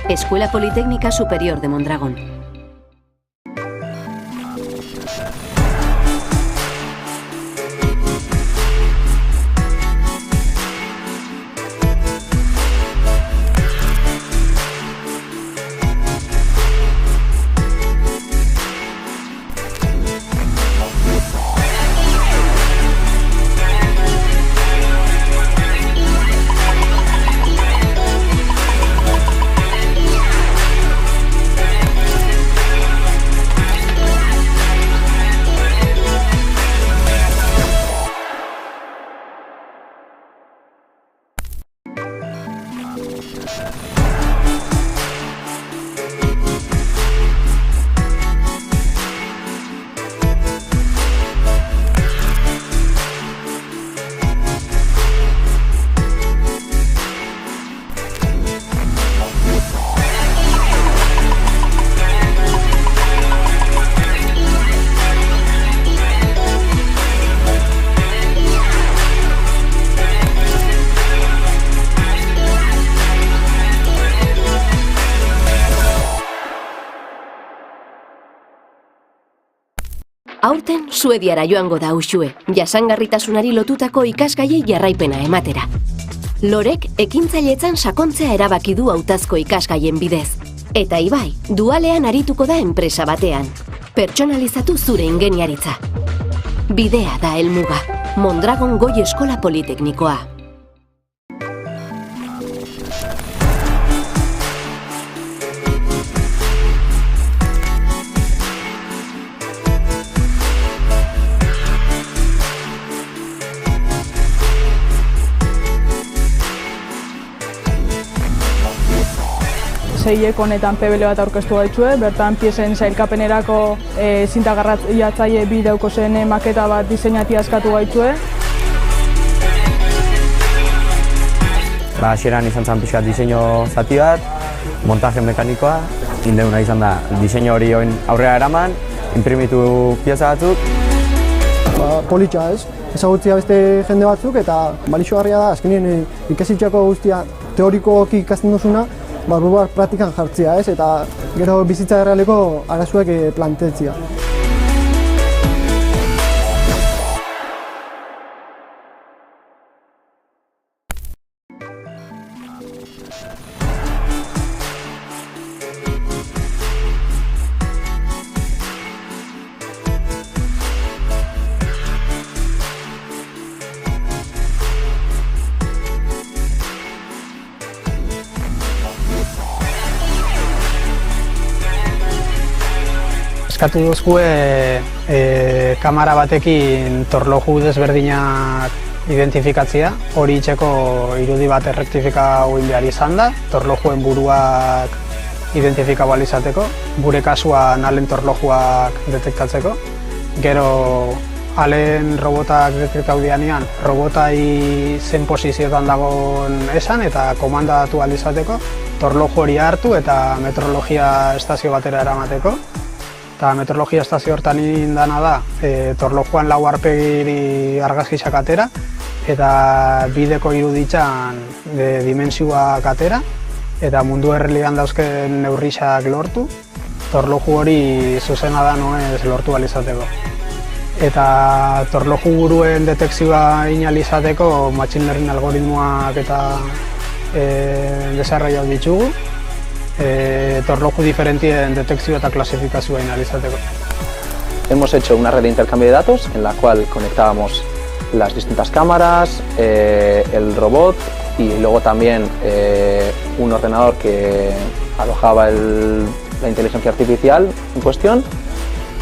Speaker 2: Escuela Politécnica Superior de Mondragón. Aurten Suediara joango da Uxue, jasangarritasunari lotutako ikasgaiei jarraipena ematera. Lorek ekintzailetzan sakontzea erabaki du hautazko ikasgaien bidez. Eta Ibai, dualean arituko da enpresa batean. Pertsonalizatu zure ingeniaritza. Bidea da helmuga. Mondragon Goi Eskola Politeknikoa.
Speaker 18: Seiek honetan PBL bat aurkeztu gaitxue, bertan piesen sailkapenerako zintagarratzaile bi daukozen maketa bat diseinatia eskatu gaitxue.
Speaker 19: Hasieran izan zen pixkat diseinu zati bat, montaje mekanikoa, indeuna izan da diseinu hori aurrera eraman, inprimitu pieza batzuk.
Speaker 20: Politxa ez, ezagutzia beste jende batzuk eta balixogarria da, azkenien ikasitxako guztia teorikoki ikasten duzuna, barruak praktikan jartzea ez, eta gero bizitza errealeko arazuek plantetzea.
Speaker 3: Eskatu duzkue kamera batekin torloju desberdinak identifikatzea, hori itxeko irudi bat errektifikau behar izan da, torlojuen buruak identifikau izateko, gure kasuan alen torlojuak detektatzeko. Gero alen robotak detektau dianean, robotai zen posizioetan dagoen esan eta komandatu izateko, torloju hori hartu eta meteorologia estazio batera eramateko. Eta meteorologia estazio hortan indana da, torlojuan lau aurpegiri argazkiak atera eta bideko iruditzan dimensioak atera eta mundu errealian dauzken neurrixak lortu, torloju hori zuzena da noez lortu alizateko. Eta torloju buruen detekzioa inalizateko machine learning algoritmoak eta desarrollatu ditugu. Torloju diferentien detección eta clasificación analizateko.
Speaker 9: Hemos hecho una red de intercambio de datos en la cual conectábamos las distintas cámaras, el robot y luego también un ordenador que alojaba la inteligencia artificial en cuestión,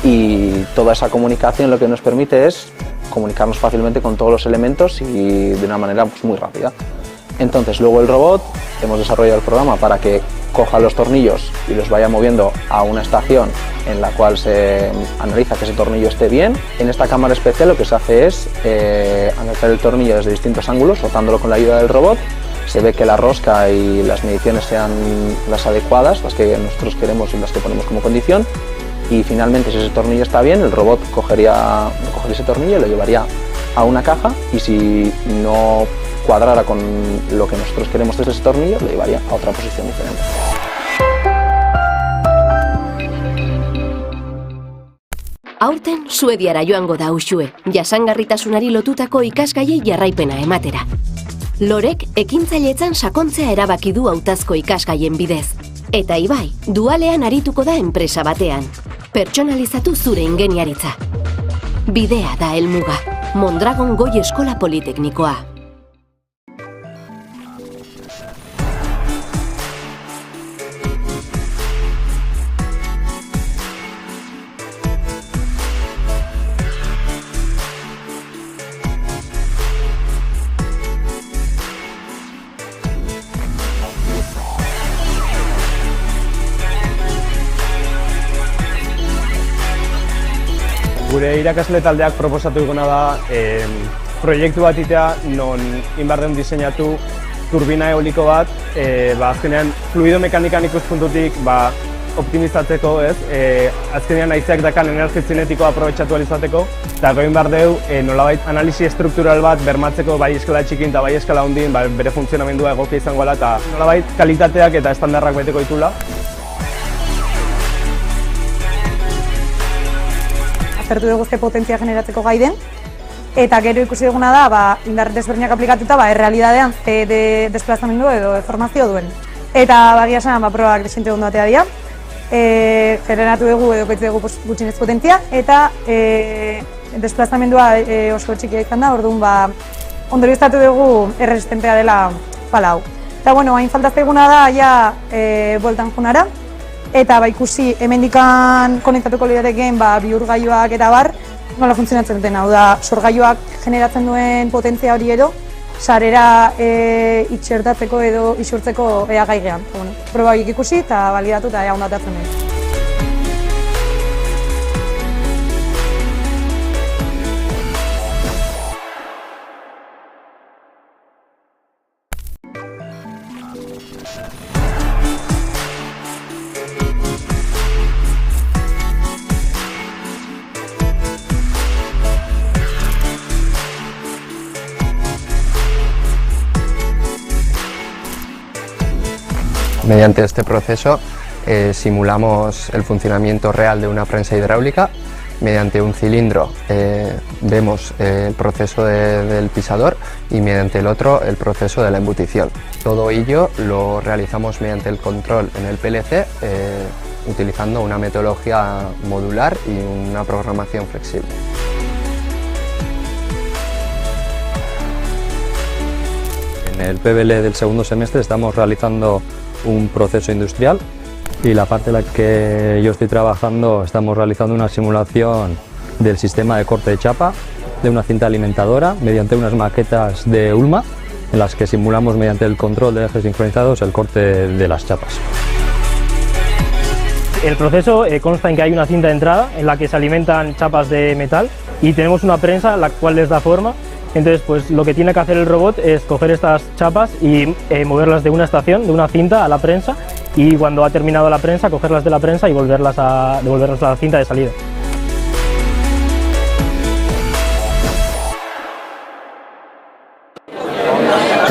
Speaker 9: y toda esa comunicación lo que nos permite es comunicarnos fácilmente con todos los elementos y de una manera muy rápida. Entonces luego el robot, hemos desarrollado el programa para que coja los tornillos y los vaya moviendo a una estación en la cual se analiza que ese tornillo esté bien. En esta cámara especial lo que se hace es analizar el tornillo desde distintos ángulos, rotándolo con la ayuda del robot. Se ve que la rosca y las mediciones sean las adecuadas, las que nosotros queremos y las que ponemos como condición. Y finalmente, si ese tornillo está bien, el robot cogería ese tornillo y lo llevaría a una caja, y si no cuadrara con lo que nosotros queremos desde ese tornillo, lo llevaría a otra posición diferente.
Speaker 2: Aurten Suediara joango da Uxue, jasangarritasunari lotutako ikasgaiei jarraipena ematera. Lorek ekintzailetzan sakontzea erabaki du hautazko ikasgaien bidez. Eta Ibai, dualean arituko da enpresa batean. Pertsonalizatu zure ingeniaritza. Bidea da helmuga. Mondragon Goi Eskola Politeknikoa.
Speaker 21: Gure irakasle taldeak proposatu duguna da proiektu bat itea non inbarden diseinatu turbina eoliko bat, azkenean fluido mekanikan ikuspuntutik optimizatzeko, azkenean haizeak dakan energia zinetikoa aprobetxatu alizateko, eta goin behar deu nolabait analisi estruktural bat bermatzeko bai eskala txikin eta bai eskala hundin bere funtzionamendua egokia izango dela eta nolabait kalitateak eta estandarrak beteko ditula.
Speaker 22: aztertu dugu ze potentzia generatzeko gai den, eta gero ikusi duguna da, indar desberdinak aplikatuta, errealidadean ze desplazamendu edo deformazio duen. Eta bagia esan, probak desente ondo atea dira, generatu dugu edo koitzu dugu gutxinez potentzia, eta desplazamendua oso txikia izan da, orduan ondorioztatu dugu erresistentea dela pala hau. Eta hain falta zaiguna da, bueltan junara, eta ikusi hemendikan konektatuko lirateken bihurgailuak eta bar, nola funtzionatzen duten, hau da, sorgailuak generatzen duen potentzia hori edo, sarera itxertatzeko edo isurtzeko gai gehan. Proba ikusi eta balidatu eta ea ondatatzen dut.
Speaker 5: Mediante este proceso simulamos el funcionamiento real de una prensa hidráulica. Mediante un cilindro vemos el proceso del pisador y mediante el otro el proceso de la embutición. Todo ello lo realizamos mediante el control en el PLC utilizando una metodología modular y una programación flexible.
Speaker 6: En el PBL del segundo semestre estamos realizando un proceso industrial y la parte en la que yo estoy trabajando estamos realizando una simulación del sistema de corte de chapa de una cinta alimentadora mediante unas maquetas de ULMA en las que simulamos mediante el control de ejes sincronizados el corte de las chapas.
Speaker 7: El proceso consta en que hay una cinta de entrada en la que se alimentan chapas de metal y tenemos una prensa la cual les da forma. Entonces, pues lo que tiene que hacer el robot es coger estas chapas y moverlas de una estación, de una cinta a la prensa, y cuando ha terminado la prensa, cogerlas de la prensa y devolverlas a la cinta de salida.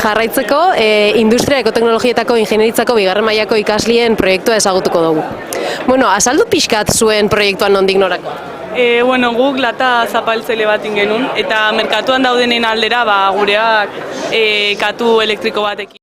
Speaker 10: Jarraitzeko, industria ekoteknologietako ingenieritzako bigarren mailako ikaslien proiektua ezagutuko dugu. Azaldu pixkat zuen proiektuan nondik norako?
Speaker 8: Guk lata zapaltzaile bat genuen, eta merkatuan daudenen aldera gureak katu elektriko batekin.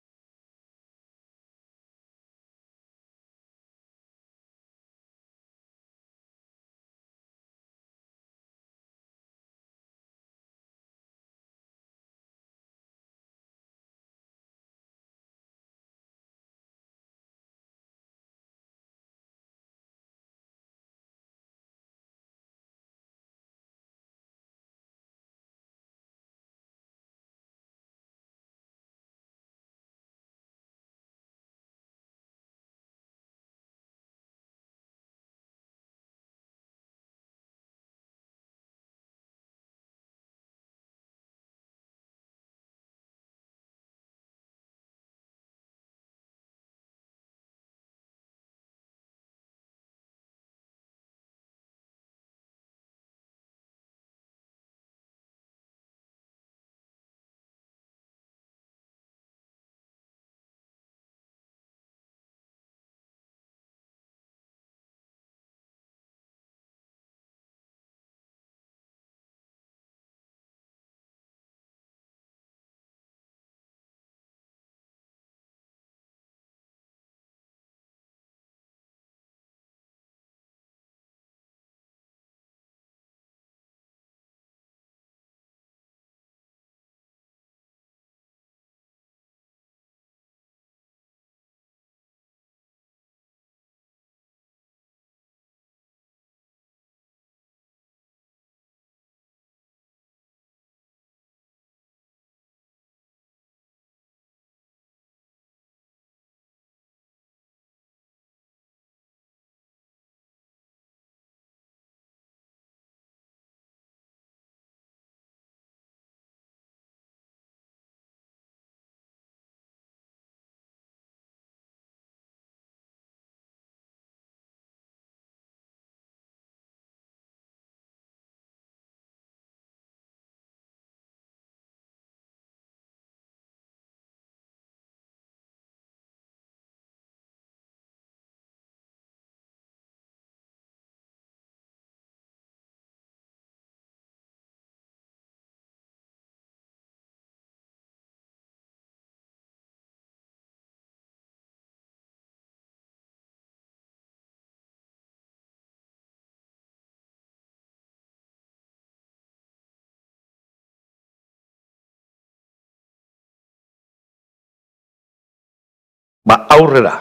Speaker 11: aurrera.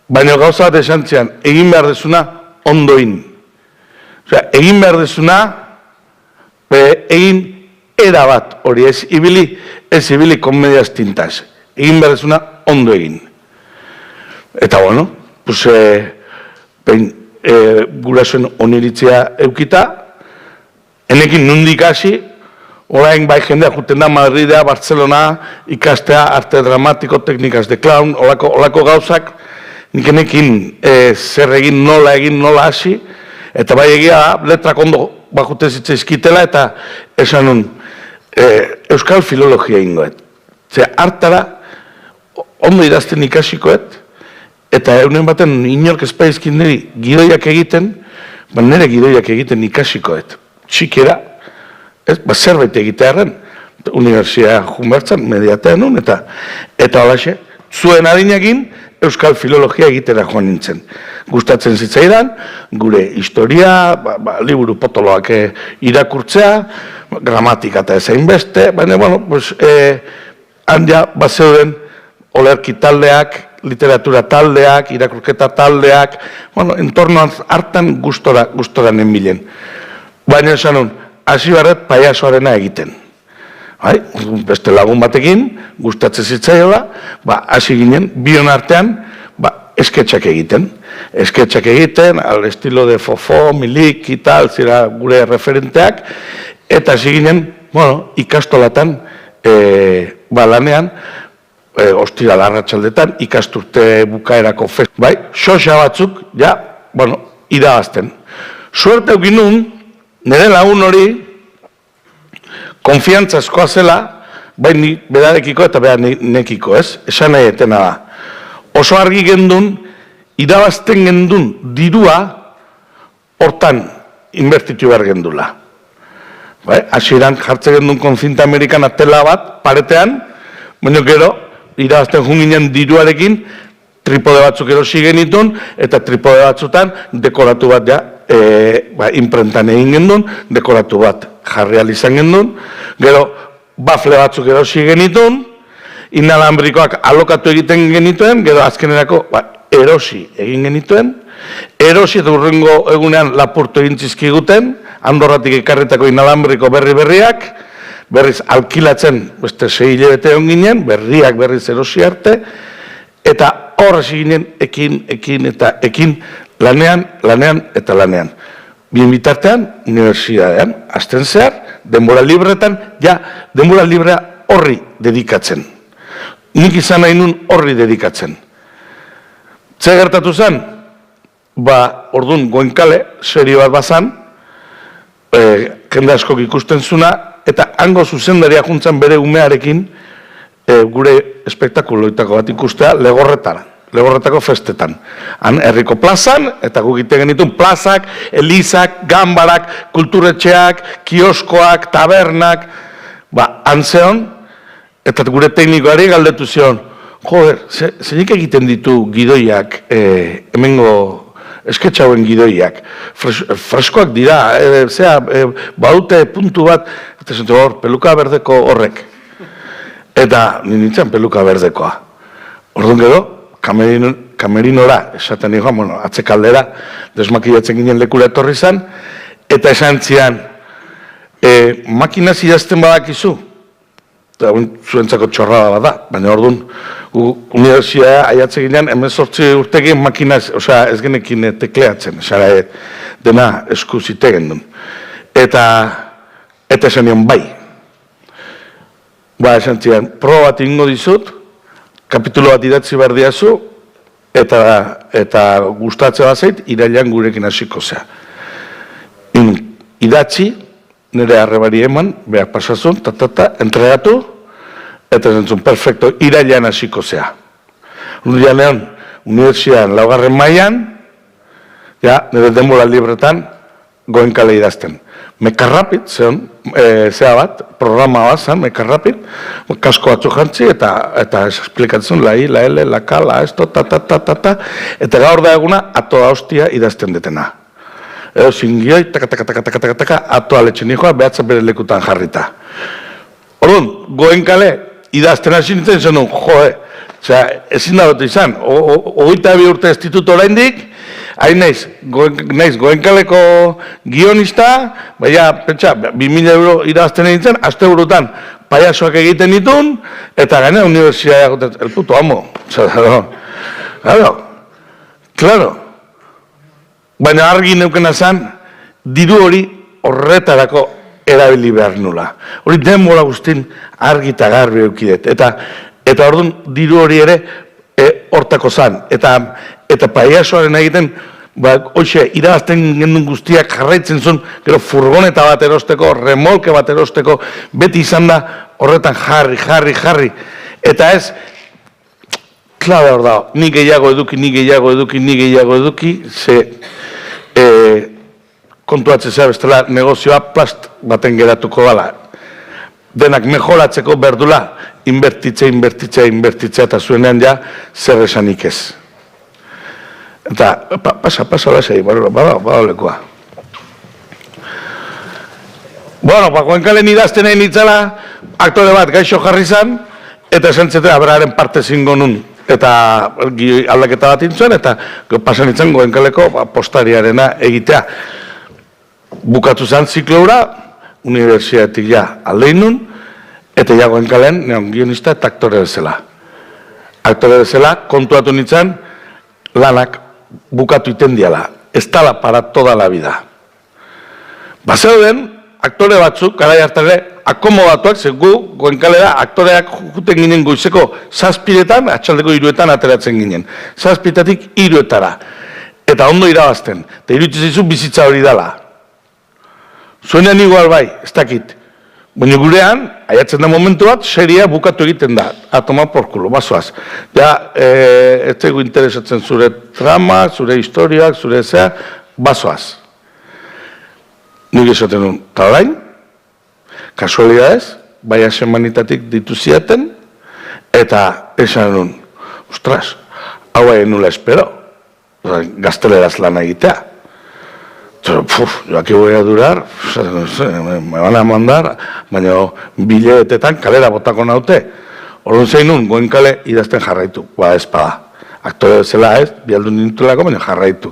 Speaker 11: Baina gauza bat esan zian, egin behar dezuna ondoin. Osea, egin behar dezuna, egin erabat hori, ez ibili komediaz tintaz. Egin behar dezuna ondo egin. Eta bueno, pues, gurasoen oniritzia eukita, enekin nundik hasi, orain bai jendea juten da Madridea, Barcelona, ikastea, arte dramatiko, teknikas de clown, olako gauzak, nik enekin zer egin, nola hasi, eta bai egia letrak ondo bajute zitzaizkitela, eta esan nun, euskal filologia ingoet. Zer, hartara, ondo idazten ikasikoet, eta eunen baten inork espaizkin niri gidoiak egiten, nire gidoiak egiten ikasikoet. Txikera, zerbait egitearen, universia junbertzan, mediatean nun, eta holaxe, zuen adinakin, euskal filologia egitera joan nintzen. Gustatzen zitzaidan, gure historia, liburu potoloak irakurtzea, gramatika eta ezain beste, baina, bueno, handia bazeuden olerki taldeak, literatura taldeak, irakurketa taldeak, bueno, entornoan hartan gustora nenbilen. Baina esan nun, hasi barret paiasoarena egiten. Beste lagun batekin, gustatzen zitzaioa, hasi ginen, bion artean, esketxak egiten. Esketxak egiten, al estilo de Fofo, Milik, ital, zira gure referenteak, eta hasi ginen, bueno, ikastolatan, lanean, ostira larratxaldetan, ikasturte bukaerako fest. Xoxa batzuk, irabazten. Suerte egin nun, nire lagun hori, konfiantzazkoa zela, bai ni berarekiko eta beranekiko, ez? Esan nahi etena da. Oso argi gendun, irabazten gendun dirua hortan inbertitu behar gendula. Hasieran jartzen gendun konzinta amerikana tela bat, paretean, baina gero, irabazten junginen diruarekin, tripode batzuk erosi genitun, eta tripode batzutan dekoratu bat imprentan egin gendun, dekoratu bat jarri izan gendun, gero bafle batzuk erosi genitun, inalambrikoak alokatu egiten genituen, gero azkenerako erosi egin genituen, erosi eta urrengo egunean lapurtu egin zizkiguten, Andorratik ekarritako inalambriko berriak, berriz alkilatzen, beste 6 hilabete egon ginen, berriak berriz erosi arte, eta horrezi ginen ekin lanean eta lanean. Bien bitartean, unibertsitatean, azten zehar, denbora libretan, denbora librea horri dedikatzen. Nik izan nahi nun horri dedikatzen. Zer gertatu zen? Orduan, Goenkale, serio bat bazan, jende askok ikusten zuna, eta hango zuzendaria juntzen bere umearekin gure espektakuloitako bat ikustea Legorretako festetan. Han herriko plazan, eta guk egiten genituen plazak, elizak, ganbarak, kulturetxeak, kioskoak, tabernak, antzeon, eta gure teknikoari galdetu zion, zeinik egiten ditu gidoiak, hemengo esketxauen gidoiak, freskoak dira, baute puntu bat, eta zentu hor, peluka berdeko horrek. Eta nintzen peluka berdekoa. Orduan gero, kamerinora, esaten nioan, atzekaldera, desmakilatzen ginen lekura etorri zan, eta esan zian, makinaz idazten badakizu, eta zuentzako txorrada bat da, baina orduan, unibertsitatea aiatzen ginen, 18 urtekin makinaz, osea ez genekin tekleatzen, dena eskuz itegen duen. Eta esan nion bai. Esan zian, proba bat ingo dizut, kapitulo bat idatzi behar diazu, eta gustatzea bazait, irailan gurekin hasiko zea. Idatzi, nire arrebari eman, behar pasazun, entregatu, eta zentzun, perfecto, irailan hasiko zea. Janean, unibertsitatean laugarren mailan, nire denbora libretan, Goenkale idazten. Mekarrapid, zea bat, programa bat zen, mekarrapid, kasko batzu jantzi, eta esplikatzen, la I, la L, la K, la esto, eta gaur da eguna, atoa hostia idazten detena. Edo zingioi, atoa letxen nioa, behatzen bere lekutan jarrita. Orduan, Goenkale idazten hasi nintzen zen, Osea, ezin da dut izan, 22 urte instituto oraindik, hain naiz Goenkaleko guionista, baina, pentsa, 2.000 euro irabazten egin zen, asteburutan paiasoak egiten ditun, eta gainera unibertsitatea goten, el puto amo. Claro. Baina argi neukena zen, diru hori horretarako erabili behar nula. Hori denbora guztin argi eta garbi eukidet. Eta orduan diru hori ere hortako zan. Eta paiasoaren egiten, hoxe, irabazten gendun guztiak jarraitzen zuen, gero furgoneta bat erosteko, remolke bat erosteko, beti izan da horretan jarri. Eta ez, klabe hor da, ni gehiago eduki, ze kontuatzen zea bestela negozioa plast baten geratuko dala. Denak mejoratzeko berdula, inbertitzea, eta zuenean ja zer esanik ez. Eta, pasa lasai, badaulekua. Bueno, Goenkalen idazten egin itzala, aktore bat gaixo jarri zan, eta esan zetea beraren parte zingo nun. Eta aldaketa bat intzuen, eta pasan itzen Goenkaleko postariarena egitea. Bukatu zan zikloura, unibertsitatetik ja aldein nun, eta ja Goenkalen neon guionista eta aktore bezala. Aktore bezala kontuatu nintzen lanak bukatu iten diala. Ez tala para toda la vida. Bazeuden, aktore batzuk, garai hartare, akomodatuak, ze gu, Goenkalera, aktoreak juten ginen goizeko 7:00, atxaldeko 3:00 ateratzen ginen. 7:00 3:00. Eta ondo irabazten. Eta iruditzen zizu bizitza hori dala. Zuenean igual bai, ez dakit. Baina gurean, aiatzen da momentu bat, seria bukatu egiten da. Toma por culo, bazoaz. Ja, ez zaigu interesatzen zure trama, zure historiak, zure zea, bazoaz. Nik esaten duen, eta orain, kasualidadez, bai semanitatik dituziaten, eta esan duen, ostras, hau bai nula espero, gazteleraz lan egitea. Yo aquí voy a durar, me van a mandar, baina biletetan kalera botako naute. Orduan zein nun, Goenkale idazten jarraitu, espada. Aktore bezala ez, bialdu nintulako, baina jarraitu.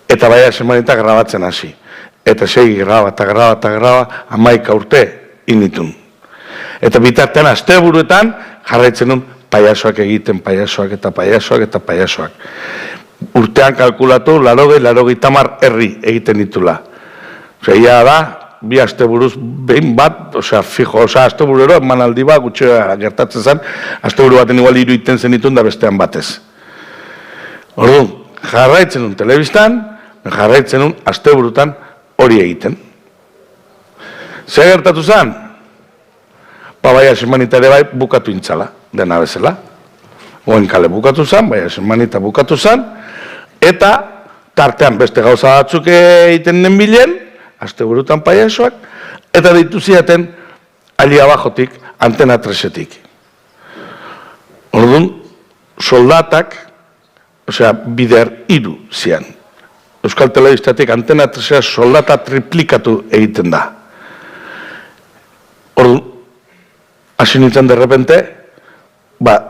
Speaker 11: Eta bai semanita grabatzen hasi. Eta segi graba, 11 urte initun. Eta bitartean asteburuetan jarraitzen nun paiasoak egiten, paiasoak. Urtean kalkulatu, 80 herri egiten ditula. Ia da, bi asteburuz behin bat, fijo, asteburero, emanaldi bat, gutxea gertatzen zen, asteburu baten igual 3 iten zen ditun da bestean batez. Orduan, jarraitzen nun telebistan, jarraitzen nun asteburutan hori egiten. Zer gertatu zen? Baia semanitare bai bukatu intzala, dena bezala. Goenkale bukatu zen, baia semanita bukatu zen, eta tartean beste gauza batzuk egiten den bilen, asteburutan paiasoak, eta deitu ziaten ali abajotik, Antena 3-etik. Orduan, soldatak, bider 3 zian. Euskal Telebistatik Antena 3-a soldata triplikatu egiten da. Orduan, hasi nintzen derrepente,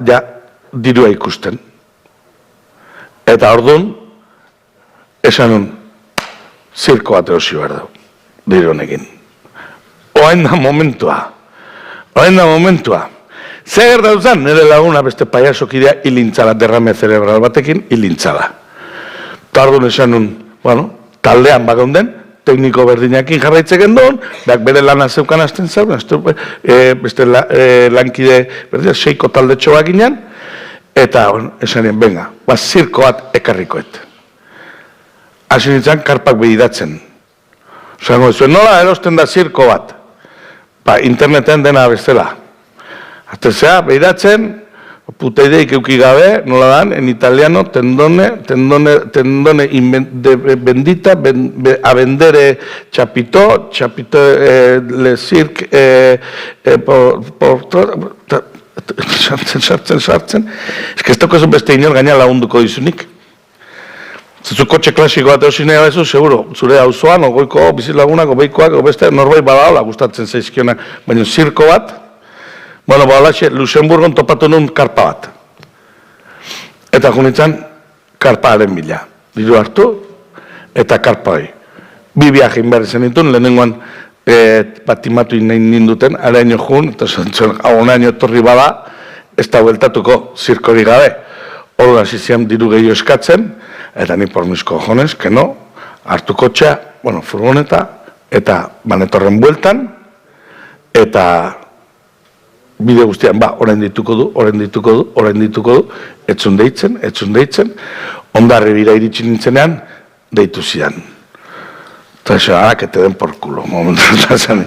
Speaker 11: ja, dirua ikusten. Eta orduan, esan nun, zirko bat erosi behar du, diru honekin. Oain da momentua. Zer gertatu zen, nire laguna beste paiasokidea hilintzala, derrame cerebral batekin hilintzala. Eta orduan esan nun, taldean bagaunden, tekniko berdinakin jarraitzeken duen, beak bere lana zeukan azten zauen, beste lankide berdina, 6 talde txoak ginen, eta esan nien, venga, zirko bat ekarrikoet. Hasi nintzen karpak behidatzen. Zango zuen, nola erosten da zirko bat? Interneten dena bestela. Aztezea, behidatzen, puta ideik euki gabe, nola dan, en italiano, tendone bendita, a vendere chapito, le circ, sartzen. Ez que ez toko ezen beste inor gaina lagunduko dizunik. Zuzu kotxe klasiko bat eosin ega bezu, seguro, zure auzoan, ogoiko bizilagunak, obeikoak, beste norbait badaola gustatzen zaizkionak, baina zirko bat, Luxemburgon topatu nun karpa bat. eta junitzen karparen bila. Diru hartu, eta karpa hori. Bi viaje inberri zen ditun, lehenengoan batimatu nahi ninduten, araino jun, eta zentzen, onaino etorri bada, ez da bueltatuko zirkori gabe. Hor hasi zian diru gehiago eskatzen, eta ni por mis cojones, que no, hartu kotxea, furgoneta, eta banetorren bueltan, eta bide guztian, orain dituko du, etzun deitzen, ondarri bira iritsi nintzenean, deitu zidan. Eta eso, ahora que te den por culo, momentu zen.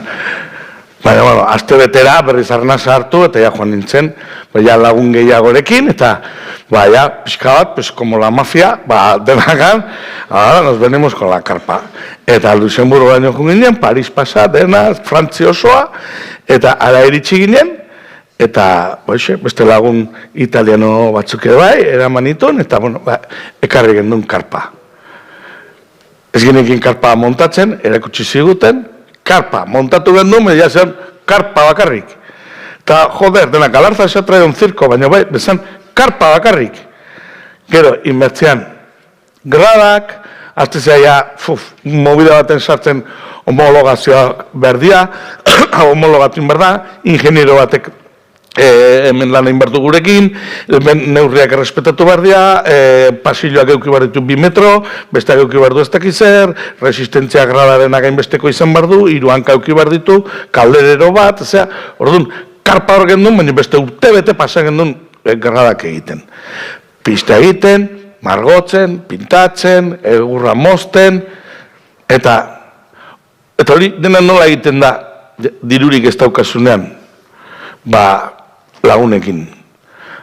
Speaker 11: Baina, aste betera berriz arnasa hartu, eta ja joan nintzen, lagun gehiagorekin, eta pixka bat, pues como la mafia, denagan, ahora nos venimos con la carpa. Eta Luxemburgo baino ginen, Paris pasa, dena, Frantzia osoa, eta ara iritsi ginen, eta beste lagun italiano batzuk edo bai, eraman itun, eta ekarri gendun karpa. Ez ginekin karpa montatzen, erakutsi ziguten, karpa montatu gendun, media zen karpa bakarrik. Eta, joder, denak alarza esa trae un circo, baina bezan karpa bakarrik. Gero, inbertzean, gradak, azte zaila, mobila baten sartzen homologazioa berdia, homologatu inberda, ingeniero batek hemen lan inbertu gurekin, neurriak errespetatu berdia, pasilloak euki barritu 2 metro, besteak euki bardu ez dakizer, resistentzia gradaren againbesteko izan bardu, 3 hanka euki barditu, kalderero bat, orduan, karpa hor gendun, baina beste urte bete pasa gendun gradak egiten. Pista egiten, margotzen, pintatzen, egurra mozten, eta hori dena nola egiten da, dirurik ez daukasunean, lagunekin.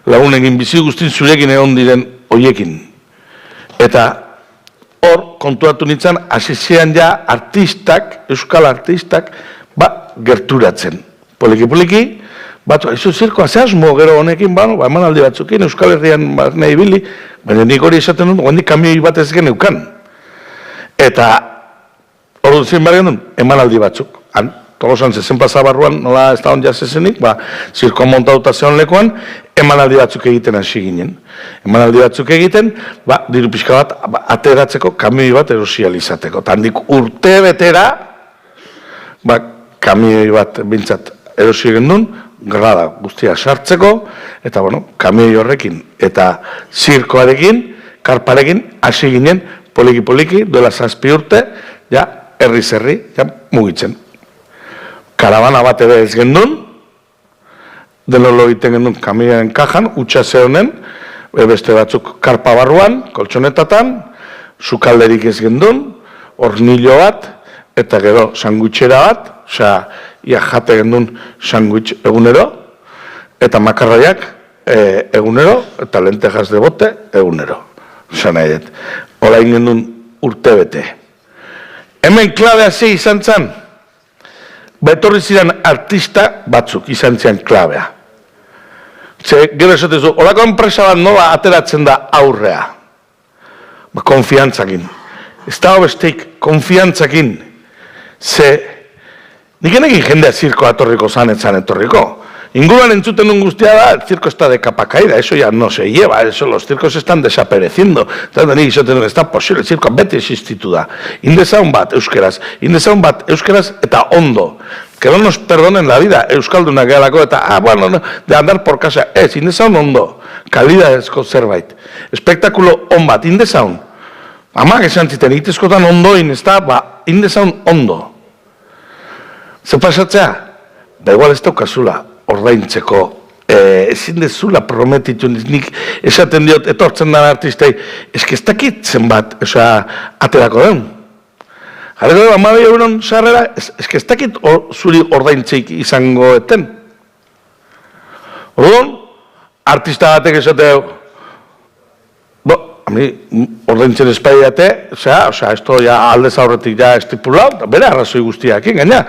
Speaker 11: Lagunekin bizi guztin zurekin egon diren hoiekin. Eta hor, kontuatu nintzen, hasizean ja artistak, euskal artistak, gerturatzen. Poliki-poliki, aizu zirkoa zehazmo gero honekin, emanaldi batzukin, Euskal Herrian nahi bili, baina nik hori esaten dut, guandik kamioi bat ez geneukan. Eta hor dut zin behar genuen, emanaldi batzuk. Tolosan zezen plaza barruan, nola ez da hon jazezenik, zirko montauta zeon lekuan, emanaldi batzuk egiten hasi ginen. Emanaldi batzuk egiten, diru pixka bat, ateratzeko, kamioi bat erosializateko. Eta handik urte betera, kamioi bat bintzat erosi gendun, grada guztia sartzeko, eta kamioi horrekin, eta zirkoarekin, karparekin, hasi ginen, poliki-poliki, duela 7 urte, herri-zerri, mugitzen. Karabana bat ere ez gendun, denolo egiten gendun kamioaren kajan, utxase honen, beste batzuk karpa barruan, koltsonetatan, sukalderik ez gendun, hornillo bat, eta gero sanguitxera bat, ia jate gendun sanguitx egunero, eta makarraiak egunero, eta lentejas de bote egunero. Nahi dut, hola gendun urte bete. Hemen klabe hasi izan zen, betorri ziren artista batzuk izan zian klabea. Gero esatezu, holako enpresa bat nola ateratzen da aurrea. Konfiantzakin. Ez da besteik, konfiantzakin. Nik enekin jendea zirkoa etorriko zanetzan etorriko. Inguruan entzuten duen guztia da, el circo está de capa caída, eso ya no se lleva, los circos están desapareciendo. Eta nik izaten duen, ez da posible, el circo beti existitu da. Indezaun bat euskeraz eta ondo. Que no nos perdonen la vida, euskaldunak gehalako eta, de andar por casa, ez, indezaun ondo, kalidadezko zerbait. Espektakulo on bat, indezaun. Amak esan ziten, egitezkotan ondoin, ez da, indezaun ondo. Zer pasatzea? Da igual ez daukazula ordaintzeko, ezin dezula prometitu, nik esaten diot, etortzen den artistei, ez dakitzen bat, aterako den. Jareko da, 12 euron sarrera, ez dakit zuri ordaintzeik izango eten. Orduan, artista batek esateo, a mi ordaintzen espaiate, esto ya aldez aurretik ya estipulado, bere arrazoi guztiakin, gaina,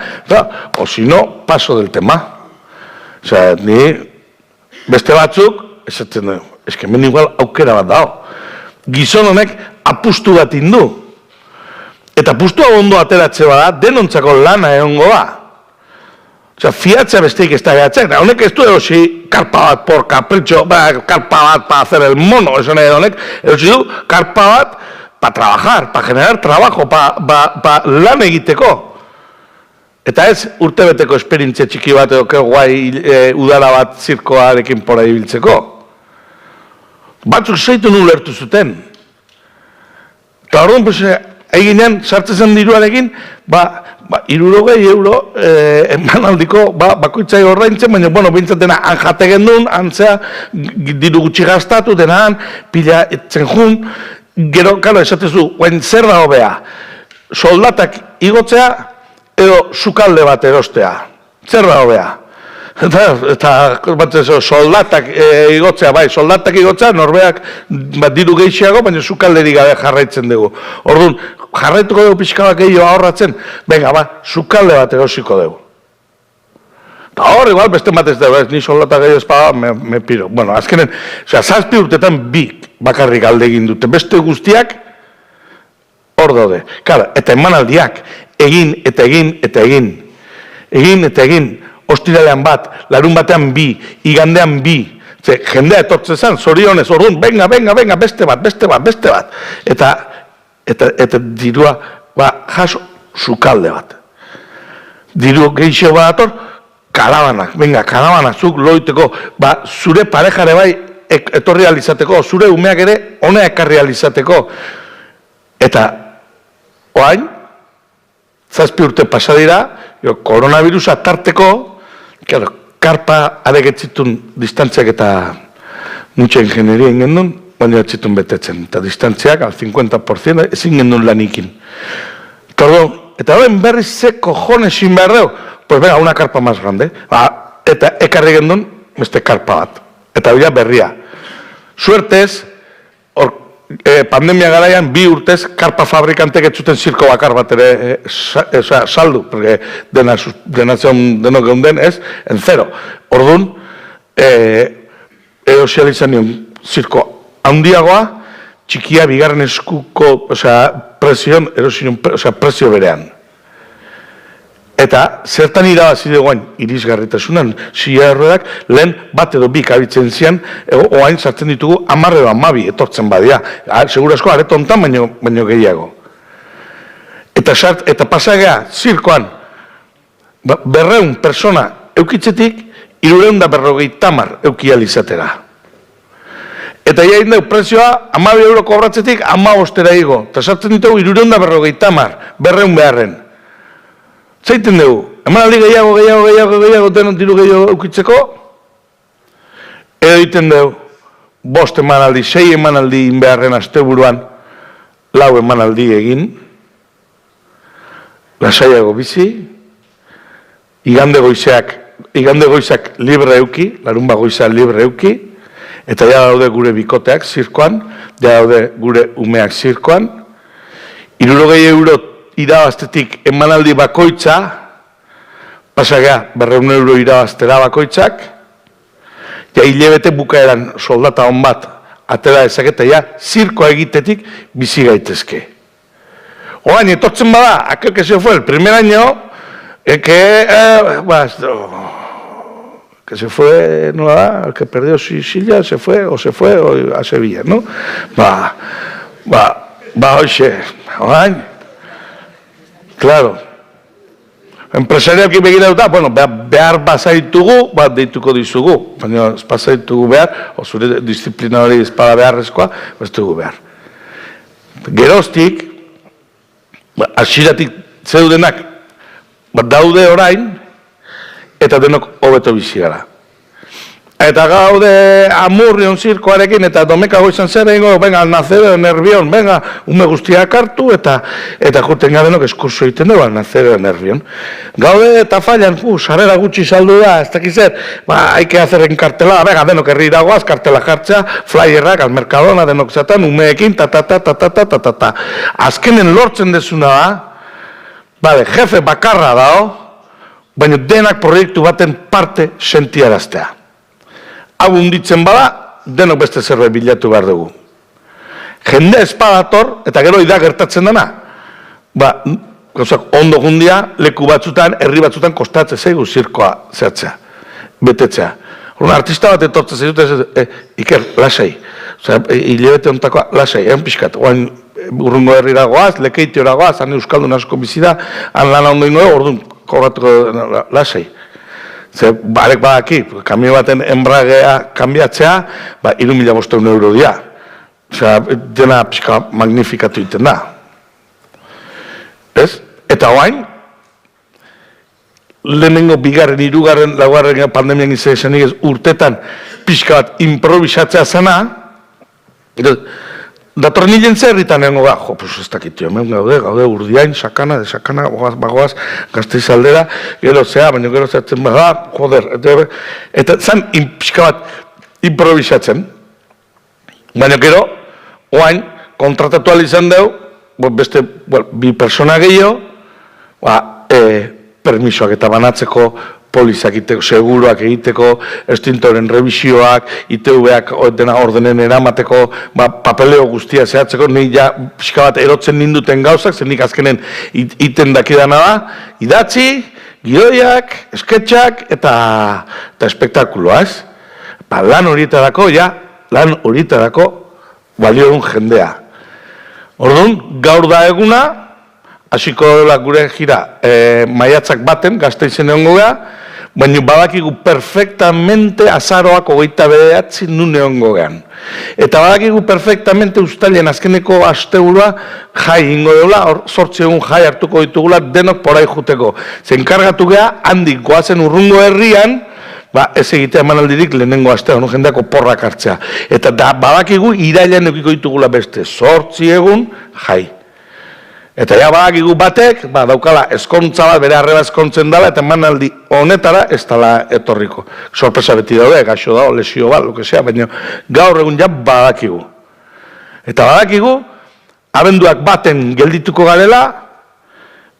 Speaker 11: o si no, paso del tema. Ni beste batzuk, esaten du, hemen igual aukera bat dago. Gizon honek apustu bat indu. Eta apustua ondo ateratze bada, denontzako lana egongo da. Osea, fiatzea besteik ez da gehatzen. Honek ez du erosi karpa bat por capricho, karpa bat para hacer el mono, eso nahi da honek, erosi du karpa bat para trabajar, para generar trabajo, para lan egiteko. Eta ez urtebeteko esperientzia txiki bat edo guai udara bat zirkoarekin pora ibiltzeko. Batzuk zeitu ulertu zuten. Eta orduan, eginean, sartzen diruarekin, 60 euro emanaldiko bakoitzai ordaintzen, baina, bintzat dena anjate gendun, antzea diru gutxi gastatu, denan pila etzen jun, gero, kalo, esatezu, guain zer da hobea, soldatak igotzea edo sukalde bat erostea, zer da hobea. Eta soldatak igotzea, soldatak igotzea, norbeak diru gehiago, baina sukalderi gabe jarraitzen dugu. Orduan, jarraituko dugu pixkabak gehiago ahorratzen, sukalde bat erosiko dugu. Eta hor, igual, beste bat ez dugu, ni soldatak gehiago espaga, me piro. Bueno, azkenen, 7 urtetan bakarrik alde egin dute, beste guztiak hor daude. Eta emanaldiak, egin eta egin eta egin. Egin eta egin. Ostiralean bat, larun batean 2, igandean 2, jendea etortzen zen, zorionez, orduan, venga, beste bat. Eta dirua, jaso, sukalde bat. Diru geixo bat ator, karabanak, zuk loiteko, zure parejare bai etorri alizateko, zure umeak ere, honea ekarri alizateko. Eta, oain, 7 urte pasadira, koronavirusa tarteko, karpa aregetzitun distantziak eta mucha ingenieria ingendun, baina atzitun betetzen. Eta distantziak, al 50%, ezin gendun lanikin. Eta horren berriz ze cojones sin behar deu, pues venga, una karpa más grande. Eta ekarri gendun, beste karpa bat. Eta bila berria. Suertez, pandemia garaian 2 urtez karpa fabrikantek etzuten zirko bakar bat ere saldu, porque denok geunden ez, en zero. Orduan, erosializan nion zirko handiagoa, txikia bigarren eskuko presio berean. Eta zertan irabazi duguain irisgarritasunan, zia errodak lehen bat edo 2 kabitzen zian, oain sartzen ditugu 10 edo 12 etortzen badia. Segurazko areto ontan baino gehiago. Eta pasagea zirkoan 200 persona eukitzetik 350 eukializatera. Eta jain dugu prezioa 12 euro kobratzetik 15 igo. Eta sartzen ditugu 350, 200 beharren. Zaiten dugu, emanaldi gehiago, denon diru gehiago eukitzeko, edo egiten dugu, 5 emanaldi, 6 emanaldi inbeharren asteburuan, 4 emanaldi egin, lasaiago bizi, igande goizak libre euki, larunba goizak libre euki, eta ja daude gure bikoteak zirkoan, ja daude gure umeak zirkoan, 60 euro irabaztetik emanaldi bakoitza, pasagea 200 euro irabaztera bakoitzak, ja hilebete bukaeran soldata hon bat atera ezaketa, ja zirkoa egitetik bizi gaitezke. Oain, etortzen bada, aquel que se fue el primer año, que se fue, no da, el que perdió Sicilia, se fue a Sevilla, no? Oixe, oain, claro, empresarialki begiratuta, bueno, behar bazaitugu, bat deituko dizugu, baina bazaitugu behar, o zure disiplina hori espada beharrezkoa, bazaitugu behar. Geroztik, asiratik zeudenak, daude orain, eta denok hobeto bizi gara. Eta gaude Amurrion zirkoarekin, eta domekago izan zer egingo, venga, Alnacero de Nervión, venga, ume guztiak hartu, eta juten gabenok eskurso egiten dugu Alnacero de Nervión. Gaude eta fallan, sarrera gutxi saldu da, ez dakiz zer, haike hacer enkartela, venga, denok herri iragoaz, kartela jartzea, flyerrak, al Mercadona, denok zatan, umeekin, ta. Azkenen lortzen dezuna da, jefe bakarra dao, baina denak proiektu baten parte sentiaraztea. Hau hunditzen bada, denok beste zerbait bilatu behar dugu. Jende espadator, eta gero gertatzen dena, gauzak ondo jundia, leku batzutan, herri batzutan kostatzen zaigu zirkoa zehatzea, betetzea. Horren artista bat etortzen zaitut, Iker, lasai. Hilebete ontakoa, lasai, pixkat. Oain urrungo herrira goaz, lekeitiora goaz, han euskaldun asko bizi da, han lana ondo ingo, orduan kobratuko lasai. Ze, barek badaki, kamio baten enbragea kanbiatzea, 3.500 euro dira. Osea, dena pixka magnifikatu iten da. Ez? Eta oain, lehenengo, bigarren, hirugarren, laugarren pandemian izan ez urtetan pixka bat improvisatzea zena, datorren hilen zerritan egon goga, pues ez dakit, hemen gaude Urdiain, sakana, bagoaz, Gasteiz aldera, gero zea, baina gero zeatzen bada, joder, eta zan pixka bat improvisatzen, baina gero, oain, kontratatu izan dugu, beste, bi persona gehiago, permisoak eta banatzeko, polizak egiteko, seguruak egiteko, estintoren revisioak, ITV-ak dena ordenen eramateko, papeleo guztia zehatzeko, nik ja pixka bat erotzen ninduten gauzak, zen nik azkenen iten dakidana da, idatzi, gidoiak, sketxak eta espektakuloa, ez? Lan horietarako, lan horietarako balio duen jendea. Orduan, gaur da eguna, hasiko dela gure gira maiatzak baten, Gasteizen egongo geha, baina badakigu perfectamente azaroak 29 nun egongo gehan. Eta badakigu perfectamente uztailen azkeneko asteburua jai ingo deula, 8 egun jai hartuko ditugula denok porai juteko. Zenkargatu geha, handik goazen urrungo herrian, ez egitea emanaldirik lehenengo astea, jendeako porrak hartzea. Eta badakigu irailean eukiko ditugula beste, 8 egun jai. Eta ja badakigu batek, daukala eskontza bat, bere arreba eskontzen dela, eta emanaldi honetara ez dela etorriko. Sorpresa beti daude, gaixo da, lesio bat, lokesea, baina gaur egun ja badakigu. Eta badakigu, abenduak baten geldituko garela,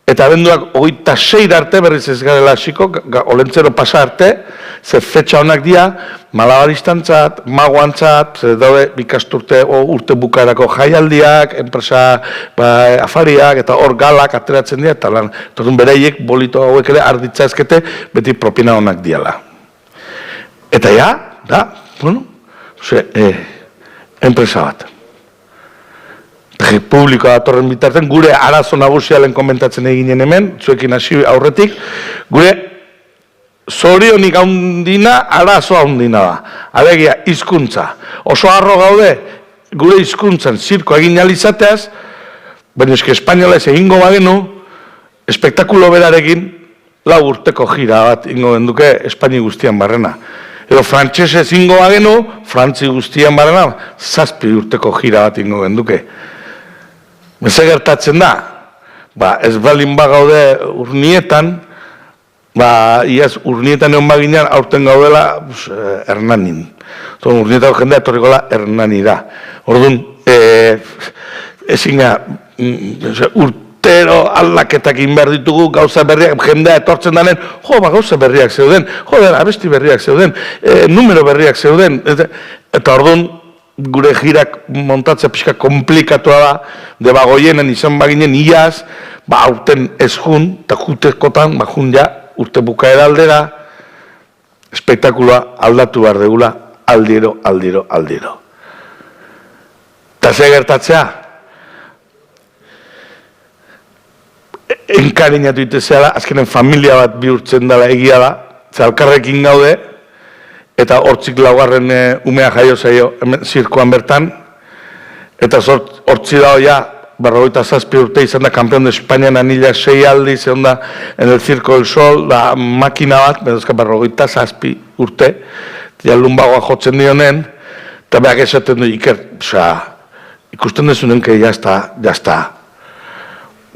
Speaker 11: eta abenduak 26 arte berriz ez garela hasiko, olentzero pasa arte, ze fetxa honak dira, malabaristantzat, magoantzat, daude bikasturte urte bukaerako jaialdiak, enpresa afariak, eta hor galak ateratzen dira, eta lan, bereiek bolito hauek ere arditza ezkete, beti propina honak diala. Eta ja, enpresa bat. Publikoa datorren bitarten, gure arazo nagusialen komentatzen eginen hemen, zuekin hasi aurretik, gure zorionik handina, arazo handina da. Alegia, hizkuntza. Oso harro gaude, gure hizkuntzan zirko egin alizateaz, baina eski espainola ez egingo bagenu, espektakulo berarekin, 4 urteko gira bat ingo genduke Espaini guztian barrena. Edo frantsesez ingo bagenu, Frantzi guztian barrena, 7 urteko gira bat ingo genduke. Ze gertatzen da, ez balin bagaude urnietan, iaz urnietan egon baginean aurten gaudela Hernanin. Urnietan jendea etorrikola Hernanira. Orduan, ezin urtero aldaketak behar ditugu, gauza berriak, jendea etortzen danen, gauza berriak zeuden, abesti berriak zeuden, numero berriak zeuden, eta orduan, gure girak montatzea pixka komplikatua da, debagoienan izan baginen iaz, aurten ez jun, eta jutekotan, jun ja, urte bukaera aldera, espektakuloa aldatu behar degula, aldiro. Eta ze gertatzea? Enkarinatu itezeala, azkenen familia bat bihurtzen dela egia da, zalkarrekin gaude, eta hortzik laugarren umea jaio zaio zirkoan bertan, eta hortzi dago ja, 47 urte izan da kampeon de Espainian anila 6 aldiz, egon da en el Circo del Sol, da makina bat, bedozka 47 urte, lumbagoa jotzen dionen, eta behak esaten du Iker, ikusten dezunen que jazta.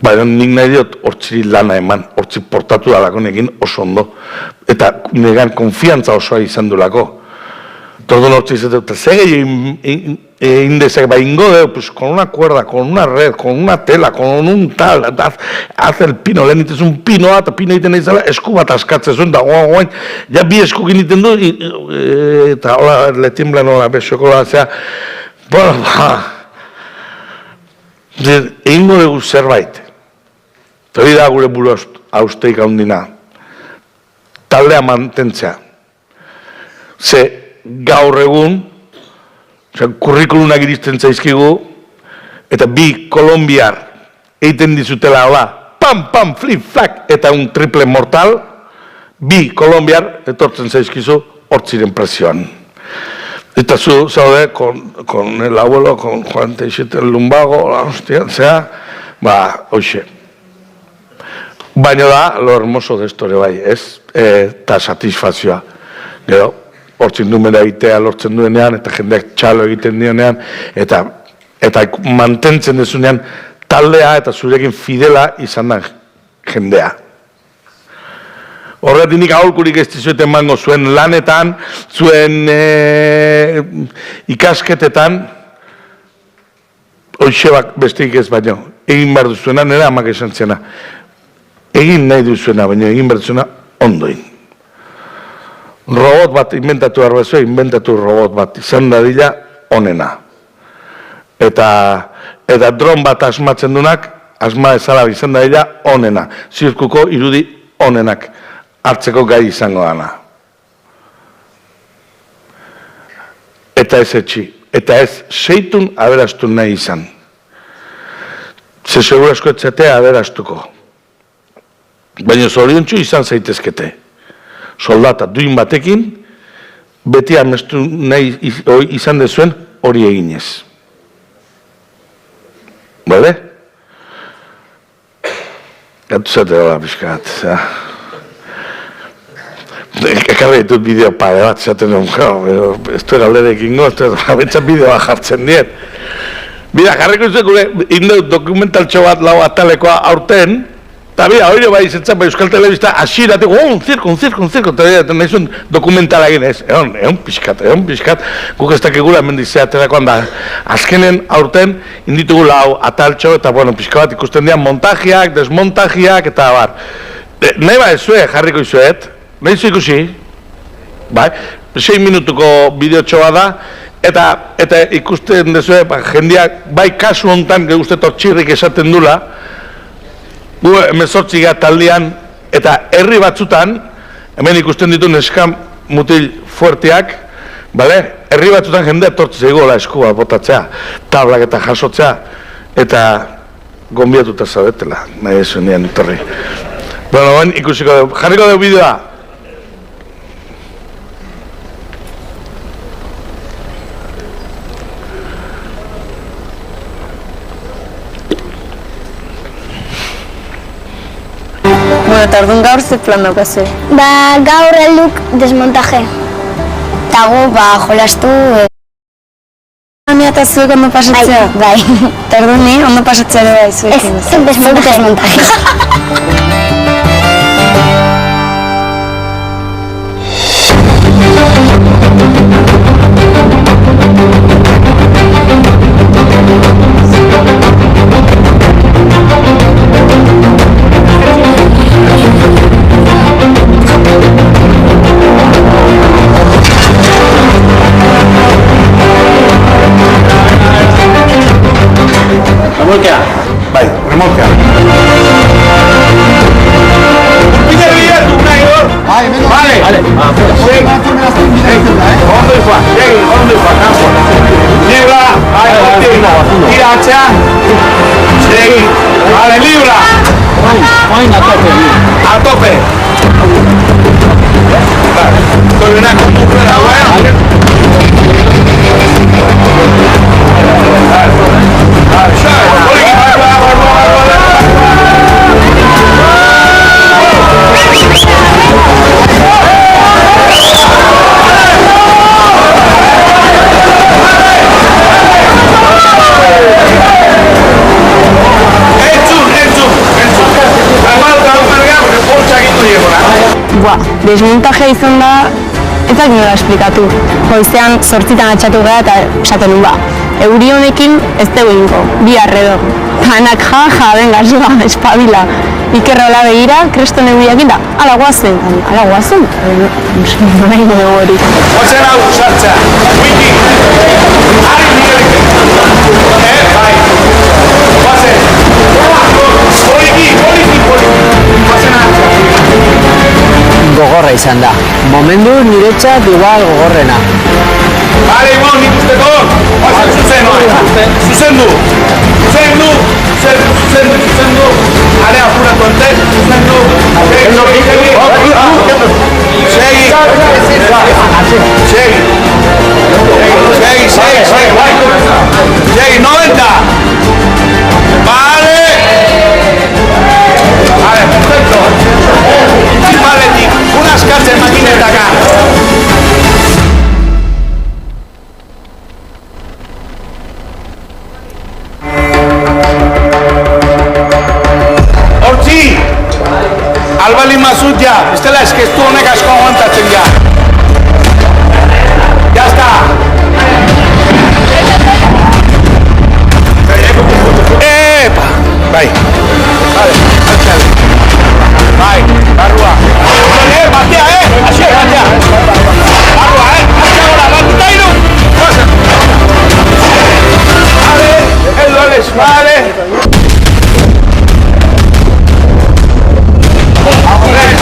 Speaker 11: Baina nik nahi diot hortziri lana eman, hortzi portatu dalakonekin oso ondo. Eta negan konfiantza osoa izan dulako. Tordun hortzi izatea, eta ze gehi indezak, ingo deu, con una cuerda, con una red, con una tela, con un tal, haz el pino, lehen itez un pinoa, eta pino iten izala, esku bat askatzen zuen, eta goain, ja bi eskukin iten du, eta hola, le timblan hola, besokola, zera, bueno, egingo dugu zerbait. Hori da gure buru hausteik handina. Taldea mantentzea. Ze gaur egun, kurrikulunak iristen zaizkigu, eta bi kolombiar egiten dizutela hola, pam, pam, flip, flak, eta un triple mortal, bi kolombiar etortzen zaizkizu hortziren presioan. Eta zu zaude, con el abuelo, con Juan Teixeira el lumbago, hostia, hoxe. Baina da, lo hermoso de esto ere bai, ez? Eta satisfazioa. Gero, hortzin numera egitea lortzen duenean, eta jendeak txalo egiten dionean, eta mantentzen dezunean taldea eta zurekin fidela izan da jendea. Horretik nik aholkurik ez dizueten mango zuen lanetan, zuen ikasketetan, hoxebak besteik ez baino, egin behar duzuena, nire amak esan ziena. Egin nahi duzuena, baina egin behar duzuena ondoin. Robot bat inventatu arbezua, inventatu robot bat izan dadila onena. Eta dron bat asmatzen dunak, asma ezala izan dadila onena. Zirkuko irudi onenak hartzeko gai izango dana. Eta ez etxi. Eta ez seitun aberastu nahi izan. Ze segurasko etxetea aberastuko. Baina zoriontsu izan zaitezkete. Soldata duin batekin, beti amestu nahi izan dezuen hori eginez. Bale? Gatu zate dola pixkat. Ekarri ditut bideo pare bat, zaten duen, ez du eraldere ekingo, betxan bideoa jartzen diet. Bida, jarriko izan gure, indeut dokumentaltxo bat lau atalekoa aurten, eta bida, hori bai izatzen, Euskal Telebista, asiratik, un zirko, eta nahi zuen dokumentala egin ez, egon pixkat, guk ez dakigula hemen dizeaterakoan da, azkenen aurten inditugu lau ataltxo, eta bueno, pixka bat ikusten dian montajiak, desmontajiak, eta bar. Nahi ba ezue, jarriko izuet, nahi zu ikusi, bai, 6 minutuko bideotxoa da, eta ikusten dezue, jendeak, bai kasu hontan, uste tortxirrik esaten dula, gu emezortziga taldean, eta herri batzutan, hemen ikusten ditu neskan mutil fuerteak, herri batzutan jendea tortzi egola eskua botatzea, tablak eta jasotzea, eta gonbiatuta zaudetela, nahi ez nian utorri. Bueno, ikusiko dugu, jarriko dugu bideoa.
Speaker 12: Bueno, eta orduan gaur ze plan daukazu?
Speaker 13: Gaur helduk desmontaje. Eta gu, jolastu...
Speaker 12: Ania eta zuek ondo pasatzea?
Speaker 13: Bai.
Speaker 12: Eta orduan ondo pasatzea ere bai zuekin?
Speaker 13: Ez, desmontaje.
Speaker 11: Remolkea. Bai, remolkea. Pide bilatu nahi hor. Bai, hemen hor. Vale. Ondo izua, llegi, ondo izua, kanpo. Niebla, bai, tira atxea. Llegi, vale, libra. Oin, a tope. A tope. Vale, estoy bien acostumbrada, bueno.
Speaker 12: Desmontajea izan da, ez dakit nola esplikatu. Goizean 8 atxatu gara eta esaten nun euri honekin ez dugu ingo, bi arredo. Panak venga, ziba, espabila. Ikerra hola begira, kreston euriakin da, ala guazen. Nahi dugu hori.
Speaker 11: Guazen hau sartzea, wiki, ari nirekin. Bai, guazen. Poliki,
Speaker 14: gogorra izan da. Momentu niretzat igual gogorrena.
Speaker 11: Bale, igual, nik usteko, zuzendu. Are, apuratu ente, zuzendu. Segi, 90. Vale. Vale, perfecto. Principaletik, unas katzen makinetaka. Hortzi! Albali mazut ja, bestela eskeztu honek asko aguantatzen ja. Ya está! Epa! Bai. Vale, altzale. Bai, barrua. Batea, Aixi, batea. Barrua, Altzea gora, batuta iru! Vale, heldu Alex, vale.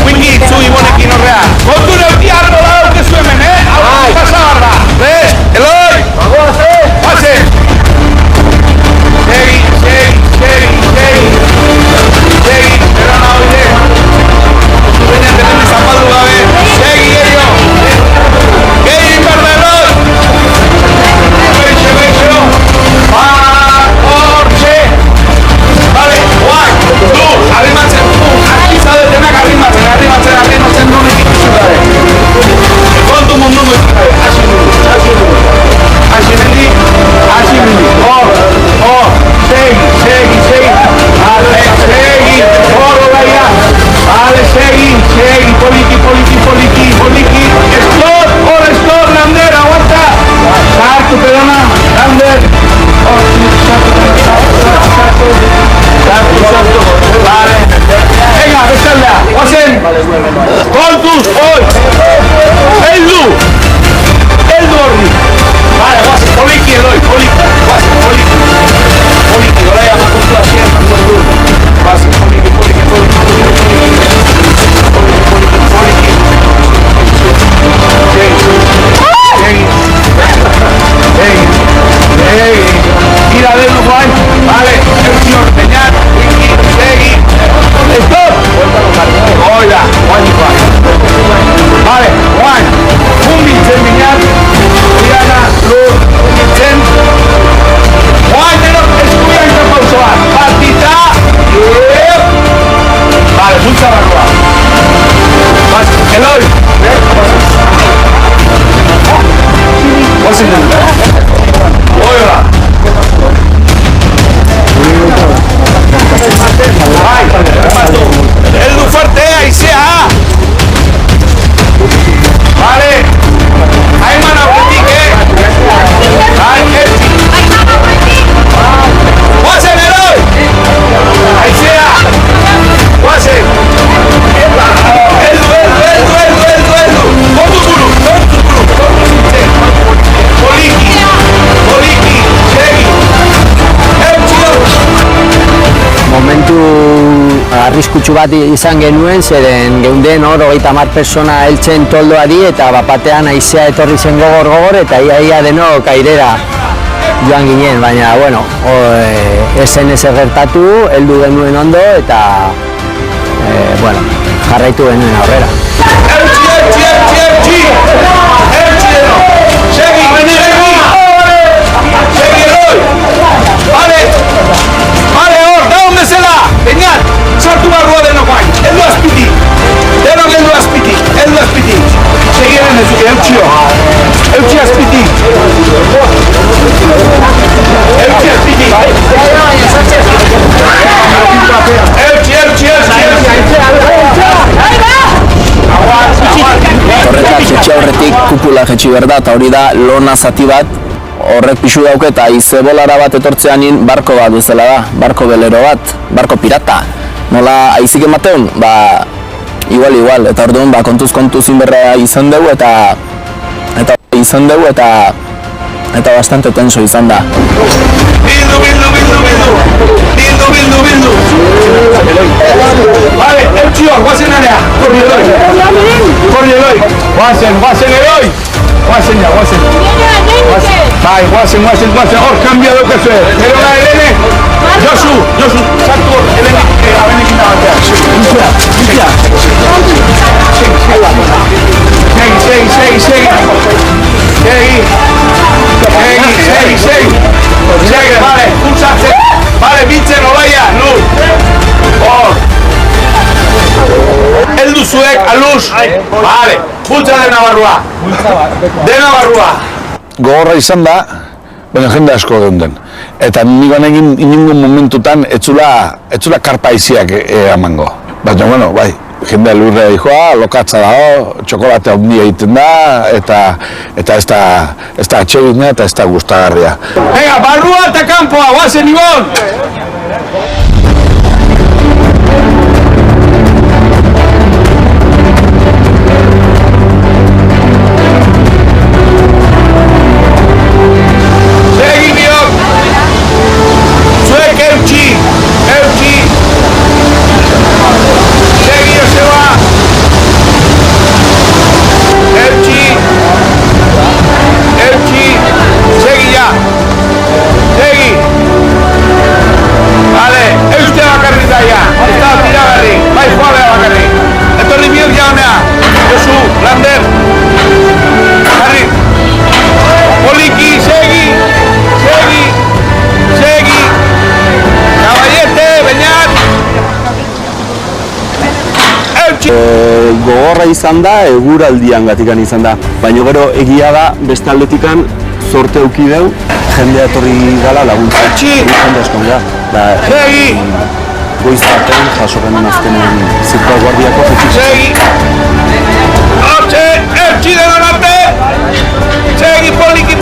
Speaker 11: Wiki, zu ibonekin horrea. Kontu neuti argo da daukezu hemen, Hau, pasa barra. Ves, Eloi! Pase! Segi, pero no oide. Baina tenen zapaldu gabe. Segi, gehiago. Gehi, berda, Eloi! Beixo. Hortxe! Vale, guai, du, arrimatzen, artizadetenak arrimatzen nunik ikusi gabe. Kontu mundu gabe, hasi mendi. Segi. Vale, segi, horro gaia. Vale, segi, poliki. Estor, Lander, aguanta. Sartu, pedona, Lander. Sartu. Vale. Venga, bestaldea, guazen. Kontuz, hoi. Heldu horri. Vale, guazen, poliki, Eloi, poliki. Oraia, makontu hasien, makontu. Guazen, poliki. Segi. Tira denu guain. Vale, Eusior, Peñat, Wiki, segi. Stop! Oida, guain. Vale, guain. Humiltzen Peñat, Diana, Lur, humiltzen. Guain, eskuia interpauzoa. Partita. Vale, bultza barroa. Eloi. Guazen denu. Oiga. Bai, rematu. Heldu fuerte, aizea. Vale. Aiman aurretik, Bai, erti. Guazen, Eloi. Aizea. Guazen. Heldu. Kontu buru. Poliki, segi.
Speaker 14: Momentu arriskutsu bat izan genuen, zeren geunden hor 30 persona heltzen toldoari eta bapatean haizea etorri zen gogor eta ia denok airera joan ginen, baina bueno, esen ezer gertatu, heldu genuen ondo eta bueno, jarraitu genuen aurrera.
Speaker 11: Segi, Eloi! Vale, hor, da onde zela! Peñat, sartu barrua denok bain, heldu azpiti! Denok heldu azpiti! Segiren ez duke, eutxi azpiti!
Speaker 15: Horretak etxe horretik kupula jetxi behar da, eta hori da lona zati bat, horrek pixu dauke eta izebolara bat etortzean barko bat bezala da, barko belero bat, barko pirata. Nola aizik ematen, igual, eta orduan kontuz inberra izan dugu eta bastante tenso izan da.
Speaker 11: Bildu! Vale, eutxio, guazen area, korri Eloi. Guazen eroi! Guazen ja, guazen. Bai, guazen, hor, kambia daukazu. Gero da, Helene? Josu, sartu hor, Helene, abenekin da batean. Segi, vale, pulsatzen. Vale, bitzen, olaia, lur. Hor. Eldu zuek, aluz. Vale, pultza dena barrua. Dena barrua.
Speaker 16: Gogorra izan da, baina jende asko geunden. Eta nigan egin inungun momentutan etzula karpa iziak emango. Baina, bueno, bai, jendea lurrea dijoa, lokatza dago, txokolatea handia egiten da, eta ez da atxegina eta ez da gustagarria.
Speaker 11: Venga, barrua eta kanpoa, guazen Ibon!
Speaker 17: Gogorra izan da, eguraldian gatikan izan da. Baina gero egia da, beste aldetikan zorte auki deu, jendea etorri gala laguntza. Jende askon da. Goiz batean, jaso genuen azkenen zirkoa guardiako jetxik.
Speaker 11: Segi! Hortxe! Ertxi denon arte! Segi, poliki!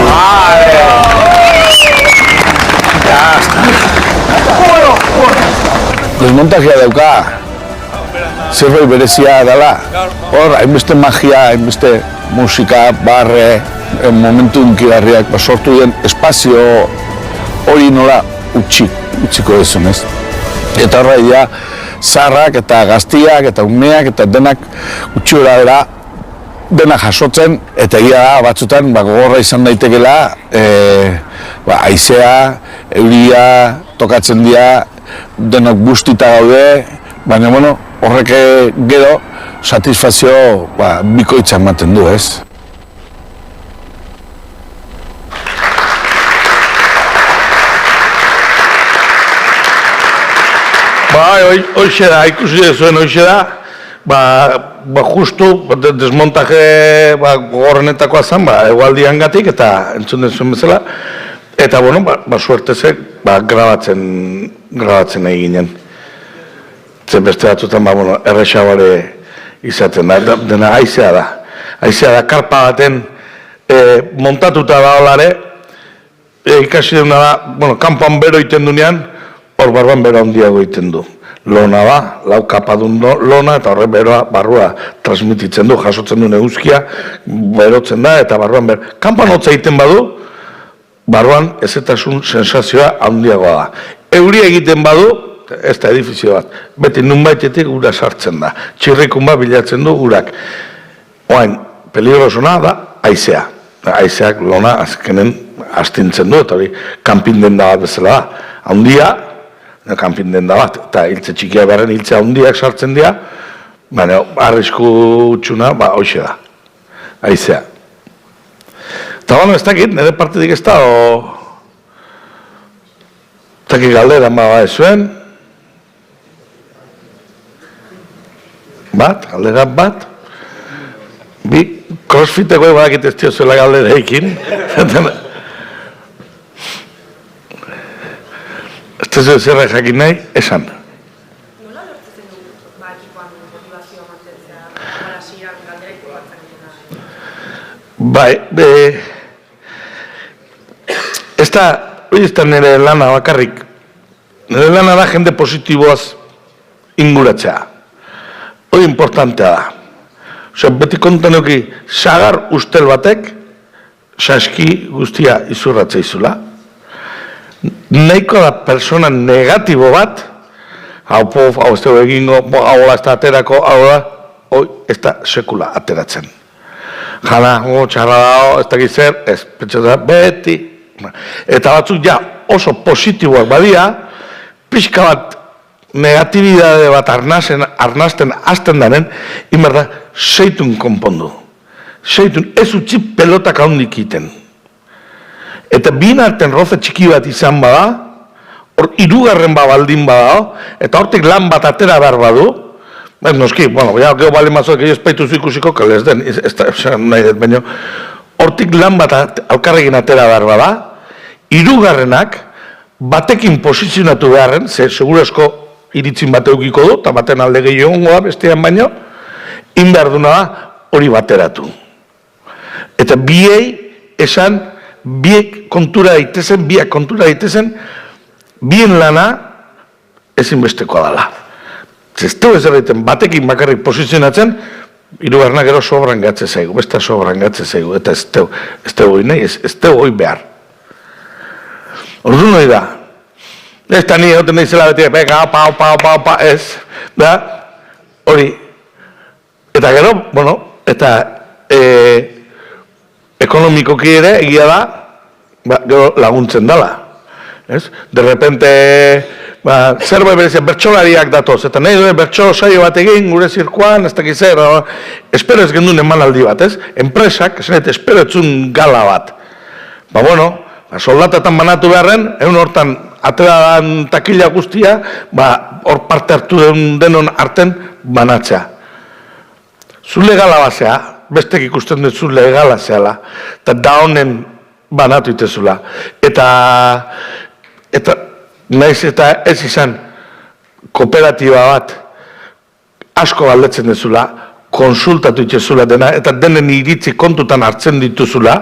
Speaker 11: Vale! Ya está.
Speaker 16: Desmontajea dauka, zerbait berezia dela. Hor, hainbeste magia, hainbeste musika, barre, momentu unkigarriak sortu den espazio hori nola utziko dezun, ez? Eta horra dira, zaharrak eta gaztiak eta umeak eta denak utxura dela, denak jasotzen, eta egia da, batzutan gogorra izan daitekela, haizea, euria, tokatzen dira, denok bustita gaude, baina horrek gero satisfazio bikoitza ematen du, ez?
Speaker 11: Hoxe da, ikusi dezuen hoxe da, justu desmontaje gogorrenetakoa zen, egualdian gatik eta entzun dezuen bezala, eta suertezek grabatzen eginen. Zen beste batzutan errexabare izaten da, dena haizea da. Haizea da, karpa baten montatuta da olare, ikasi duna da, kanpoan bero iten dunean, hor barruan bero handiago iten du. Lona da, lau kapadun lona, eta horre beroa barrua transmititzen du, jasotzen du eguzkia, berotzen da, eta barruan bero. Kanpoan hotza egiten badu, barruan ezetasun sensazioa handiagoa da. Euri egiten badu, ez da edifizio bat, beti nunbaitetik ura sartzen da. Txirrikun bat bilatzen du urak. Oain, peligrosuna da haizea. Haizeak lona azkenen astintzen du, eta hori kanpin denda bat bezala da. Handia, kanpin denda bat, eta hiltze txikia beharren hiltze handiak sartzen dira, baina arrisku utxuna, hoxe da, haizea. Eta ez dakit, nire partidik ez da, ez dakit galdera ez zuen. Galdera bat. Bi, crossfiteko badakit ez diozuela galdera ekin. Ez tezu zerra jakin nahi, esan.
Speaker 23: Nola lortzen du ekipoan motivazioa mantentzea, hasieran galdera
Speaker 11: Bai, ez da nire lana bakarrik. Nire lana da jende positiboaz inguratzea. Hori importantea da. Beti kontan euki, sagar ustel batek, saski guztia izurratzea izula. Nahiko da persona negatibo bat, hau pof, hau ez dugu egingo, hau ez da aterako, hau da, ez da sekula ateratzen. Jana, txarra dago, ez dakit zer, ez, pentsatzen, beti. Eta batzuk ja oso positiboak badia, pixka bat negatibidade bat arnasten hasten denen, inbar da, seitun konpondu. Seitun, ez utzi pelotak handik iten. Eta bien arten roze txiki bat izan bada, hor hirugarren baldin bada, eta hortik lan bat atera behar badu, noski, bueno, geho bali mazoak egin espaitu ikusiko, kale ez den, nahi dut, baina hortik lan bat alkarrekin atera behar bada, hirugarrenak batekin posizionatu beharren, ze segurasko iritzin bat eukiko du, eta baten alde gehiago da, bestean baino, behar duna da hori bateratu. Eta biei esan, biak kontura daitezen, bien lana ezinbestekoa dela. Ez teo ez erraiten batekin bakarrik posizionatzen, hirugarrenak gero sobran gatze zaigu, besta sobran gatze zaigu, eta ez teo hoi nahi, ez teo hoi behar. Orduan hori da, ez da nire goten nahi zela beti, bega, pa, ez, da, hori, eta gero, bueno, eta ekonomikoki ere egia da, gero laguntzen dela. De repente, zerbait berezia, bertsolariak datoz, eta nahi duen bertso saio bat egin, gure zirkuan, ez dakiz zer, espero ez gendun emanaldi bat, ez? Enpresak, esanet, espero etzun gala bat. Bueno, soldatatan banatu beharren, egun hortan atera dan takila guztia, hor parte hartu denon arten banatzea. Zu legala bazea, bestek ikusten dut zu legala zeala, eta da honen banatu itezula. Eta naiz eta ez izan kooperatiba bat asko galdetzen dezula, konsultatu itezula dena, eta denen iritzi kontutan hartzen dituzula,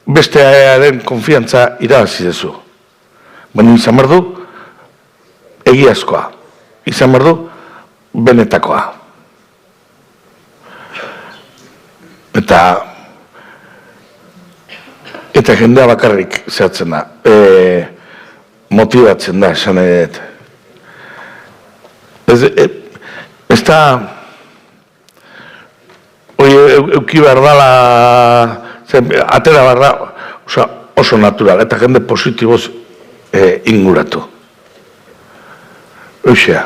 Speaker 11: bestearen konfiantza irabazi dezu. Baina izan behar du, egiazkoa. Izan behar du, benetakoa. Eta jendea bakarrik zehatzen da, motibatzen da, esan edet. Ez da, euki behar dala, atera behar da, oso natural, eta jende positiboz inguratu. Euxea.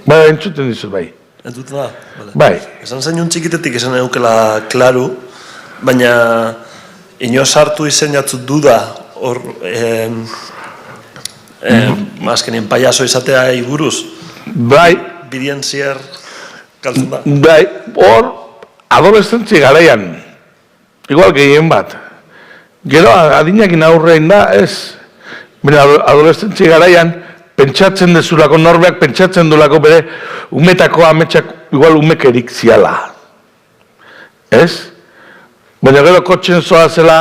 Speaker 11: Bai, entzuten dizut, bai.
Speaker 1: Entzuten da?
Speaker 11: Bai.
Speaker 1: Esan zainun txikitetik esan eukela klaru, baina ino sartu izenatzut duda hor azkenien paiazo izatea iguruz.
Speaker 11: Bai.
Speaker 1: Bidien zier kaltzen da.
Speaker 11: Bai, hor adolescentzi garaian, igual gehien bat. Gero adinakin aurrein da, ez. Adolescentzi garaian, pentsatzen dezulako, norbeak pentsatzen dulako bere umetako ametsak igual umekerik ziala. Ez? Baina gero kotxen zoa zela,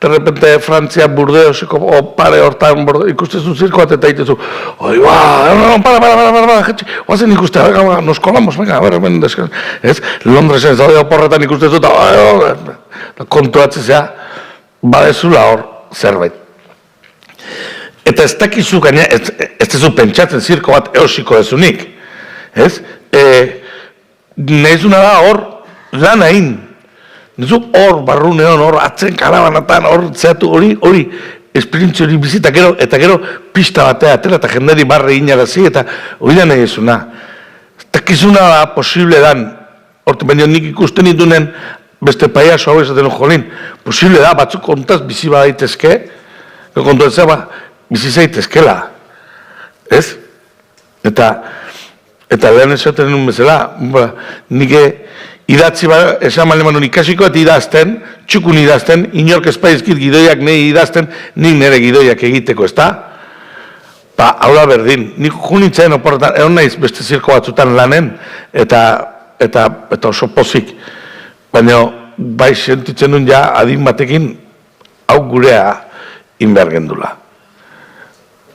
Speaker 11: de repente Frantzia Burdeoseko pare hortan ikustezu zirko bat eta itezu, oi, para, oazen ikuste, nos colamos, venga, a ver, ez? Londresen zaude oporretan ikustezu eta kontuatzea, badezula hor zerbait. Eta ez dakizu gaina, ez dezu pentsatzen zirko bat eosiko dezunik. Ez? Nahizuna da hor lan hain. Nezu hor barrunean, hor atzen karabanatan, hor zehatu hori esperientzio hori bizita, eta gero pista batea atera eta jendari barre inarazi, eta hori da nahizuna. Ez dakizuna da posible dan, horti baina nik ikusten ditunen beste paiaso hau esaten jolin, posible da batzuk kontaz bizi badaitezke, kontu ez zaba, bizi zaitezkela, ez? Eta lehen esaten nuen bezala, nik idatzi esan maleman ikasiko eta idazten, txukun idazten, inork espaizkit gidoiak nahi idazten, nik nire gidoiak egiteko, ez da? Hau da berdin, nik junitzen oporretan, egon naiz beste zirko batzutan lanen, eta oso pozik. Baina, bai sentitzen duen ja adin batekin, hau gurea inbehar gendula.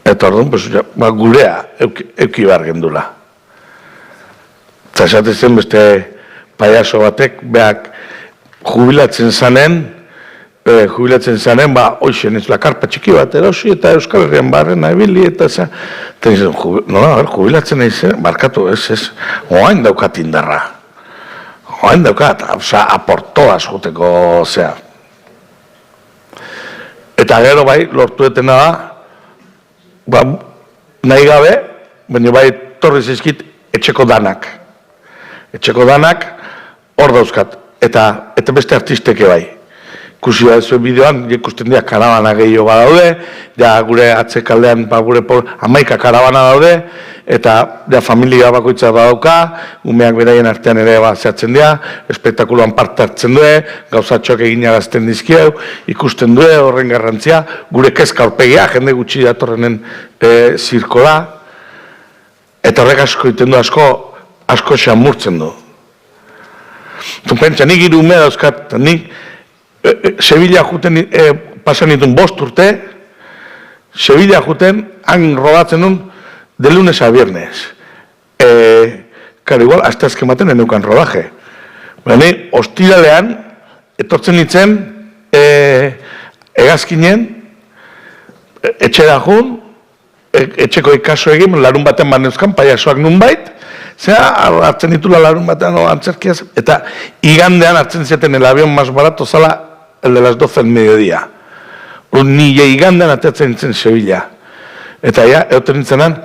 Speaker 11: Eta orduan, gurea euki behar gendula. Eta esatezen beste paiaso batek, beak jubilatzen zanen, hoxen ez lakarpa txiki bat erosi eta Euskal Herrian barrena ebili eta jubilatzen eizen, barkatu ez, oain daukat indarra. Oain daukat, aportoaz joteko zea. Eta gero bai, lortu etena da, nahi gabe, baina bai torri zizkit etxeko danak. Etxeko danak hor dauzkat, eta beste artisteke bai. Ikusi da zuen bideoan, ikusten dira karabana gehiago daude, ja gure atzekaldean gure 11 karabana daude, eta familia bakoitza badauka, umeak beraien artean ere zehatzen dira, espektakuluan parte hartzen du, gauzatxoak eginagazten dizkieu, ikusten du horren garrantzia, gure kezka aurpegia, jende gutxi datorrenen zirkola, eta horrek asko egiten du asko xamurtzen du. Pentsa, nik 3 ume dauzkat, nik Sevilla juten pasan ditun 5 urte, Sevilla juten, han rodatzen nun, de lunes a viernes. Igual, hasta azken baten eneukan rodaje. Baina, ostiralean, etortzen nintzen, egazkinen, etxera jun, etxeko ikaso egin, larun baten baneuzkan, paiasoak nun bait, hartzen ditula larun batean antzerkiaz, eta igandean hartzen zeten el avión más barato zala el de las 12 del mediodía. Nire igandean ateatzen nintzen Sevilla. Eta ja, egoten nintzenan,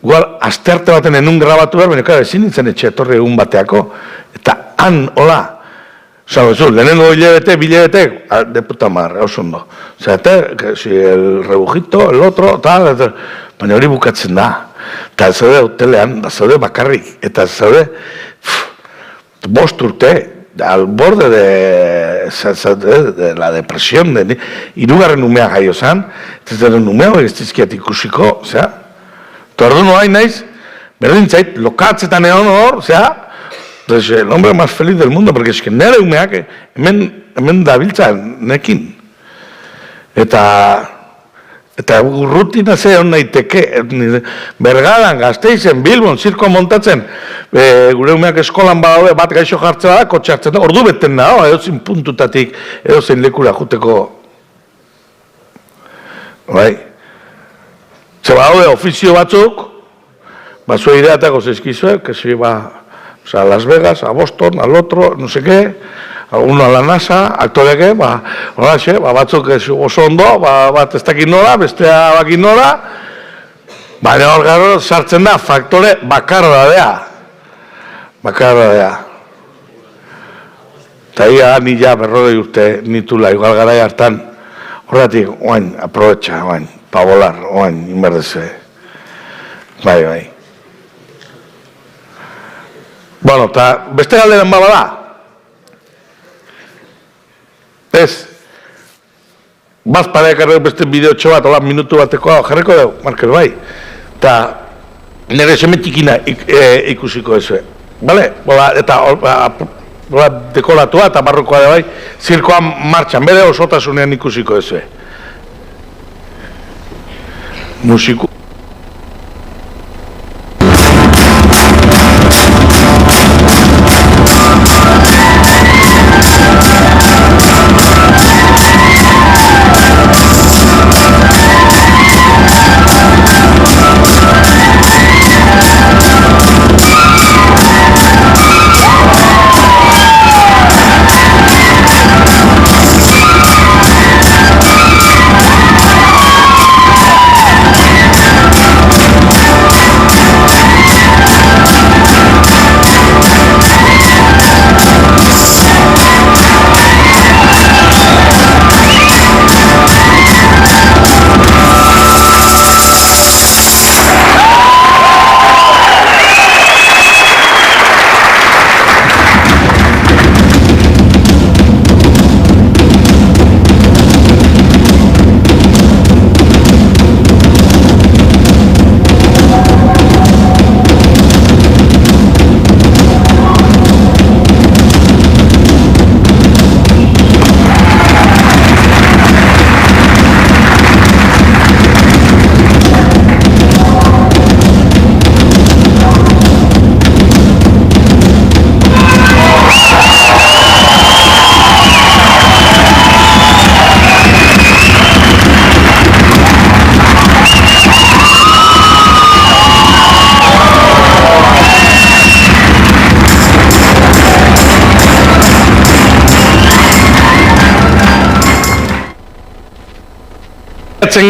Speaker 11: igual, astearte baten enun grabatu behar, baina ezin nintzen etxe etorri egun bateako. Eta han, hola, lehenengo hilebete, bilebete, de puta madre, oso ondo. El rebujito, el otro, tal, baina hori bukatzen da. Eta zaude hotelean, da zaude bakarrik, eta zaude 5 urte, al borde de la depresión, hirugarren umea jaio zan, ez den umea hori ez dizkiat ikusiko, eta ordu noa naiz, berdin zait, lokatzetan egon hor, el hombre más feliz del mundo, porque es que nire umeak hemen dabiltza nekin. Eta rutina ze hon naiteke, Bergaran, Gasteizen, Bilbon, zirkoa montatzen, gure umeak eskolan badaude, bat gaixo jartzea da, kotxe hartzen da, ordu beten da, edozin puntutatik, edozin lekura juteko. Ze badaude ofizio batzuk, zue ideatako zeizkizue, que si va a Las Vegas, a Boston, al otro, no sé qué, uno a la NASA, aktoreke, batzuk oso ondo, bat ez dakit nora, bestea bakit nora, baina hor gero sartzen da faktore bakardadea. Eta ia ni ja 40 urte nitula, igual garai hartan, horretik, oain, aprobetxa, oain, pa volar, oain, inberdeze. Bai. Bueno, eta beste galderan bada. Ez, bazpareak arreu beste bideotxo bat, hola minutu bateko jarriko dugu, Markel, bai. Eta nire semetikina ikusiko ezue. Bale? Eta dekoratua eta barrokoa da bai, zirkoan martxan, bere osotasunean ikusiko ezue. Musiku.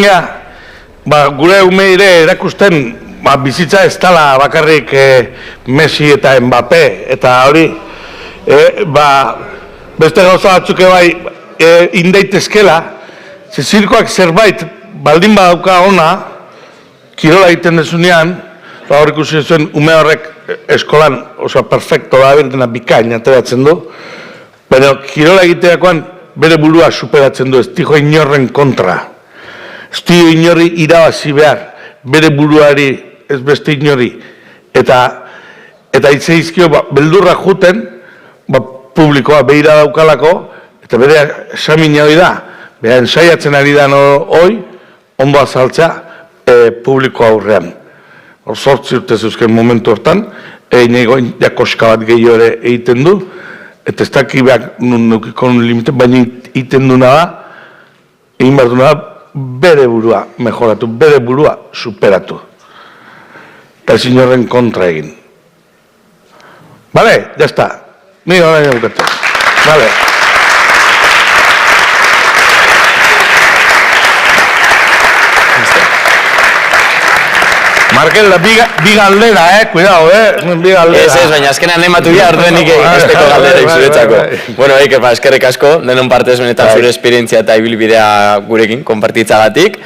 Speaker 11: geha, gure umeire erakusten bizitza ez dela bakarrik Messi eta Mbappé, eta hori, beste gauza batzuk bai indaitezkela, zirkoak zerbait baldin badauka ona, kirola egiten dezunean, hor ikusi zuen ume horrek eskolan oso perfecto da, berdena bikain ateratzen du, baina kirola egiteakoan bere burua superatzen du, ez dijo inorren kontra. Ez dio inorri irabazi behar, bere buruari ez beste inori. Eta itzeizkio beldurra juten, publikoa behira daukalako, eta bere esamina hori da, bera ensaiatzen ari da hoi, ondo azaltzea publiko aurrean. Hor 8 urte zeuzken momentu hortan, nego jakoska bat gehiago ere egiten du, eta ez daki behar nukikon limite, baina egiten duna da, egin behar duna da, bere burua mejoratu, bere burua superatu. Eta ezin horren kontra egin. Bale, ya está. Ni hori bukatu. Bale. Markel, bi galdera, cuidado, bi galdera.
Speaker 15: Ez, baina azkenan ematu ya ordenik egiteko galdera zuretzako. Bueno, eskerrik asko, denon partez benetan zure esperientzia eta ibilbidea gurekin, konpartitzagatik.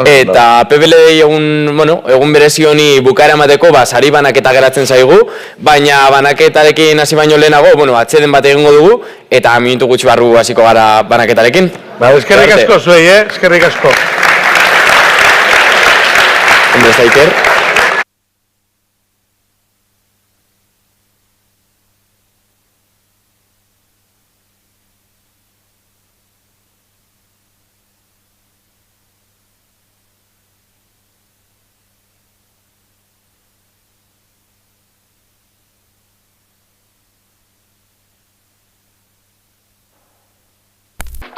Speaker 15: Eta PBL egun berezi honi bukaera emateko, sari banaketa geratzen zaigu, baina banaketarekin hasi baino lehenago, atseden bat egingo dugu, eta minutu gutxi barru hasiko gara banaketarekin.
Speaker 11: Eskerrik asko zuei, eskerrik asko.
Speaker 15: Hombre, ez da Iker.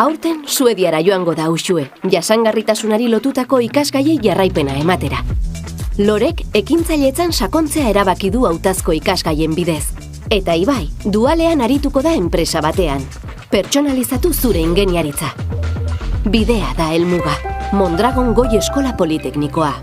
Speaker 2: Aurten Suediara joango da Uxue, jasangarritasunari lotutako ikasgaiei jarraipena ematera. Lorek ekintzailetzan sakontzea erabaki du hautazko ikasgaien bidez. Eta Ibai, dualean arituko da enpresa batean. Pertsonalizatu zure ingeniaritza. Bidea da helmuga. Mondragon Goi Eskola Politeknikoa.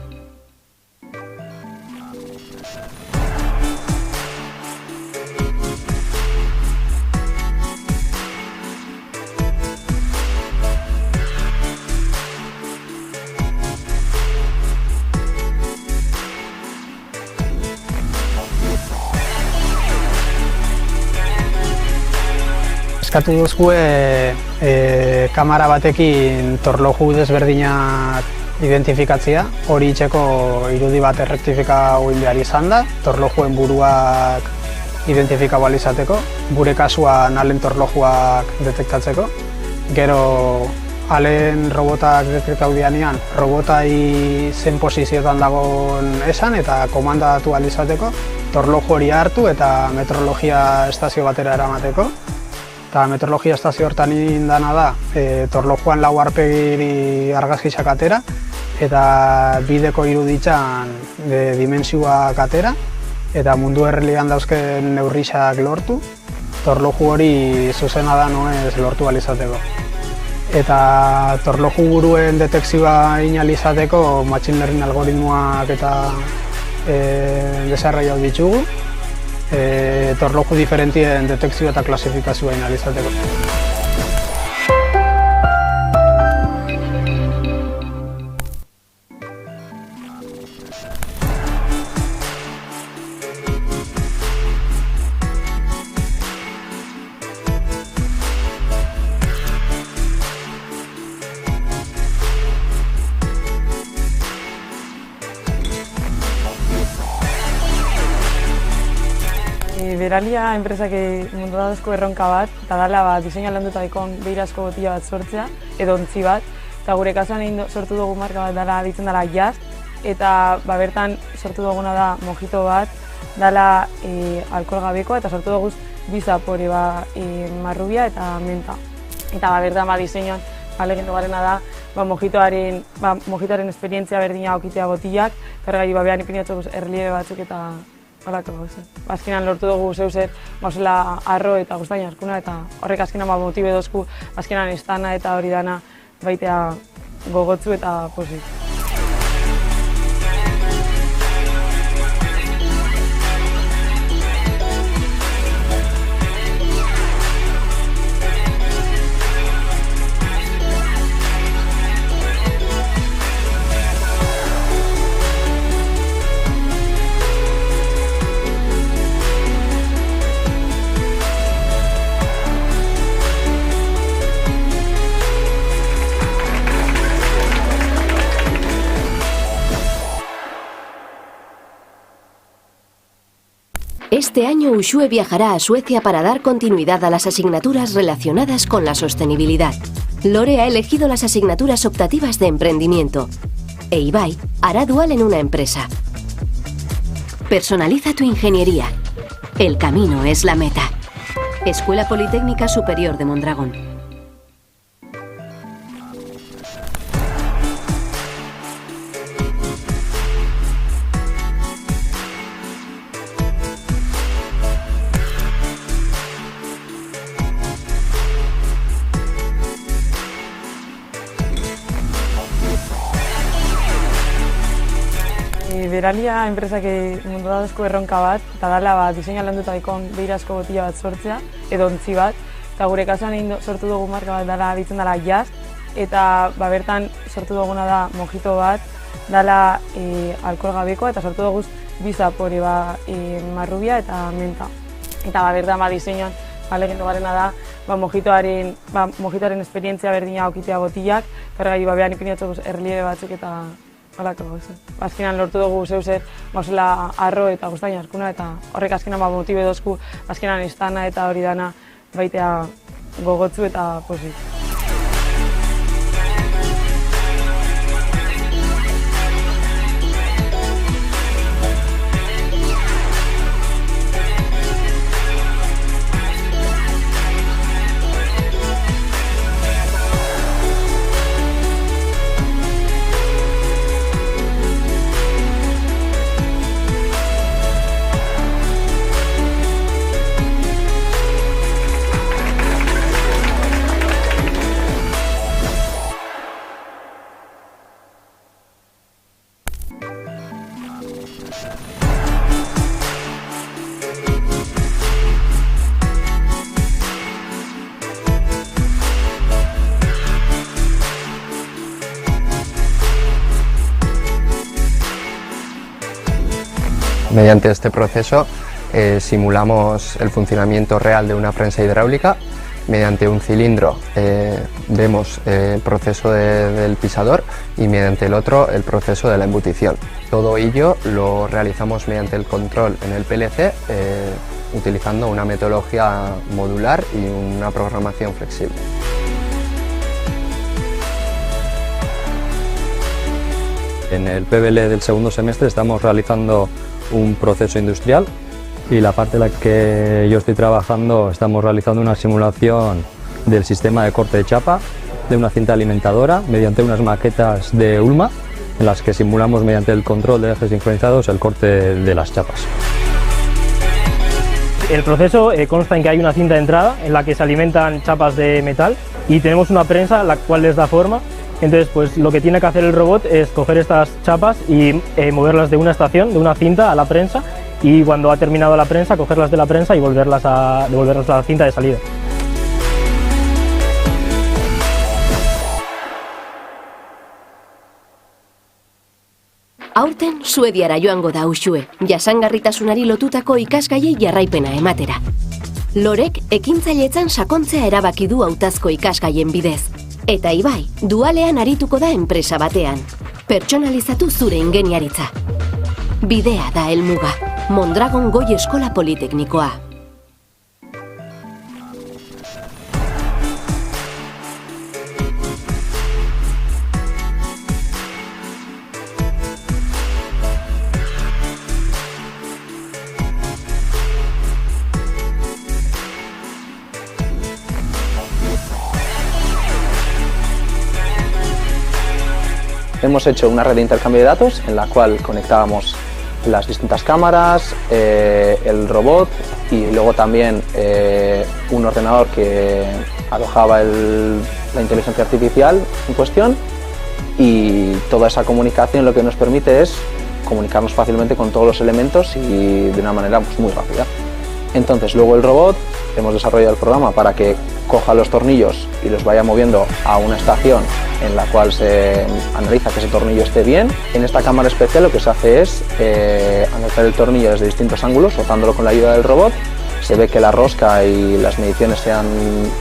Speaker 3: Eskatu duzue kamera batekin torloju desberdinak identifikatzea, hori itxeko irudi bat errektifikago behar izan da, torlojuen buruak identifikau izateko, gure kasuan alen torlojuak detektatzeko. Gero alen robotak detektau dianean, robotai zen posizioetan dagoen esan eta komandatu izateko, torloju hori hartu eta meteorologia estazio batera eramateko. Eta meteorologia estazio hortan indana da, torlojuan lau arpegiri argazkisak atera eta bideko iruditzan dimensioak atera eta mundu errealian dauzken neurrisak lortu, torloju hori zuzena da noez lortu alizateko. Eta torloju buruen detekzioa inalizateko machine learning algoritmoak eta desarrollatu ditugu. Torloju diferentien detekzioa eta klasifikazioa inalizateko.
Speaker 22: Beralia enpresak mundu dadozko erronka bat, eta dala diseinua landuta daikon behirazko botila bat sortzea, edo ontzi bat, eta gure kasuan sortu dugu marka bat dala ditzen dala Jazz, eta bertan sortu duguna da mojito bat, dala alkohol gabekoa, eta sortu dugu bi zapore, marrubia eta menta. Eta bertan diseinuan alegindu garena da mojitoaren esperientzia berdina aukitea botilak, eta gai behan ipiniatzu erliebe batzuk eta horako gauza. Azkenan lortu dugu zeuzer gauzela arro eta guztain askuna eta horrek azkenan motibe dozku azkenan estana eta hori dana baitea gogotsu eta pozik.
Speaker 2: Este año Uxue viajará a Suecia para dar continuidad a las asignaturas relacionadas con la sostenibilidad. Lore ha elegido las asignaturas optativas de emprendimiento e Ibai hará dual en una empresa. Personaliza tu ingeniería. El camino es la meta. Escuela Politécnica Superior de Mondragón.
Speaker 22: Beralia enpresak mundu dauzko erronka bat, eta dela diseina landuta daikon behirazko botila bat sortzea, edo ontzi bat, eta gure kasuan sortu dugu marka bat dela ditzen dela Jazz, eta bertan sortu duguna da mojito bat, dela alkohol gabeko, eta sortu dugu bi zapore marrubia eta menta. Eta bertan diseinuan legin dugarena da mojitoaren esperientzia berdina aukitea botilak, eta behan ipiniatzeko erliebe batzuk eta holako gauza. Azkenan lortu dugu zeuzer mausela arro eta guztain askuna, eta horrek azkenan motibe dozku azkenan estana eta hori dana baitea gogotzu eta pozik.
Speaker 5: Mediante este proceso simulamos el funcionamiento real de una prensa hidráulica. Mediante un cilindro vemos el proceso del pisador y mediante el otro el proceso de la embutición. Todo ello lo realizamos mediante el control en el PLC utilizando una metodología modular y una programación flexible.
Speaker 6: En el PBL del segundo semestre estamos realizando un proceso industrial y la parte en la que yo estoy trabajando estamos realizando una simulación del sistema de corte de chapa de una cinta alimentadora mediante unas maquetas de Ulma en las que simulamos mediante el control de ejes sincronizados el corte de las chapas.
Speaker 7: El proceso consta en que hay una cinta de entrada en la que se alimentan chapas de metal y tenemos una prensa la cual les da forma. Entonces, pues lo que tiene que hacer el robot es coger estas chapas y moverlas de una estación, de una cinta a la prensa, y cuando ha terminado la prensa, cogerlas de la prensa y devolverlas a la cinta de salida.
Speaker 2: Aurten Suediara joango da Uxue, jasangarritasunari lotutako ikasgaiei jarraipena ematera. Lorek ekintzailetzan sakontzea erabaki du hautazko ikasgaien bidez. Eta Ibai, dualean arituko da enpresa batean. Pertsonalizatu zure ingeniaritza. Bidea da helmuga. Mondragon Goi Eskola Politeknikoa.
Speaker 9: Hemos hecho una red de intercambio de datos en la cual conectábamos las distintas cámaras, el robot y luego también un ordenador que alojaba la inteligencia artificial en cuestión, y toda esa comunicación lo que nos permite es comunicarnos fácilmente con todos los elementos y de una manera pues, muy rápida. Entonces luego el robot, hemos desarrollado el programa para que coja los tornillos y los vaya moviendo a una estación en la cual se analiza que ese tornillo esté bien. En esta cámara especial lo que se hace es analizar el tornillo desde distintos ángulos, rotándolo con la ayuda del robot. Se ve que la rosca y las mediciones sean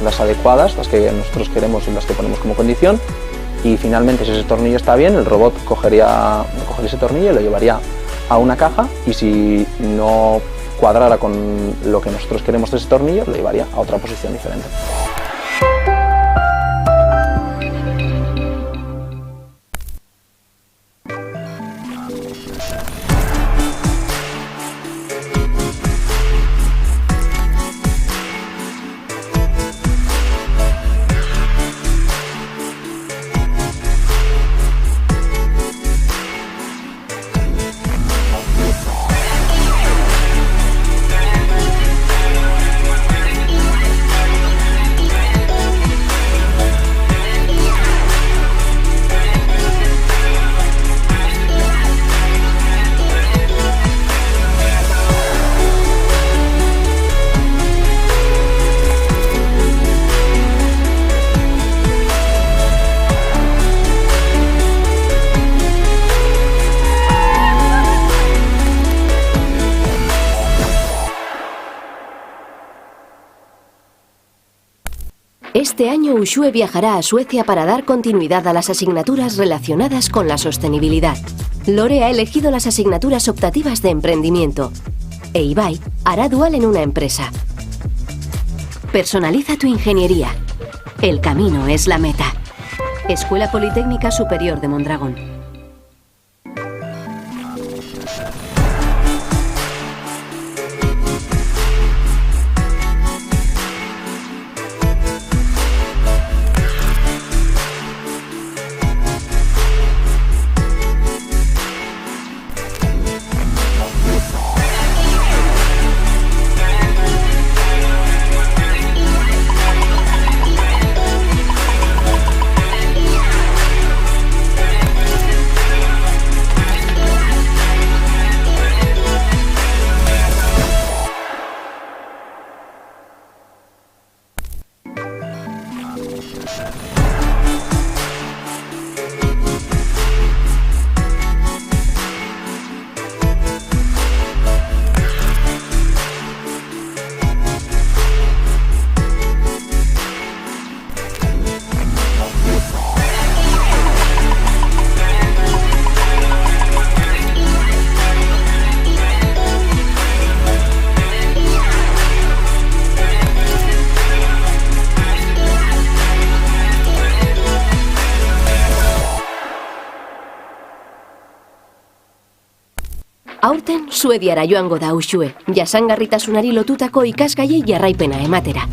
Speaker 9: las adecuadas, las que nosotros queremos y las que ponemos como condición. Y finalmente, si ese tornillo está bien, el robot cogería ese tornillo y lo llevaría a una caja, y si no cuadrara con lo que nosotros queremos de ese tornillo, lo llevaría a otra posición diferente.
Speaker 2: Este año Uxue viajará a Suecia para dar continuidad a las asignaturas relacionadas con la sostenibilidad. Lore ha elegido las asignaturas optativas de emprendimiento e Ibai hará dual en una empresa. Personaliza tu ingeniería. El camino es la meta. Escuela Politécnica Superior de Mondragón. Aurten, Suediara joango da Uxue, jasangarritasunari lotutako ikasgaiei jarraipena ematera.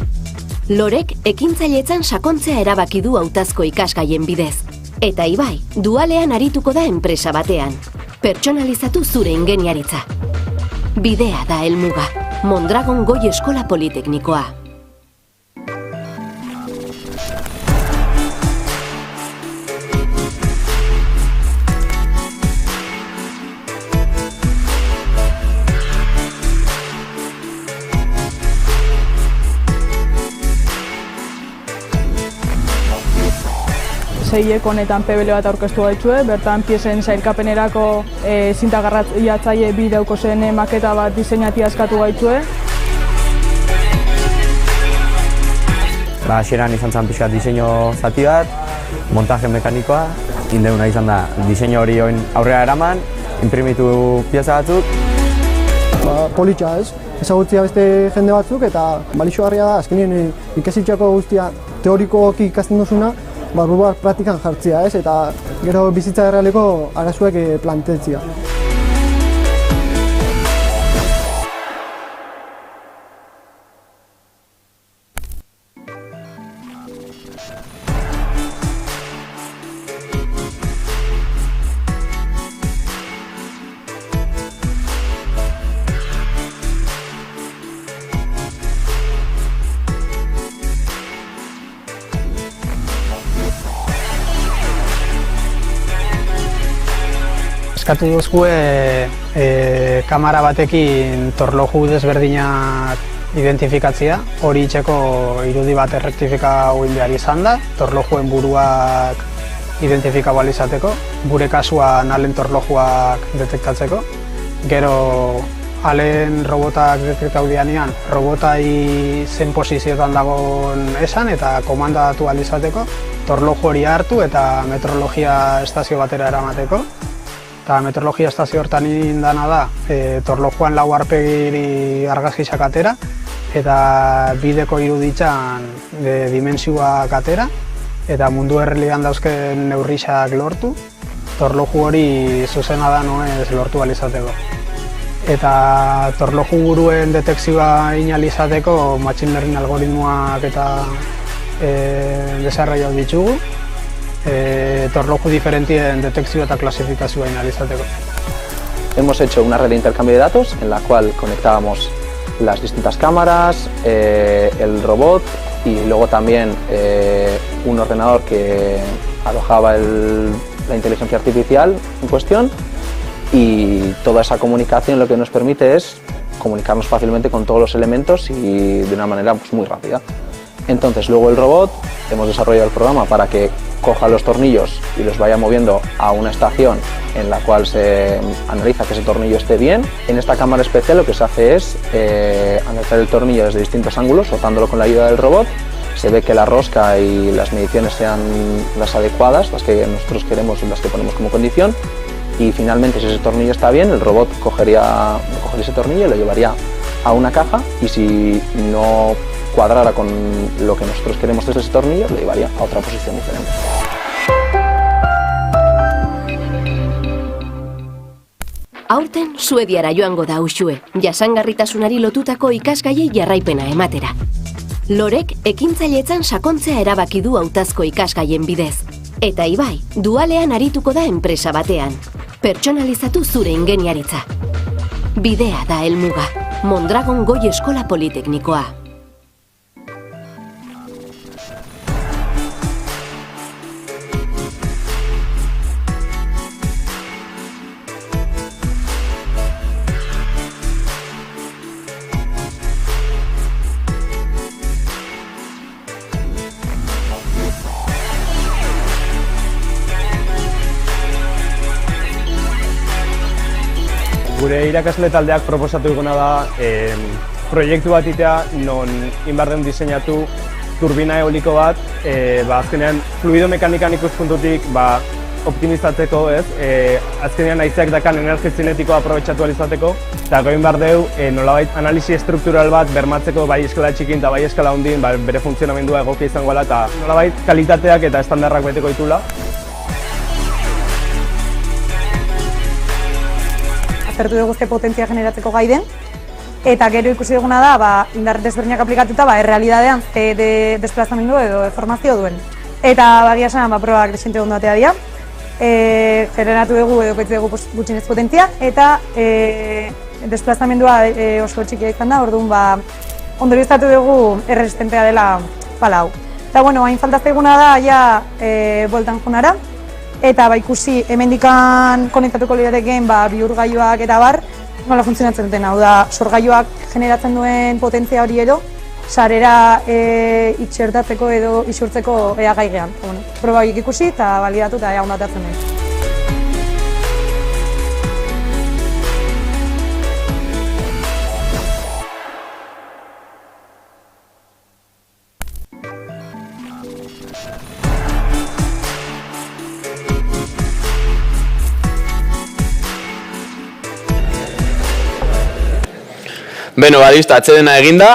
Speaker 2: Lorek ekintzailetzan sakontzea erabaki du hautazko ikasgaien bidez. Eta Ibai, dualean arituko da enpresa batean. Pertsonalizatu zure ingeniaritza. Bidea da helmuga. Mondragon Goi Eskola Politeknikoa.
Speaker 4: Seiek honetan PBL bat aurkeztu gaitzue, bertan piesen sailkapenerako zinta garraiatzaile bi daukozen maketa bat diseinatia eskatu gaitzue.
Speaker 18: Hasieran izan zen pixkat diseinu zati bat, montaje mekanikoa, indeuna izan da diseinu hori aurrera eraman, inprimitu pieza batzuk.
Speaker 20: Politxa ez, ezagutzea beste jende batzuk eta balixogarria da azkenien ikasitzako guztia teorikoki ikasten duzuna, barruak praktikan jartzea ez, eta gero bizitza errealeko arazuek plantetzea.
Speaker 3: Eskatu duzue kamera batekin torloju desberdinak identifikatzea, hori itxeko irudi bat errektifika egin behar izan da, torlojuen buruak identifikatu ahal izateko, gure kasuan alen torlojuak detektatzeko. Gero alen robotak detektatu dianean, robotai zen posizioetan dagoen esan eta komandatu ahal izateko, torloju hori hartu eta meteorologia estazio batera eramateko. Eta meteorologia estazio hortan indana da, torlojuan lau aurpegiri argazkiak atera eta bideko iruditzan dimensioak atera eta mundu errealian dauzken neurriak lortu, torloju hori zuzena da noez lortu ahal izateko. Eta torloju buruen detekzioa egin ahal izateko machine learning algoritmoak eta desarrollatu ditugu, torloju diferentien detekzioa eta klasifikazioa egin ahal izateko.
Speaker 9: Hemos hecho una red de intercambio de datos en la cual conectábamos las distintas cámaras, el robot y luego también un ordenador que alojaba la inteligencia artificial en cuestión, y toda esa comunicación lo que nos permite es comunicarnos fácilmente con todos los elementos y de una manera muy rápida. Entonces luego el robot, hemos desarrollado el programa para que coja los tornillos y los vaya moviendo a una estación en la cual se analiza que ese tornillo esté bien. En esta cámara especial lo que se hace es analizar el tornillo desde distintos ángulos, rotándolo con la ayuda del robot. Se ve que la rosca y las mediciones sean las adecuadas, las que nosotros queremos y las que ponemos como condición. Y finalmente, si ese tornillo está bien, el robot cogería ese tornillo y lo llevaría a una caja, y si no cuadrara con lo que nosotros queremos desde ese tornillo, lo llevaría a otra posición diferente.
Speaker 2: Aurten Suediara joango da Uxue, jasangarritasunari lotutako ikasgaiei jarraipena ematera. Lorek ekintzailetzan sakontzea erabaki du hautazko ikasgaien bidez. Eta Ibai, dualean arituko da enpresa batean. Pertsonalizatu zure ingeniaritza. Bidea da helmuga. Mondragon Goi Eskola Politeknikoa.
Speaker 10: Gure irakasle taldeak proposatu duguna da proiektu bat itea non inbarden diseinatu turbina eoliko bat, azkenean fluido mekanikan ikuspuntutik optimizatzeko, azkenean haizeak dakan energia zinetikoa aprobetxatu alizateko, eta goin behar deu nolabait analisi estruktural bat bermatzeko bai eskala txikin eta bai eskala hundin bere funtzionamendua egokia izango dela eta nolabait kalitateak eta estandarrak beteko ditula.
Speaker 22: Aztertu dugu ze potentzia generatzeko gai den, eta gero ikusi duguna da indar desberdinak aplikatuta errealidadean ze desplazamendu edo deformazio duen. Eta bagia esan probak desente ondo atea dira, generatu dugu edo petzi dugu gutxinez potentzia, eta desplazamendua oso txikia izan da, orduan ondorioztatu dugu erresistentea dela pala hau. Eta hain falta zaiguna da ja bueltan jonara, eta ikusi hemendikan konektatuko lirateken bihurgailuak eta nola funtzionatzen duten, hau da sorgailuak generatzen duen potentzia hori edo sarera itxertatzeko edo isurtzeko gai gehan. Proba ikusi eta balidatu eta ondo atatzen den.
Speaker 19: Beno, listo, atsedena eginda,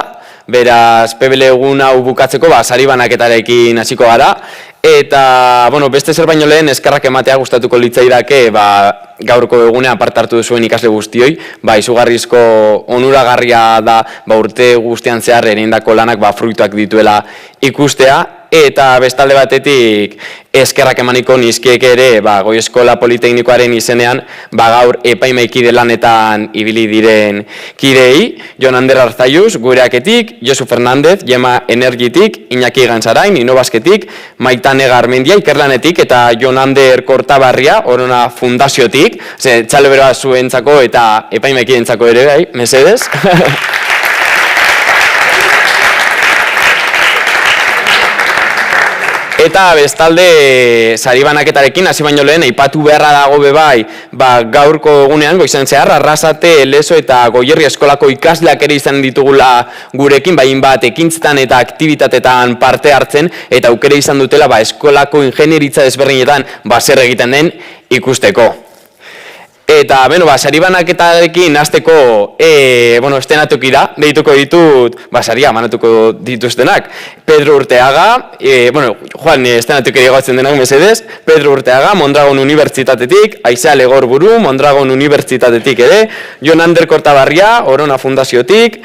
Speaker 19: beraz PBL egun hau bukatzeko sari banaketarekin hasiko gara, eta beste zer baino lehen eskerrak ematea gustatuko litzaidake gaurko egunean parte hartu duzuen ikasle guztioi, izugarrizko onuragarria da urte guztian zehar egindako lanak fruituak dituela ikustea, eta bestalde batetik eskerrak emaniko nizkiek ere Goi Eskola Politeknikoaren izenean gaur epaimaikide lanetan ibili diren kidei, Jon Ander Arzaiuz, gureaketik, Josu Fernandez, Jema Energitik, Iñaki Gantzarain, Inobasketik, Maitane Garmendia ikerlanetik eta Jon Ander Kortabarria, Orona Fundaziotik, txalo beroa zuentzako eta epaimaikidentzako ere bai, mesedez. Eta bestalde sari banaketarekin hasi baino lehen aipatu beharra dago bebai, gaurko egunean goizen zehar Arrasate, Lezo eta Goierri eskolako ikasleak ere izan ditugula gurekin, hainbat ekintzetan eta aktibitatetan parte hartzen eta aukera izan dutela eskolako ingenieritza desberdinetan zer egiten den ikusteko. Eta, sari banaketarekin hasteko, estenatokira, deituko ditut, saria manatuko dituztenak. Pedro Urteaga, Juan estenatokira egotzen denak mesedez, Pedro Urteaga, Mondragon Unibertsitatetik, Aizea Legorburu, Mondragon Unibertsitatetik ere, Jon Ander Kortabarria, Orona Fundaziotik,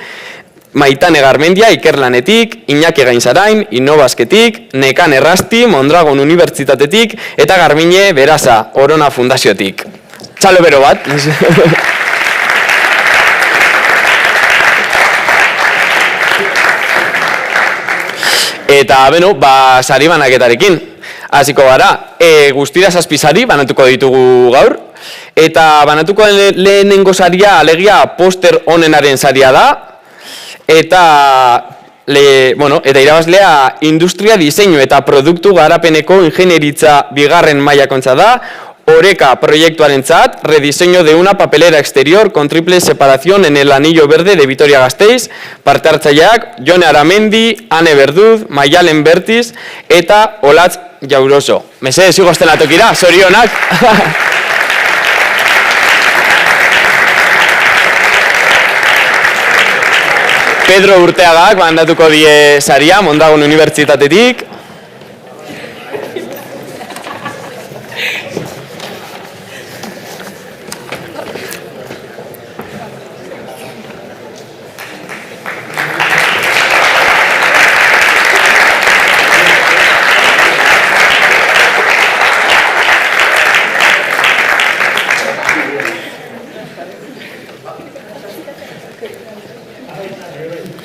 Speaker 19: Maitane Garmendia, Ikerlanetik, Iñaki Gainzarain, Inobasketik, Nekan Errasti, Mondragon Unibertsitatetik, eta Garmine Beraza, Orona Fundaziotik. Txalo bero bat. Eta, sari banaketarekin. Hasiko gara, guztira 7 sari banatuko ditugu gaur. Eta banatuko lehenengo saria, alegia poster onenaren saria da. Eta irabazlea industria diseinu eta produktu garapeneko ingenieritza bigarren mailakontza da. Oreka proiektuarentzat, rediseño de una papelera exterior con triple separación en el anillo verde de Vitoria-Gasteiz, parte hartzaileak Jone Aramendi, Ane Berduz, Maialen Bertiz eta Olatz Jauroso. Mesedez igozten atokira, zorionak! Pedro Urteagak bandatuko die saria, Mondragon Unibertsitatetik.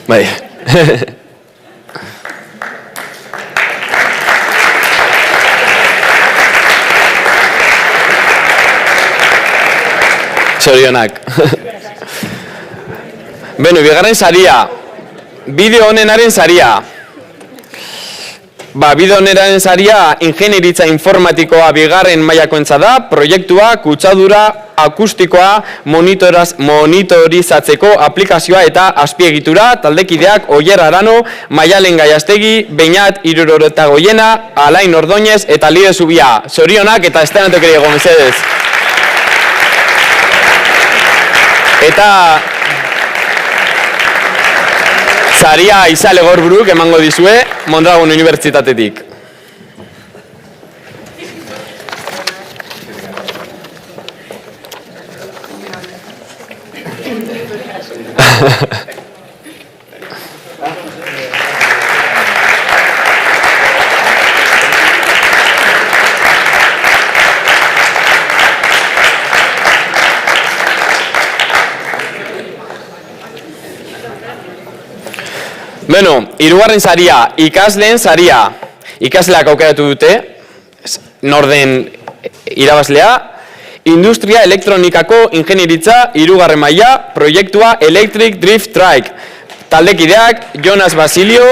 Speaker 19: Bai. Zorionak. Bigarren saria. Bideo honenaren saria. Bideo honenaren saria ingenieritza informatikoa bigarren mailakoentza da, proiektua, kutsadura akustikoa monitorizatzeko aplikazioa eta azpiegitura, taldekideak Oier Arano, Maialen Gaiastegi, Beñat Iruroretagoiena, Alain Ordóñez eta Lide Zubia. Zorionak eta estenatok ere mesedez. Eta saria Aizea Legorburuk emango dizue Mondragon Unibertsitatetik. Hirugarren saria, ikasleen saria. Ikasleak aukeratu dute, norden irabazlea, Industria Elektronikako Ingenieritza hirugarren maila, proiektua Electric Drift Trike. Taldekideak Jonas Basilio,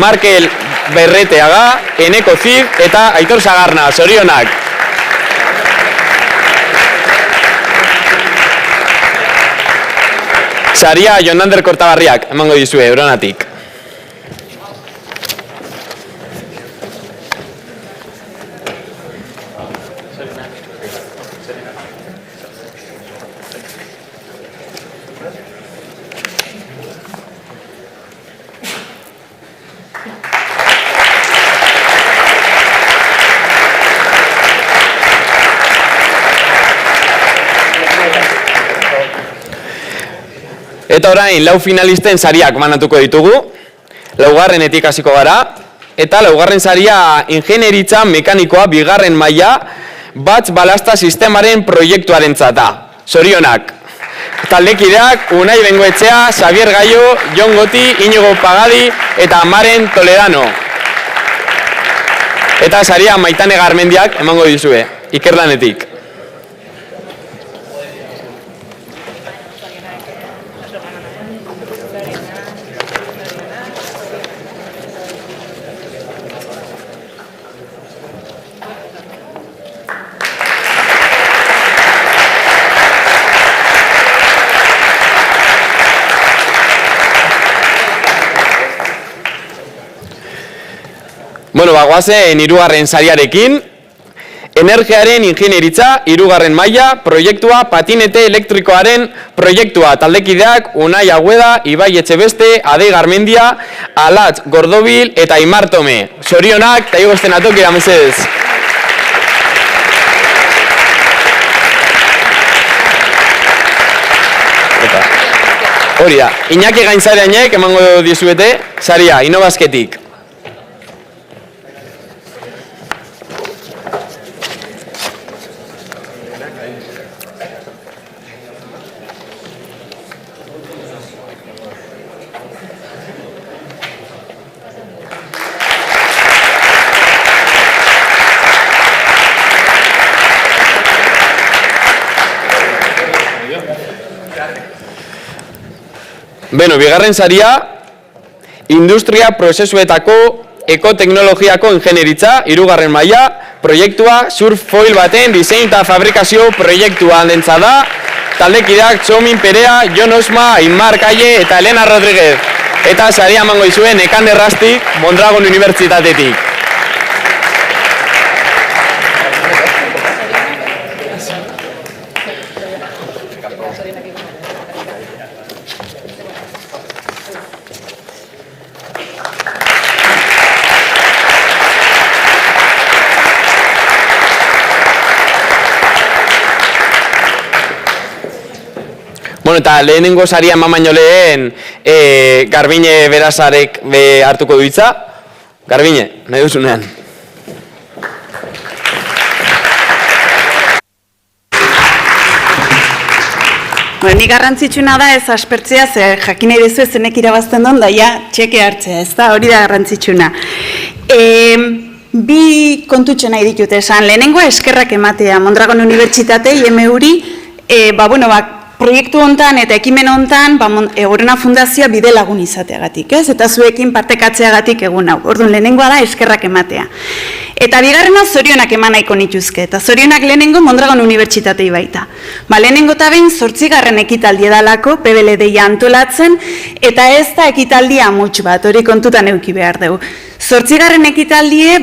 Speaker 19: Markel Berreteaga, Eneko Zid eta Aitor Sagarna. Zorionak! Saria Jon Ander Kortabarriak emango dizue, Euronatik. Eta orain, lau finalisten sariak banatuko ditugu. Laugarrenetik hasiko gara. eta laugarren saria ingenieritza mekanikoa bigarren maila batz balasta sistemaren proiektuarentzat da. Zorionak! Taldekideak Unai Bengoetxea, Xavier Gallo, Jon Goti, Inigo Pagadi eta Maren Toledano. Eta saria Maitane Garmendiak emango dizue, Ikerlanetik. Bueno, bagoazen hirugarren sariarekin, energiaren ingenieritza, hirugarren maila, proiektua, patinete elektrikoaren proiektua, taldekideak Unai Agüeda, Ibai Etxebeste, Adei Garmendia, Alatz Gordobil eta Imar Tome. Zorionak, eta igosten atokira mesedez. Hori da, Iñaki Gainzareanek emango dizuete, saria, Inobasketik. Beno, bigarren saria, industria prozesuetako ekoteknologiako ingenieritza, hirugarren maila, proiektua, surf foil baten diseinu eta fabrikazio proiektua dentza da, taldekideak Txomin Perea, Jon Osma, Aimar Kalle eta Elena Rodríguez. Eta saria emango dizuen Ekander Rastik, Mondragon Unibertsitatetik. Bueno, eta lehenengo saria eman baino lehen Garbine Berazarek hartuko du hitza. Garbine, nahi duzunean.
Speaker 8: Nik garrantzitsuna da ez aspertzea, ze jakin nahi dezu zenek irabazten duen, da ja txeke hartzea, ez da, hori da garrantzitsuna. Bi kontutxo nahi ditut esan, lehenengo eskerrak ematea, Mondragon Unibertsitate, IMU-ri, proiektu hontan eta ekimen hontan Egorena Fundazioa bide lagun izateagatik, ez? Eta zuekin partekatzeagatik egun hau. Orduan lehenengoa da eskerrak ematea. Eta bigarrena zorionak eman nahiko nituzke. Eta zorionak lehenengo Mondragon Unibertsitatei baita. Lehenengo eta behin 8. ekitaldi edalako PBLD-ia antolatzen, eta ez da ekitaldia amutsu bat, hori kontutan eduki behar dugu. 8. ekitaldie,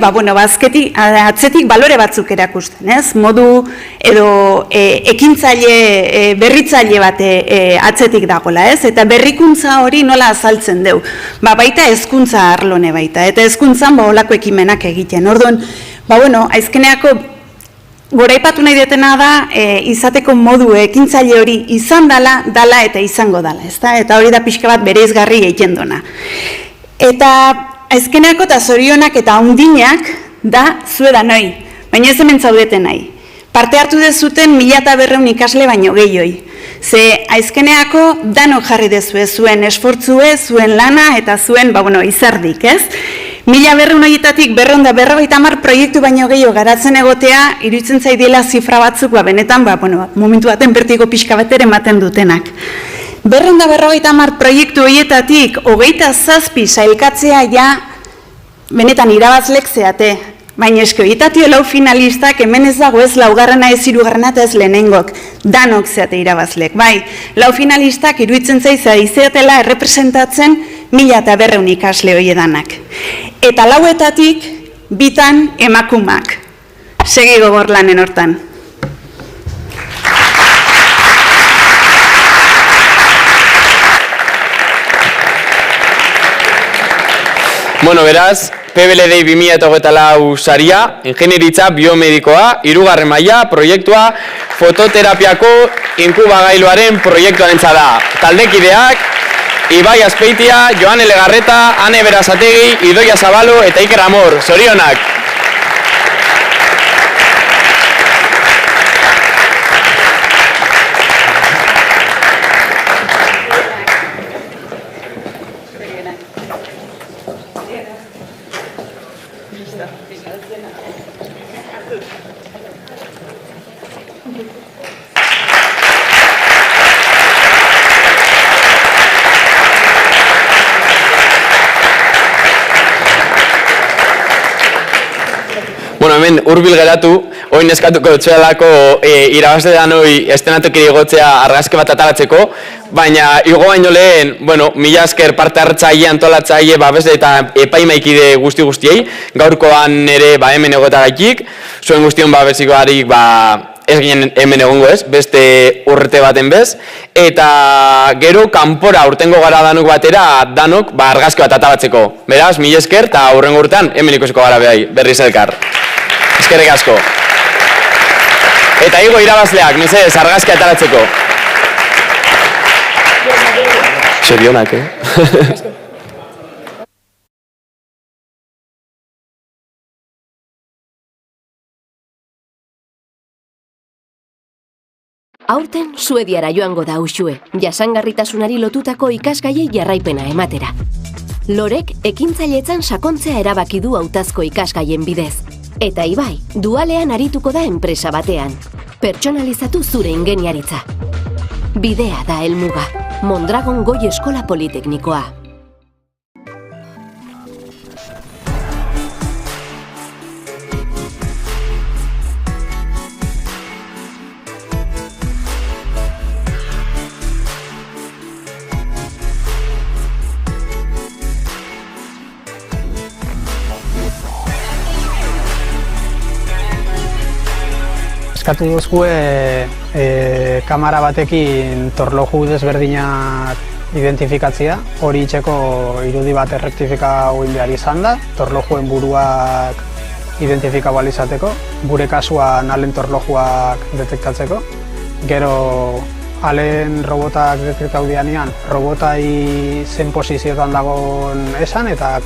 Speaker 8: atzetik balore batzuk erakusten, ez? Modu edo ekintzaile, berritzaile bate atzetik dagoela, ez? Eta berrikuntza hori nola azaltzen dugu. Baita hezkuntza arlone baita, eta hezkuntzan olako ekimenak egiten. Orduan, aizkeneako goraipatu nahi detena da, izateko modu ekintzaile hori izan dala eta izango dala, ezta? Eta hori da pixka bat bereizgarri egiten dona. Eta aizkeneako eta zorionak eta hundinak da zueda noi, baina ez hemen zaudeten nahi. Parte hartu dezuten 1.200 ikasle baino gehioi. Ze aizkeneako danok jarri dezue, zuen esfortzue, zuen lana eta zuen izardik, ez? 1.200 horietatik 250 proiektu baino gehiago garatzen egotea, iruditzen zaidiela zifra batzuk, benetan, momentu baten bertiko pixka bat ere ematen dutenak. 250 proiektu horietatik 27 sailkatzea ja benetan irabazlek zeate. Baina eski horietati 4 finalistak hemen ez dago ez 4. ez 3. eta ez lehenengok. Danok zeate irabazlek. Bai, 4 finalistak iruditzen zaizeatela errepresentatzen 1.200 ikasle horiedanak. Eta 4etatik 2 emakumak. Segi gogor lanen hortan.
Speaker 19: Bueno, beraz, PBLD 2024 saria, ingenieritza biomedikoa, 3. maila, proiektua, fototerapiako inkubagailuaren proiektuarentzat da. Taldekideak, Ibai Azpeitia, Joane Legarreta, Ane Berazategi, Idoia Zabalo eta Iker Amor. Zorionak! Bueno, hemen hurbil geratu, oin eskatuko dutxealako irabazle danoi estenatoki igotzea argazki bat ataratzeko, baina igo baino lehen, bueno, mila esker parte hartzaile, antolatzaile, babesle eta epaimaikide guztiei, gaurkoan ere hemen egotagatik, zuen guztion babesikoarik ez ginen hemen egongo ez, beste urte baten bez, eta gero kanpora urtengo gara danok batera, danok argazki bat ataratzeko. Beraz, mila esker eta hurrengo urtean hemen ikusiko gara berriz elkar. Eskerrik asko. Eta igo irabazleak, mesedez, argazki ataratzeko. Serionak,
Speaker 2: Aurten, Suediara joango da Uxue, jasangarritasunari lotutako ikasgaiei jarraipena ematera. Lorek ekintzailetzan sakontzea erabaki du hautazko ikasgaien bidez. Eta Ibai, dualean arituko da enpresa batean. Pertsonalizatu zure ingeniaritza. Bidea da helmuga. Mondragon Goi Eskola Politeknikoa.
Speaker 3: Eskatu duzue kamara batekin torloju desberdinak identifikatzea, hori itxeko irudi bat errektifikau behar izan da, torlojuen buruak identifikau izateko, gure kasuan alen torlojuak detektatzeko. Gero alen robotak detektau dianean, robotai zen posiziotan dagoen esan eta